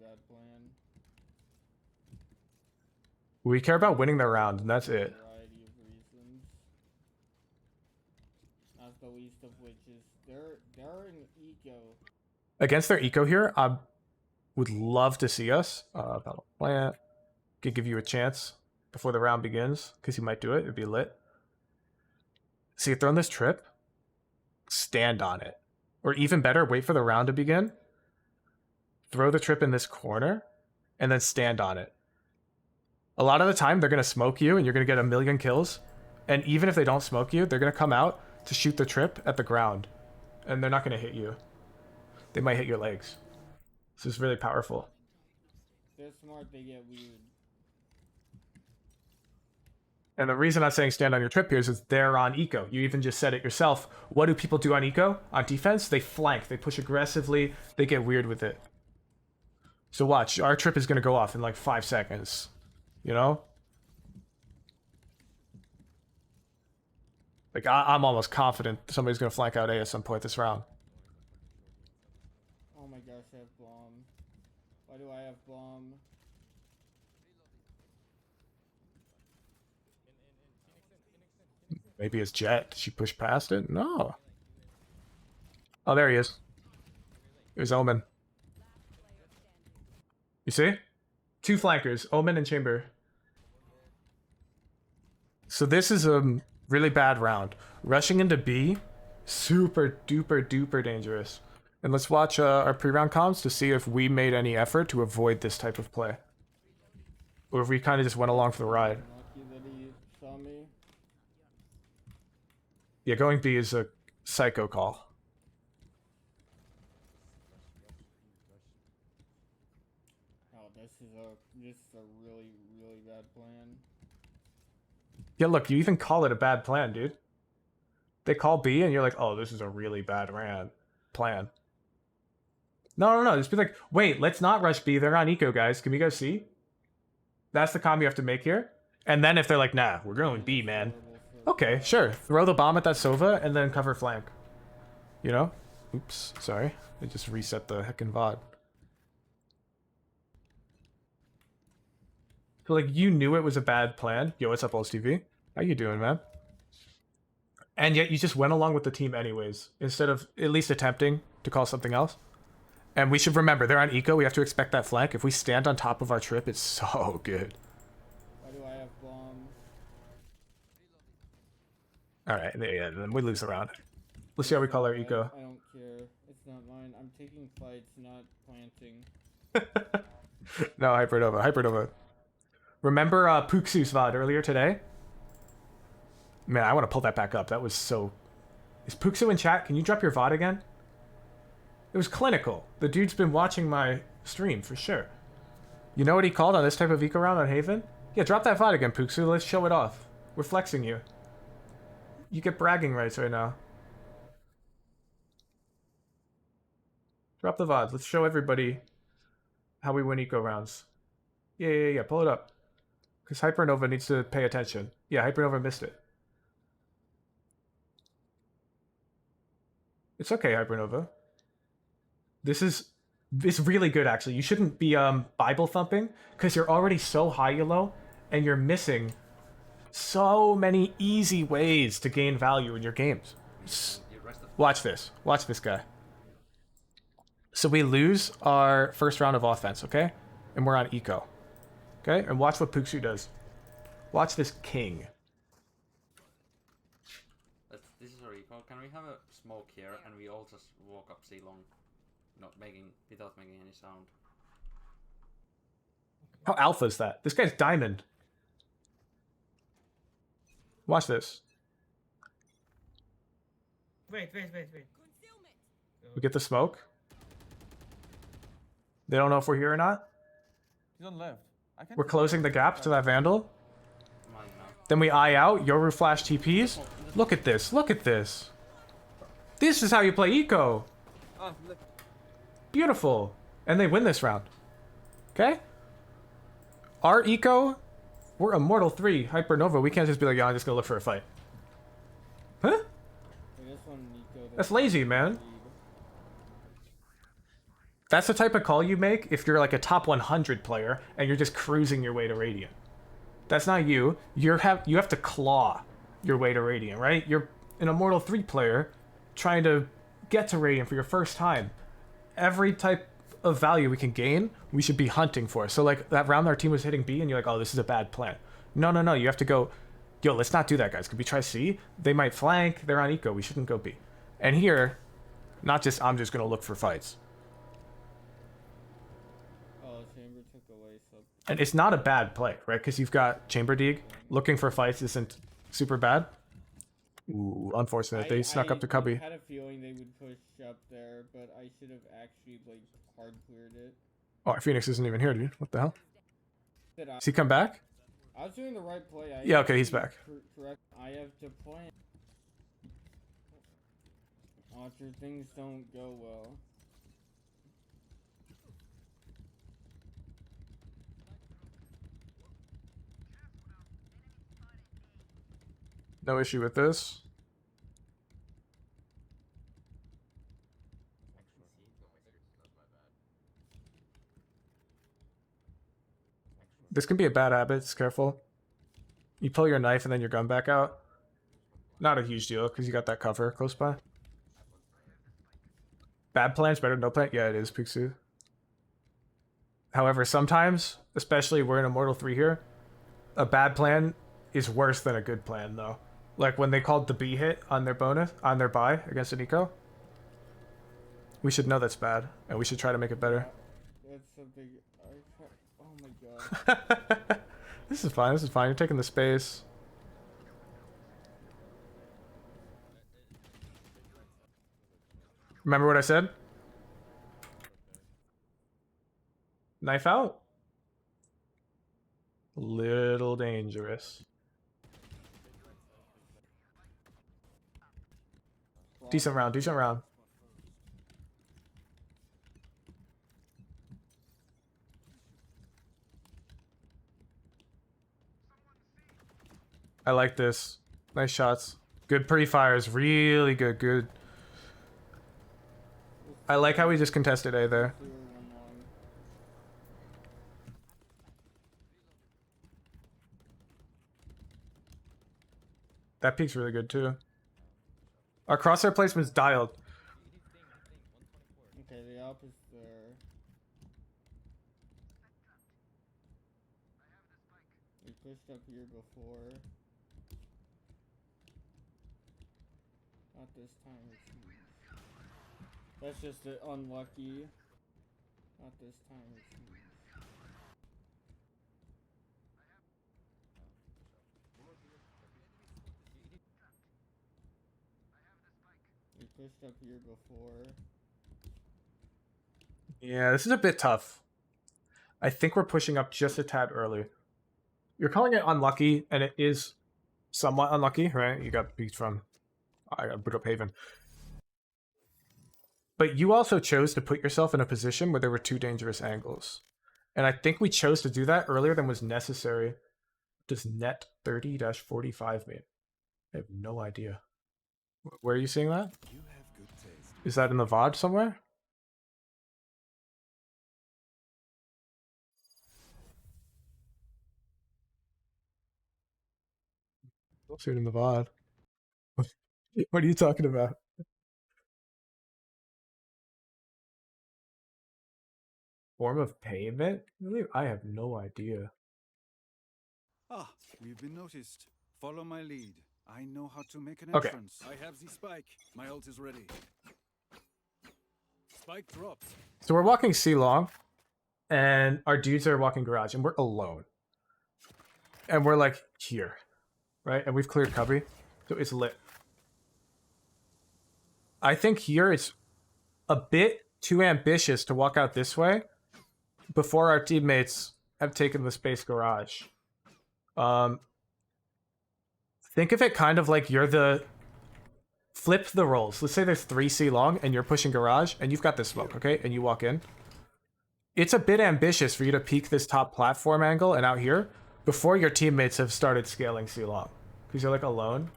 bad plan. We care about winning the round, and that's it. Variety of reasons. Not the least of which is they're in eco. Against their eco here, I would love to see us. Battle plant. Could give you a chance before the round begins, because you might do it. It'd be lit. See, you throwing this trip, stand on it. Or even better, wait for the round to begin. Throw the trip in this corner, and then stand on it. A lot of the time, they're going to smoke you, and you're going to get a million kills. And even if they don't smoke you, they're going to come out to shoot the trip at the ground. And they're not going to hit you. They might hit your legs. This is really powerful. They're smart, they get weird. And the reason I'm saying stand on your trip here is they're on eco. You even just said it yourself. What do people do on eco? On defense, they flank. They push aggressively. They get weird with it. So watch. Our trip is going to go off in like 5 seconds. You know? Like, I'm almost confident somebody's going to flank out A at some point this round. Oh my gosh, I have bomb. Why do I have bomb? Maybe it's Jett. Did she push past it? No. Oh, there he is. There's Omen. You see? 2 flankers, Omen and Chamber. So this is a really bad round. Rushing into B, super duper duper dangerous. And let's watch our pre-round comms to see if we made any effort to avoid this type of play. Or if we kind of just went along for the ride. Lucky that he saw me. Yeah, going B is a psycho call. Oh, this is a really, really bad plan. Yeah, look, you even call it a bad plan, dude. They call B and you're like, oh, this is a really bad plan. No. Just be like, wait, let's not rush B. They're on eco, guys. Can we go C? That's the comm you have to make here. And then if they're like, nah, we're going B, man. Okay, sure. Throw the bomb at that Sova and then cover flank. You know? Oops, sorry. I just reset the heckin' VOD. So, like, you knew it was a bad plan. Yo, what's up, Old TV? How you doing, man? And yet you just went along with the team anyways, instead of at least attempting to call something else. And we should remember, they're on eco. We have to expect that flank. If we stand on top of our trip, it's so good. Why do I have bomb? All right, yeah, then we lose the round. Let's see how we call our eco. I don't care. It's not mine. I'm taking fights, not planting. No, Hypernova. Remember Puxu's VOD earlier today? Man, I want to pull that back up. That was so... Is Puxu in chat? Can you drop your VOD again? It was clinical. The dude's been watching my stream, for sure. You know what he called on this type of eco round on Haven? Yeah, drop that VOD again, Puxu. Let's show it off. We're flexing you. You get bragging rights right now. Drop the VOD. Let's show everybody how we win eco rounds. Yeah. Pull it up. Because Hypernova needs to pay attention. Yeah, Hypernova missed it. It's okay, Hypernova. It's really good, actually. You shouldn't be Bible thumping, because you're already so high elo, and you're missing so many easy ways to gain value in your games. Watch this. Watch this guy. So we lose our first round of offense, okay? And we're on eco. Okay? And watch what Puxu does. Watch this king. This is our eco. Can we have a smoke here and we all just walk up C long? Without making any sound. How alpha is that? This guy's diamond. Watch this. Wait. We get the smoke. They don't know if we're here or not. He's on left. We're closing the gap to that Vandal. Mine now. Then we eye out. Yoru flash TPs. Look at this. Look at this. This is how you play eco. Oh, look. Beautiful. And they win this round. Okay? Our eco, we're Immortal 3, Hypernova. We can't just be like, yeah, I'm just gonna look for a fight. Huh? That's lazy, man. That's the type of call you make if you're like a top 100 player and you're just cruising your way to Radiant. That's not you. You have to claw your way to Radiant, right? You're an Immortal 3 player trying to get to Radiant for your first time. Every type of value we can gain, we should be hunting for. So like that round our team was hitting B and you're like, oh, this is a bad plan. No. You have to go, yo, let's not do that, guys. Could we try C? They might flank. They're on eco. We shouldn't go B. And here, not just I'm just going to look for fights. Oh, Chamber took away sub. And it's not a bad play, right? Because you've got Chamber Dig. Looking for fights isn't super bad. Ooh, unfortunate. They snuck up to Cubby. I had a feeling they would push up there, but I should have actually, like, hard cleared it. Oh, Phoenix isn't even here, dude. What the hell? Did I? Does he come back? I was doing the right play. Yeah, okay, he's back. Correct. I have to plan. After things don't go well. No issue with this. This can be a bad habit. It's careful. You pull your knife and then your gun back out. Not a huge deal because you got that cover close by. Bad plan's better than no plan? Yeah, it is, Pixie. However, sometimes, especially we're in Immortal 3 here, a bad plan is worse than a good plan, though. Like when they called the B hit on their buy against an eco. We should know that's bad, and we should try to make it better. That's something. Oh my god. This is fine. You're taking the space. Remember what I said? Knife out. Little dangerous. Decent round. I like this. Nice shots. Good pre-fires. Really good. I like how we just contested A there. That peek's really good too. Our crosshair placement's dialed. Okay, the op is there. We pushed up here before. Not this time, it seems. That's just unlucky. Not this time, it seems. We pushed up here before. Yeah, this is a bit tough. I think we're pushing up just a tad early. You're calling it unlucky, and it is somewhat unlucky, right? You got beat from... I got boot up Haven. But you also chose to put yourself in a position where there were two dangerous angles. And I think we chose to do that earlier than was necessary. Does net 30-45 mean? I have no idea. Where are you seeing that? You have good taste. Is that in the VOD somewhere? I'll see it in the VOD. What are you talking about? Form of payment? Really? I have no idea. Ah, we've been noticed. Follow my lead. I know how to make an Okay. entrance. I have the spike. My ult is ready. Spike dropped. So we're walking C long, and our dudes are walking garage, and we're alone. And we're like here, right? And we've cleared cubby, so it's lit. I think here it's a bit too ambitious to walk out this way before our teammates have taken the space garage. Think of it kind of like you're the... Flip the roles. Let's say there's 3C long and you're pushing garage and you've got this smoke, okay? And you walk in. It's a bit ambitious for you to peek this top platform angle and out here before your teammates have started scaling C long. Because you're like alone.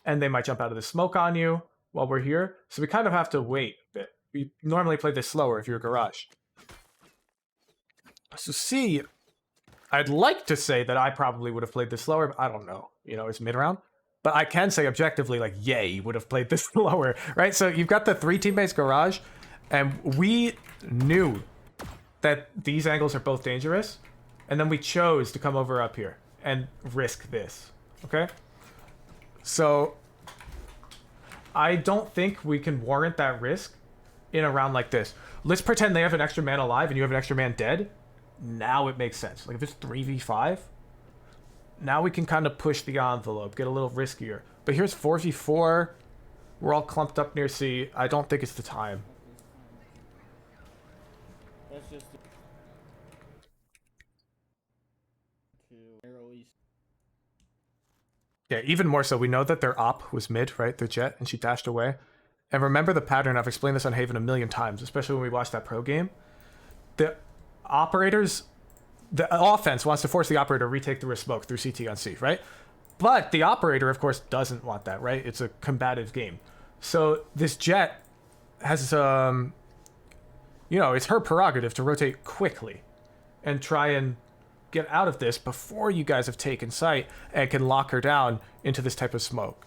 And they might jump out of the smoke on you while we're here. So we kind of have to wait a bit. We normally play this slower if you're garage. So C, I'd like to say that I probably would have played this slower, but I don't know. You know, it's mid-round. But I can say objectively, like, yay, would have played this slower, right? So you've got the 3 teammates garage, and we knew that these angles are both dangerous, and then we chose to come over up here and risk this, okay? So I don't think we can warrant that risk in a round like this. Let's pretend they have an extra man alive and you have an extra man dead. Now it makes sense. Like if it's 3v5, now we can kind of push the envelope, get a little riskier. But here's 4v4. We're all clumped up near C. I don't think it's the time. That's just to arrow east. Yeah, even more so. We know that their op was mid, right? Their Jett, and she dashed away. And remember the pattern. I've explained this on Haven a million times, especially when we watched that pro game. The operators, the offense wants to force the operator to retake through a smoke through CT on C, right? But the operator, of course, doesn't want that, right? It's a combative game. So this Jett has, you know, it's her prerogative to rotate quickly and try and get out of this before you guys have taken sight and can lock her down into this type of smoke.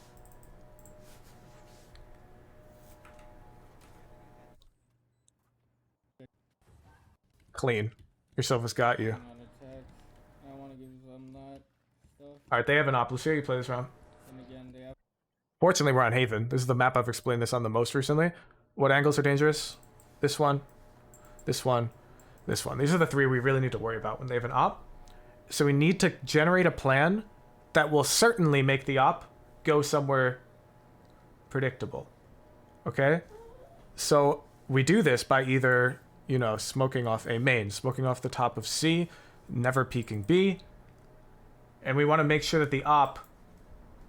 Clean. Your Sofa's got you. I want to give them that stuff. Alright, they have an op. Let's see how you play this round. And again, they have. Fortunately, we're on Haven. This is the map I've explained this on the most recently. What angles are dangerous? This one, this one, this one. These are the 3 we really need to worry about when they have an op. So we need to generate a plan that will certainly make the op go somewhere predictable. Okay? So we do this by either, you know, smoking off A main, smoking off the top of C, never peeking B. And we want to make sure that the op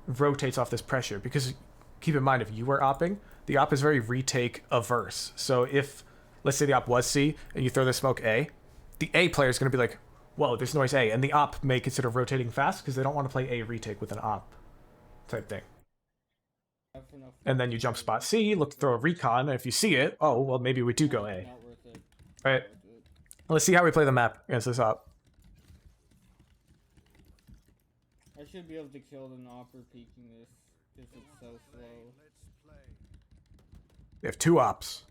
rotates off this pressure, because keep in mind, if you were opping, the op is very retake averse. So if, let's say the op was C and you throw the smoke A, the A player is going to be like, whoa, there's noise A, and the op may consider rotating fast because they don't want to play A retake with an op type thing. And then you jump spot C, look to throw a recon, and if you see it, oh, well, maybe we do go A. Alright, let's see how we play the map against this op. I should be able to kill the Nopper peeking this if it's so slow. They have 2 ops.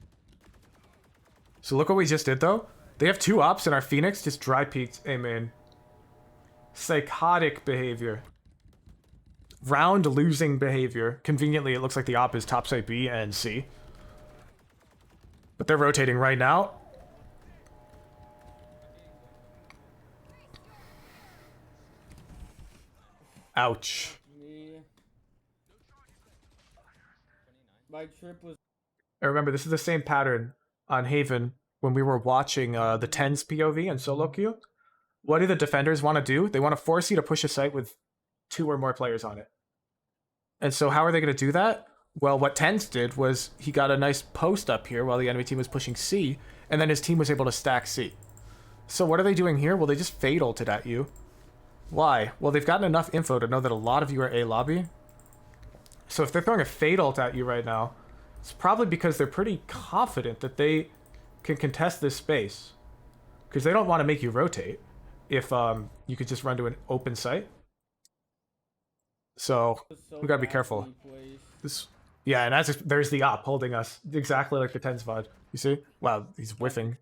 So look what we just did, though. They have 2 ops, and our Phoenix just dry peeked A main. Psychotic behavior. Round losing behavior. Conveniently, it looks like the op is topside B and C. But they're rotating right now. Ouch. My trip was. I remember this is the same pattern on Haven when we were watching the 10's POV and solo queue. What do the defenders want to do? They want to force you to push a site with 2 or more players on it. And so how are they going to do that? Well, what 10's did was he got a nice post up here while the enemy team was pushing C, and then his team was able to stack C. So what are they doing here? Well, they just fade ulted at you. Why? Well, they've gotten enough info to know that a lot of you are A lobby. So if they're throwing a fade ult at you right now, it's probably because they're pretty confident that they can contest this space. Because they don't want to make you rotate if you could just run to an open site. So we gotta be careful. This, yeah, and as there's the op holding us exactly like the 10's VOD. You see? Wow, he's whiffing.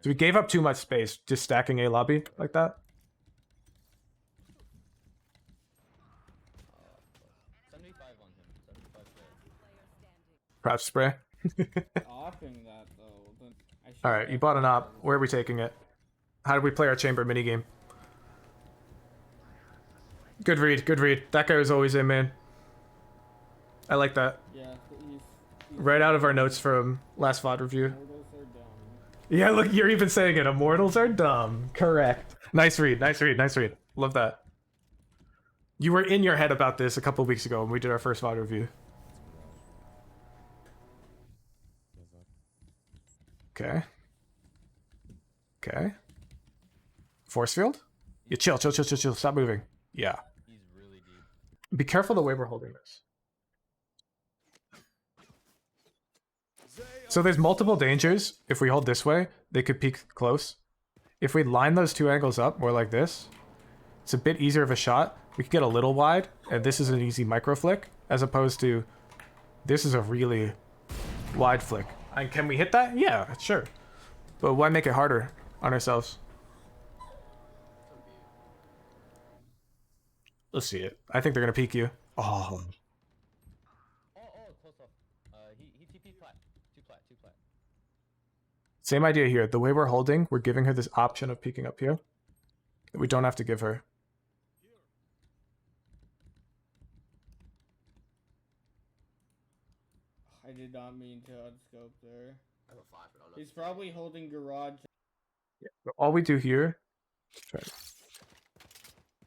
So we gave up too much space just stacking A lobby like that. 75 on him. 75 Prop spray. Opping that though. Alright, you bought an op. Where are we taking it? How did we play our chamber minigame? Good read, good read. That guy was always in, man. I like that. Yeah, he's right out of our notes from last VOD review. Immortals are dumb. Yeah, look, you're even saying it. Immortals are dumb. Correct. Nice read, nice read, nice read. Love that. You were in your head about this a couple weeks ago when we did our first VOD review. Okay. Okay. Force field? Yeah, chill. Stop moving. Yeah. He's really deep. Be careful the way we're holding this. They So there's multiple dangers. If we hold this way, they could peek close. If we line those two angles up more like this, it's a bit easier of a shot. We could get a little wide, and this is an easy micro flick, as opposed to this is a really wide flick. And can we hit that? Yeah, sure. But why make it harder on ourselves? Let's see it. I think they're gonna peek you. Oh. Close off. He TP plat. Two plat. Same idea here. The way we're holding, we're giving her this option of peeking up here that we don't have to give her. I did not mean to unscope there. He's probably holding garage. Yeah. All we do here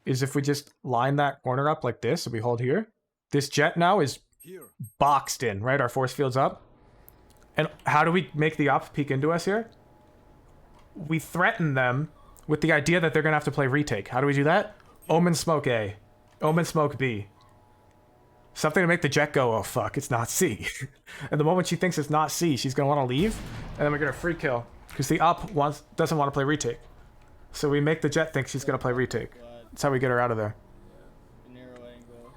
is if we just line that corner up like this, and we hold here, this Jett now is boxed in, right? Our force field's up. And how do we make the op peek into us here? We threaten them with the idea that they're going to have to play retake. How do we do that? Omen smoke A. Omen smoke B. Something to make the Jett go, oh fuck, it's not C. And the moment she thinks it's not C, she's going to want to leave. And then we're going to free kill. Because the op doesn't want to play retake. So we make the Jett think she's going to play retake. That's how we get her out of there. Narrow angle.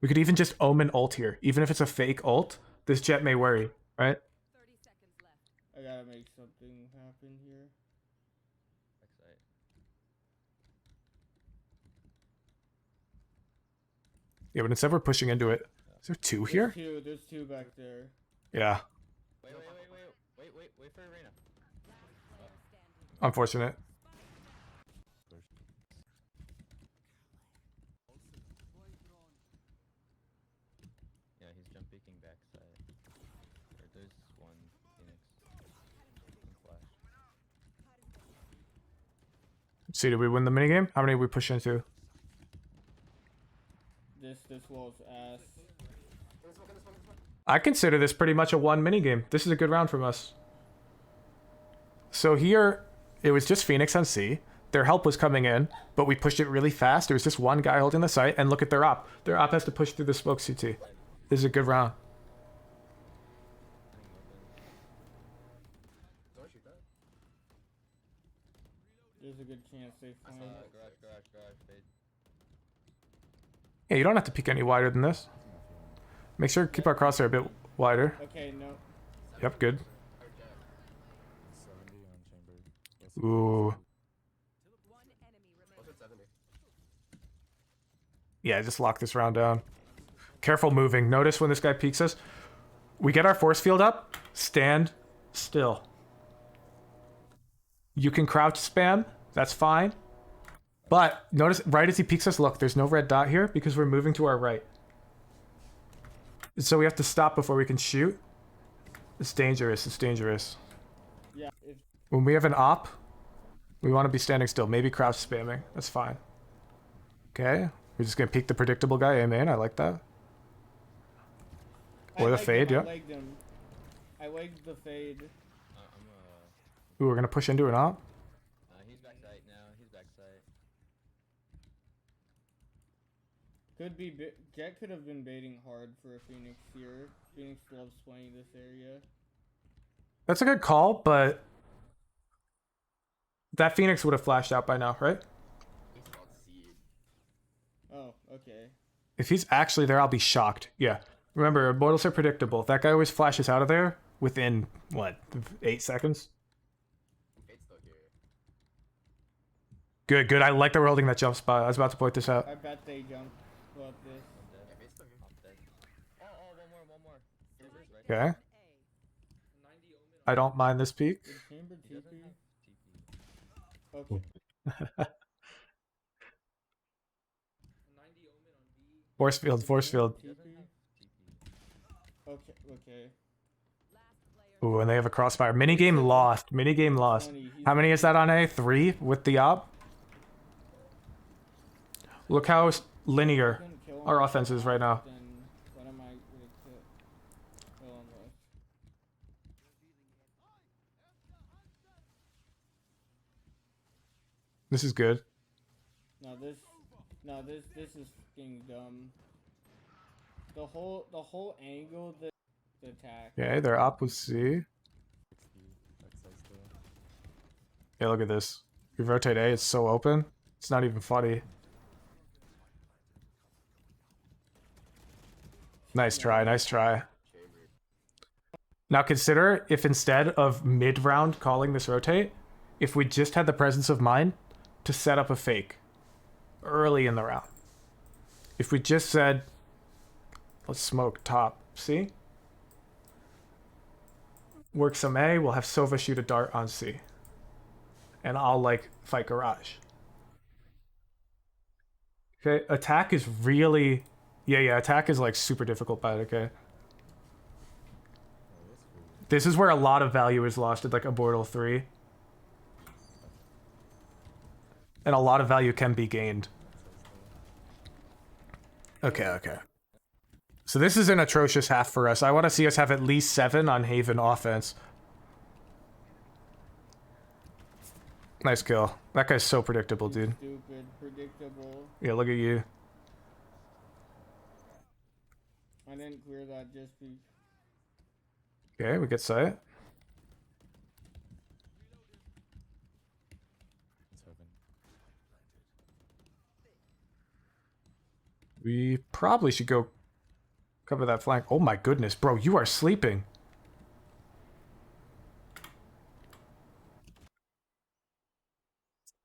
We could even just Omen ult here. Even if it's a fake ult, this Jett may worry, right? 30 seconds left. I gotta make something happen here. Yeah, but instead we're pushing into it. Is there two here? There's two back there. Yeah. Wait for Arena. Unfortunate. Yeah, he's jump peeking backside. There's one Phoenix. Flash. Let's see, did we win the minigame? How many did we push into? This wall's ass. I consider this pretty much a one minigame. This is a good round from us. So here, it was just Phoenix on C. Their help was coming in, but we pushed it really fast. There was just one guy holding the site, and look at their op. Their op has to push through the smoke CT. This is a good round. There's a good chance they find Garage, fade. Yeah, you don't have to peek any wider than this. Make sure to keep our crosshair a bit wider. Okay, no. Yep, good. Ooh. Yeah, just lock this round down. Careful moving. Notice when this guy peeks us. We get our force field up. Stand still. You can crouch spam. That's fine. But notice right as he peeks us, look, there's no red dot here because we're moving to our right. So we have to stop before we can shoot. It's dangerous. It's dangerous. Yeah. When we have an op, we want to be standing still. Maybe crouch spamming. That's fine. Okay. We're just going to peek the predictable guy. Amen. I like that. Or the fade, yeah. I liked the fade. Ooh, we're going to push into an op. He's backside now. He's backside. Could be Jett could have been baiting hard for a Phoenix here. Phoenix loves playing this area. That's a good call, but that Phoenix would have flashed out by now, right? Oh, okay. If he's actually there, I'll be shocked. Yeah. Remember, Immortals are predictable. That guy always flashes out of there within, what, 8 seconds? Good, good. I like that we're holding that jump spot. I was about to point this out. I bet they jump about this. One more. Okay. I don't mind this peak. Chamber TP. Okay. Force field, force field. Okay. Ooh, and they have a crossfire. Minigame lost. Minigame lost. How many is that on A? 3 with the op? Look how linear our offense is right now. What am I going to kill him with? This is good. No, this is fucking dumb. The whole angle the attack. Okay, they're up with C. Yeah, look at this. You rotate A, it's so open. It's not even funny. Nice try, nice try. Now consider if instead of mid-round calling this rotate, if we just had the presence of mind to set up a fake early in the round. If we just said, let's smoke top, C? Work some A, we'll have Sova shoot a dart on C. And I'll, like, fight garage. Okay, attack is really... Yeah, attack is, like, super difficult, but okay. This is where a lot of value is lost at, like, Immortal 3. And a lot of value can be gained. Okay. So this is an atrocious half for us. I want to see us have at least 7 on Haven offense. Nice kill. That guy's so predictable, dude. Stupid, predictable. Yeah, look at you. I didn't clear that just be. Okay, we get sight. We probably should go cover that flank. Oh my goodness, bro, you are sleeping.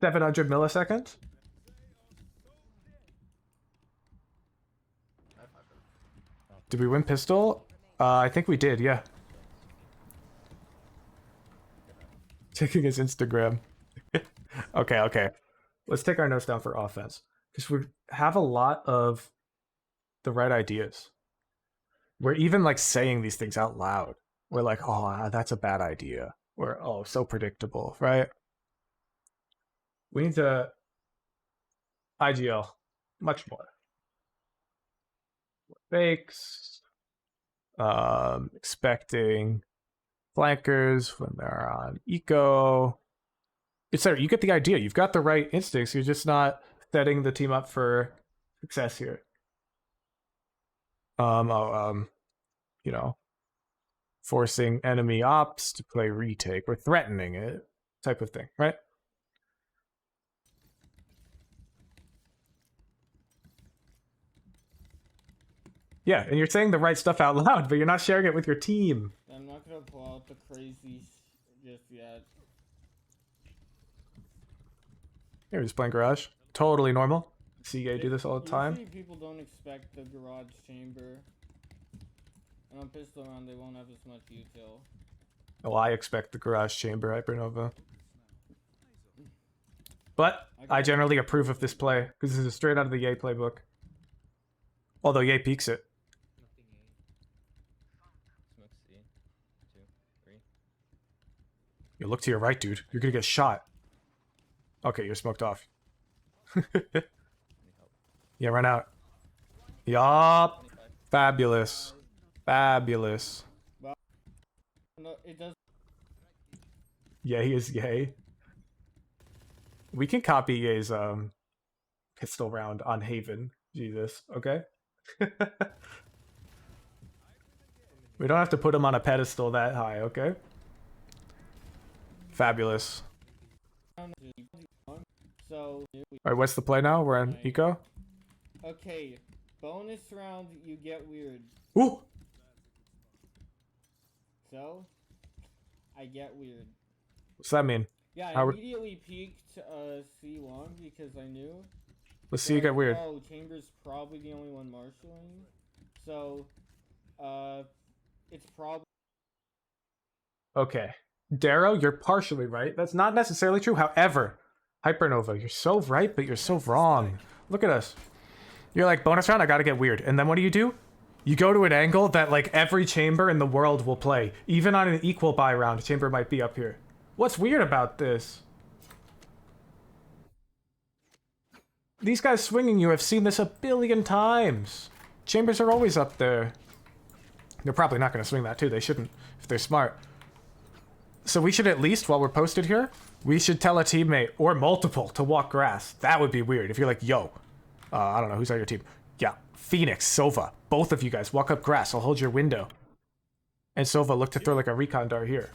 $700 milliseconds? Did we win pistol? I think we did, yeah. Checking his Instagram. Okay. Let's take our notes down for offense. Because we have a lot of the right ideas. We're even like saying these things out loud. We're like, oh, that's a bad idea. Or, oh, so predictable, right? We need to IGL much more. Fakes. Expecting flankers when they're on eco. Etc. You get the idea. You've got the right instincts. You're just not setting the team up for success here. You know, forcing enemy ops to play retake. We're threatening it, type of thing, right? Yeah, and you're saying the right stuff out loud, but you're not sharing it with your team. I'm not gonna pull out the crazy just yet. Here, we're just playing garage. Totally normal. See you do this all the time. Usually people don't expect the garage chamber. And on pistol round, they won't have as much util. Oh, I expect the garage chamber, Hypernova. But I generally approve of this play, because this is straight out of the Ye playbook. Although Ye peeks it. You look to your right, dude. You're gonna get shot. Okay, you're smoked off. Yeah, run out. Yup. Fabulous. Fabulous. No, it does. Yeah, he is Ye. We can copy Ye's pistol round on Haven. Jesus. Okay. We don't have to put him on a pedestal that high, okay? Fabulous. So. Alright, what's the play now? We're on eco? Okay, bonus round, you get weird. Ooh! So, I get weird. What's that mean? Yeah, I immediately peeked C long because I knew. Let's see you get weird. Oh, Chamber's probably the only one marshalling. So, it's probably... Okay. Darrow, you're partially right. That's not necessarily true. However, Hypernova, you're so right, but you're so wrong. Look at us. You're like, bonus round, I gotta get weird. And then what do? You go to an angle that, like, every chamber in the world will play. Even on an equal buy round, chamber might be up here. What's weird about this? These guys swinging you have seen this a billion times. Chambers are always up there. They're probably not going to swing that too. They shouldn't if they're smart. So we should at least, while we're posted here, we should tell a teammate or multiple to walk grass. That would be weird. If you're like, yo, I don't know, who's on your team? Yeah, Phoenix, Sova, both of you guys walk up grass. I'll hold your window. And Sova, look to throw like a recon dart here.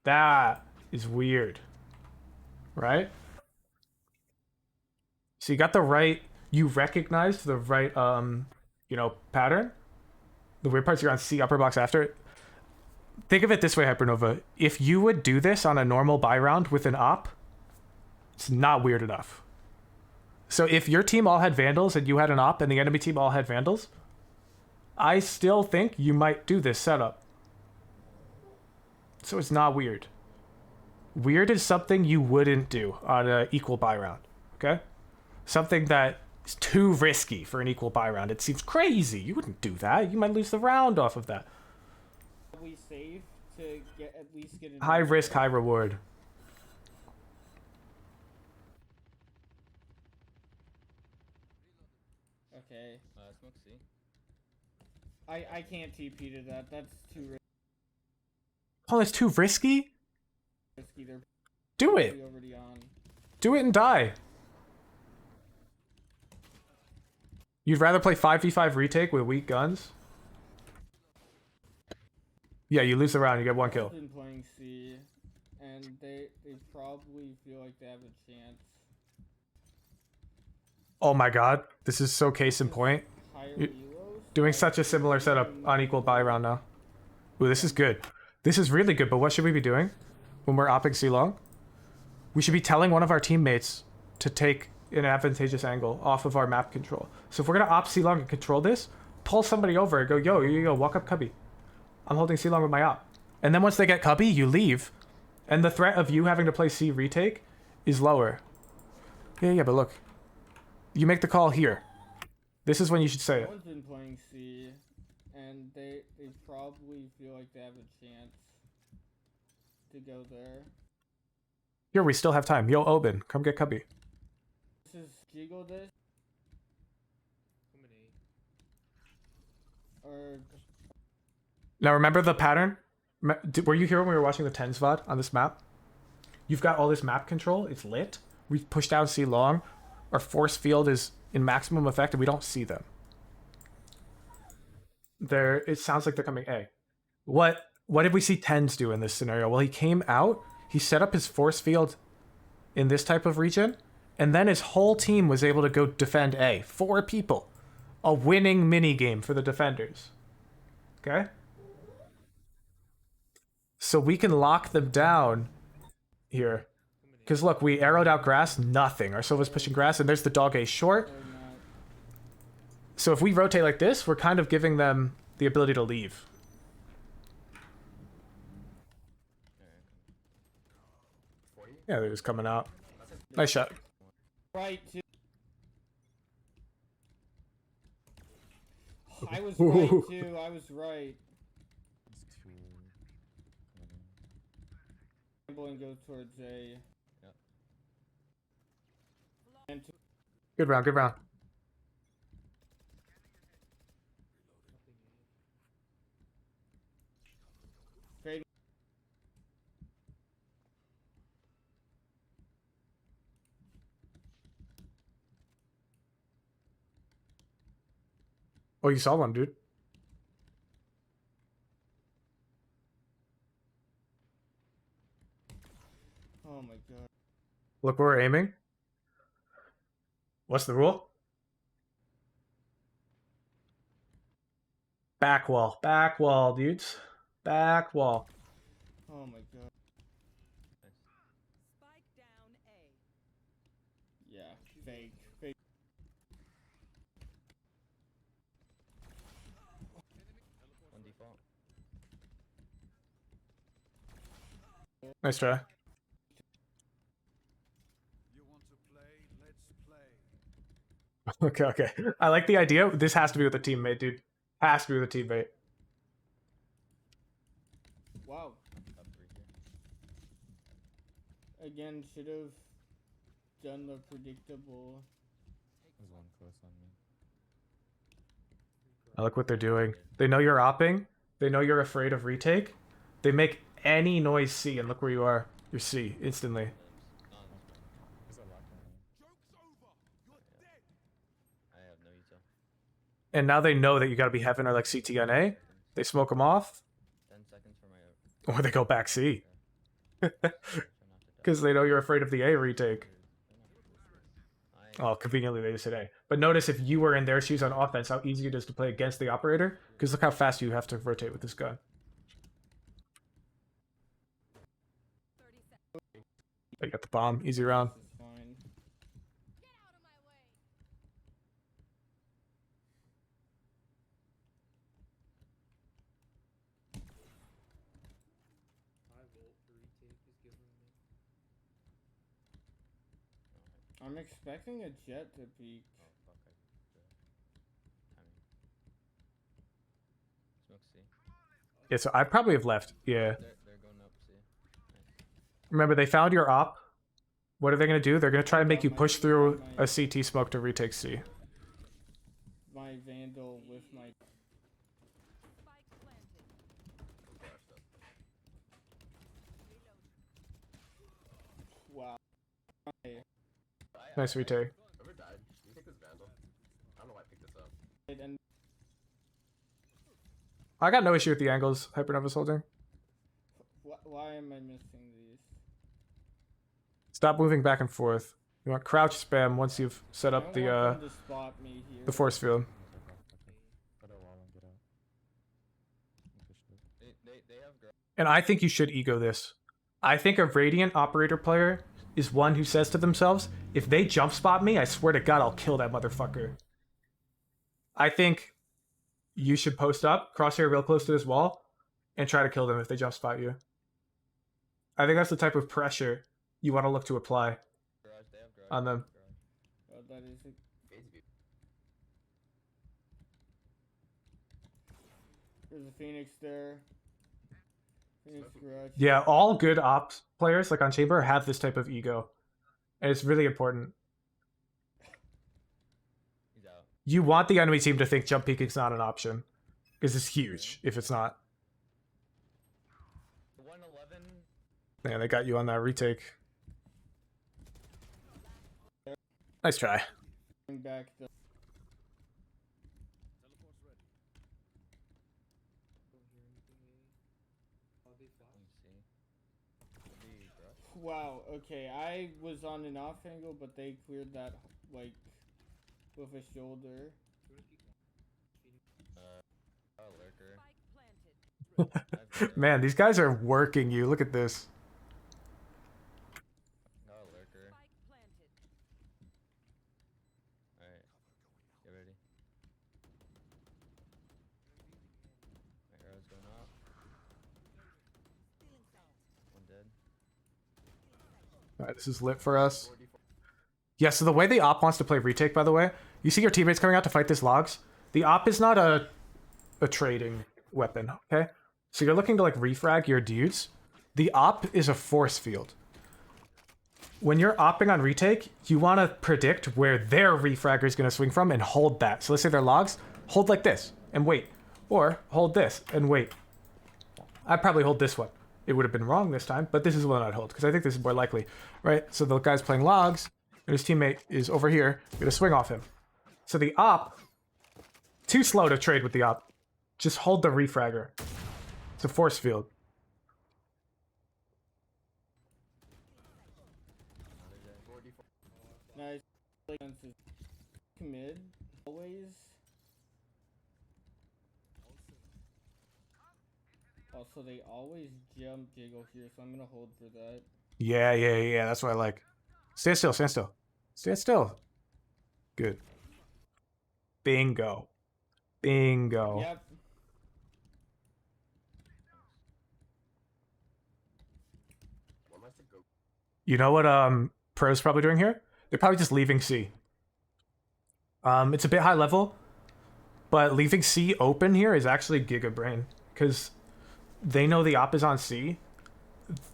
That is weird. Right? So you got the right, you recognized the right, you know, pattern. The weird parts you're on C upper box after it. Think of it this way, Hypernova. If you would do this on a normal buy round with an op, it's not weird enough. So if your team all had Vandals and you had an op and the enemy team all had Vandals, I still think you might do this setup. So it's not weird. Weird is something you wouldn't do on an equal buy round, okay? Something that is too risky for an equal buy round. It seems crazy. You wouldn't do that. You might lose the round off of that. We save to get at least get a High risk, high reward. Okay. Smoke C. I can't TP to that. That's too Oh, it's too risky? risky. They're Do it. already on. Do it and die. You'd rather play 5v5 retake with weak guns? Yeah, you lose the round, you get one kill. I've been playing C, and they probably feel like they have a chance. Oh my god, this is so case in point. Higher You're reloads. doing such a similar setup on equal buy round now. Ooh, this is good. This is really good, but what should we be doing when we're opping C long? We should be telling one of our teammates to take an advantageous angle off of our map control. So if we're gonna op C long and control this, pull somebody over and go, yo, here you go, walk up cubby. I'm holding C long with my op. And then once they get cubby, you leave. And the threat of you having to play C retake is lower. Yeah, but look. You make the call here. This is when you should say it. No one's been playing C, and they probably feel like they have a chance to go there. Here, we still have time. Yo, Oben, come get cubby. This is jiggle this or Now remember the pattern? Were you here when we were watching the 10s VOD on this map? You've got all this map control. It's lit. We push down C long. Our force field is in maximum effect and we don't see them. It sounds like they're coming A. What did we see 10s do in this scenario? Well, he came out, he set up his force field in this type of region, and then his whole team was able to go defend A. 4 people. A winning mini game for the defenders. Okay? So we can lock them down here. Because look, we arrowed out grass, nothing. Our Silva's pushing grass, and there's the dog A short. not. So if we rotate like this, we're kind of giving them the ability to leave. Yeah, they're just coming out. Nice shot. Right too. I was right too. I was right. And go towards A. And Good round, good round. fade. Oh, you saw one, dude. Oh my god. Look where we're aiming. What's the rule? Back wall, dudes. Back wall. Oh my god. Spike down A. Yeah. Fake. Fake. On default. Nice try. You want to play? Let's play. Okay. I like the idea. This has to be with a teammate, dude. Has to be with a teammate. Wow. Top 3 here. Again, should have done the predictable. There's one close on me. I like what they're doing. They know you're opping. They know you're afraid of retake. They make any noise C, and look where you are. You're C instantly. There's a lock on me. Joke's over. You're dead. I have no util. and now they know that you got to be heaven or like CTNA. They smoke them off, 10 seconds for my. or they go back C. Because they know you're afraid of the A retake. Oh, conveniently they just hit A. But notice if you were in their shoes on offense, how easy it is to play against the operator. Because look how fast you have to rotate with this gun. You got the bomb. Easy round. This is fine. I'm expecting a Jett to peek. Oh, fuck. Timing. Smoke C. Yeah, so I probably have left. Yeah. They're going up C. Nice. Remember, they found your op. What are they going to do? They're going to try and make you push through a CT smoke to retake C. My Vandal with my... Wow. Nice retake. Whoever died, you take this Vandal. I don't know why I picked this up. And I got no issue with the angles Hypernova's holding. why am I missing these? Stop moving back and forth. You want crouch spam once you've set I up don't the want them to spot me here. the force field. They have girl. And I think you should ego this. I think a Radiant operator player is one who says to themselves, if they jump spot me, I swear to God, I'll kill that motherfucker. I think you should post up, crosshair real close to this wall, and try to kill them if they jump spot you. I think that's the type of pressure you want to look to apply on them. That is it. There's a Phoenix there. Phoenix garage. Yeah, all good ops players, like on Chamber, have this type of ego. And it's really important. He's out. You want the enemy team to think jump peeking is not an option. Because it's huge if it's not. 111. Man, they got you on that retake. Nice try. Bring back the... Wow, okay, I was on an off angle, but they cleared that, like, with a shoulder. Lurker. Man, these guys are working you. Look at this. Got a lurker. Alright. Get ready. My arrow's going up. One dead. Alright, this is lit for us. Yeah, so the way the op wants to play retake, by the way, you see your teammates coming out to fight this logs? The op is not a trading weapon, okay? So you're looking to like refrag your dudes. The op is a force field. When you're opping on retake, you want to predict where their refragger is going to swing from and hold that. So let's say they're logs, hold like this and wait. Or hold this and wait. I'd probably hold this one. It would have been wrong this time, but this is the one I'd hold because I think this is more likely, right? So the guy's playing logs and his teammate is over here. Going to swing off him. So the op, too slow to trade with the op. Just hold the refragger. It's a force field. Nice. Mid, always. Also, they always jump jiggle here, so I'm gonna hold for that. Yeah. That's what I like. Stand still, stand still. Stand still. Good. Bingo. Bingo. Yep. You know what Pro's probably doing here? They're probably just leaving C. It's a bit high level, but leaving C open here is actually Giga Brain because they know the op is on C.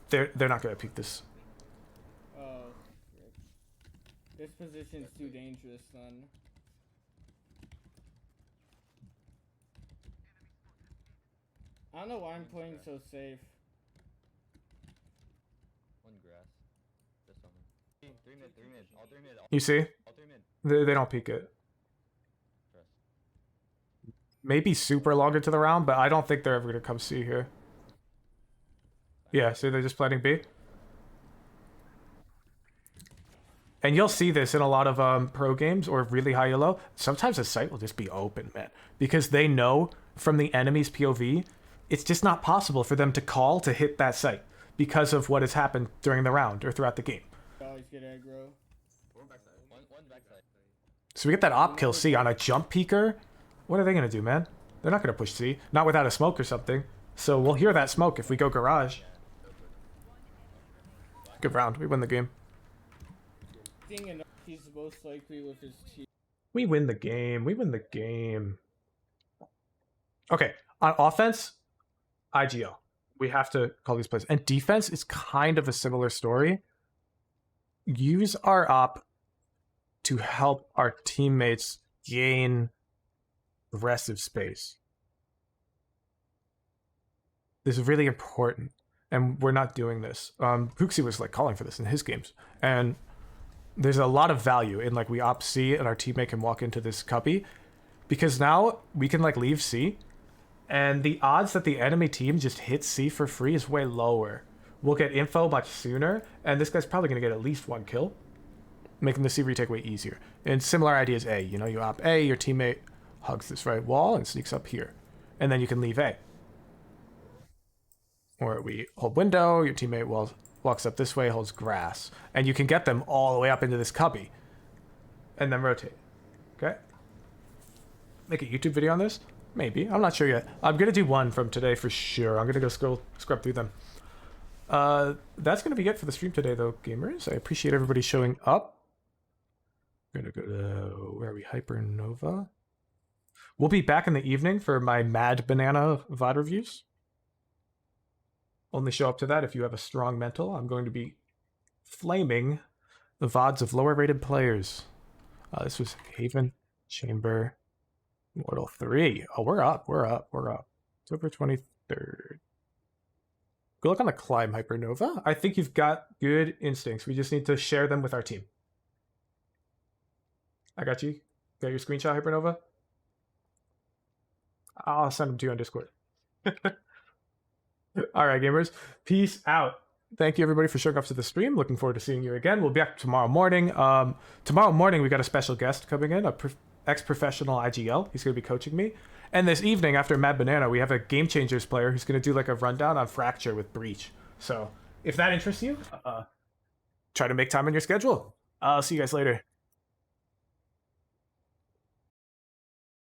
They're not gonna peek this. Oh, rip. This position's too dangerous, son. I don't know why I'm playing so safe. One grass. Just on me. 3 mid. All 3 mid. You see? All 3 mid. They don't peek it. Trust. maybe super long into the round, but I don't think they're ever gonna come C here. Yeah, so they're just planning B. And you'll see this in a lot of pro games or really high elo. Sometimes the site will just be open, man, because they know from the enemy's POV, it's just not possible for them to call to hit that site because of what has happened during the round or throughout the game. Always get aggro. One backside. So we get that op kill C on a jump peeker. What are they gonna do, man? They're not gonna push C, not without a smoke or something. So we'll hear that smoke if we go garage. Good round. We win the game. He's most likely with his team. We win the game. We win the game. Okay, on offense, IGL. We have to call these plays. And defense is kind of a similar story. Use our op to help our teammates gain aggressive space. This is really important. And we're not doing this. Huxi was like calling for this in his games. And there's a lot of value in like we op C and our teammate can walk into this cubby. Because now we can like leave C. And the odds that the enemy team just hits C for free is way lower. We'll get info much sooner. And this guy's probably going to get at least one kill. Making the C retake way easier. And similar ideas A. You know, you op A, your teammate hugs this right wall and sneaks up here. And then you can leave A. Or we hold window, your teammate walks up this way, holds grass. And you can get them all the way up into this cubby. And then rotate. Okay? Make a YouTube video on this? Maybe. I'm not sure yet. I'm going to do one from today for sure. I'm going to go scrub through them. That's going to be it for the stream today, though, gamers. I appreciate everybody showing up. I'm going to go to... Where are we? Hypernova? We'll be back in the evening for my Mad Banana VOD reviews. Only show up to that if you have a strong mental. I'm going to be flaming the VODs of lower rated players. This was Haven, Chamber, Immortal 3. Oh, we're up. October 23rd. Go look on the climb, Hypernova. I think you've got good instincts. We just need to share them with our team. I got you. Got your screenshot, Hypernova? I'll send them to you on Discord. All right, gamers. Peace out. Thank you, everybody, for showing up to the stream. Looking forward to seeing you again. We'll be back tomorrow morning. Tomorrow morning, we got a special guest coming in, ex-professional IGL. He's going to be coaching me. And this evening, after Mad Banana, we have a Game Changers player who's going to do like a rundown on Fracture with Breach. So if that interests you, try to make time in your schedule. I'll see you guys later.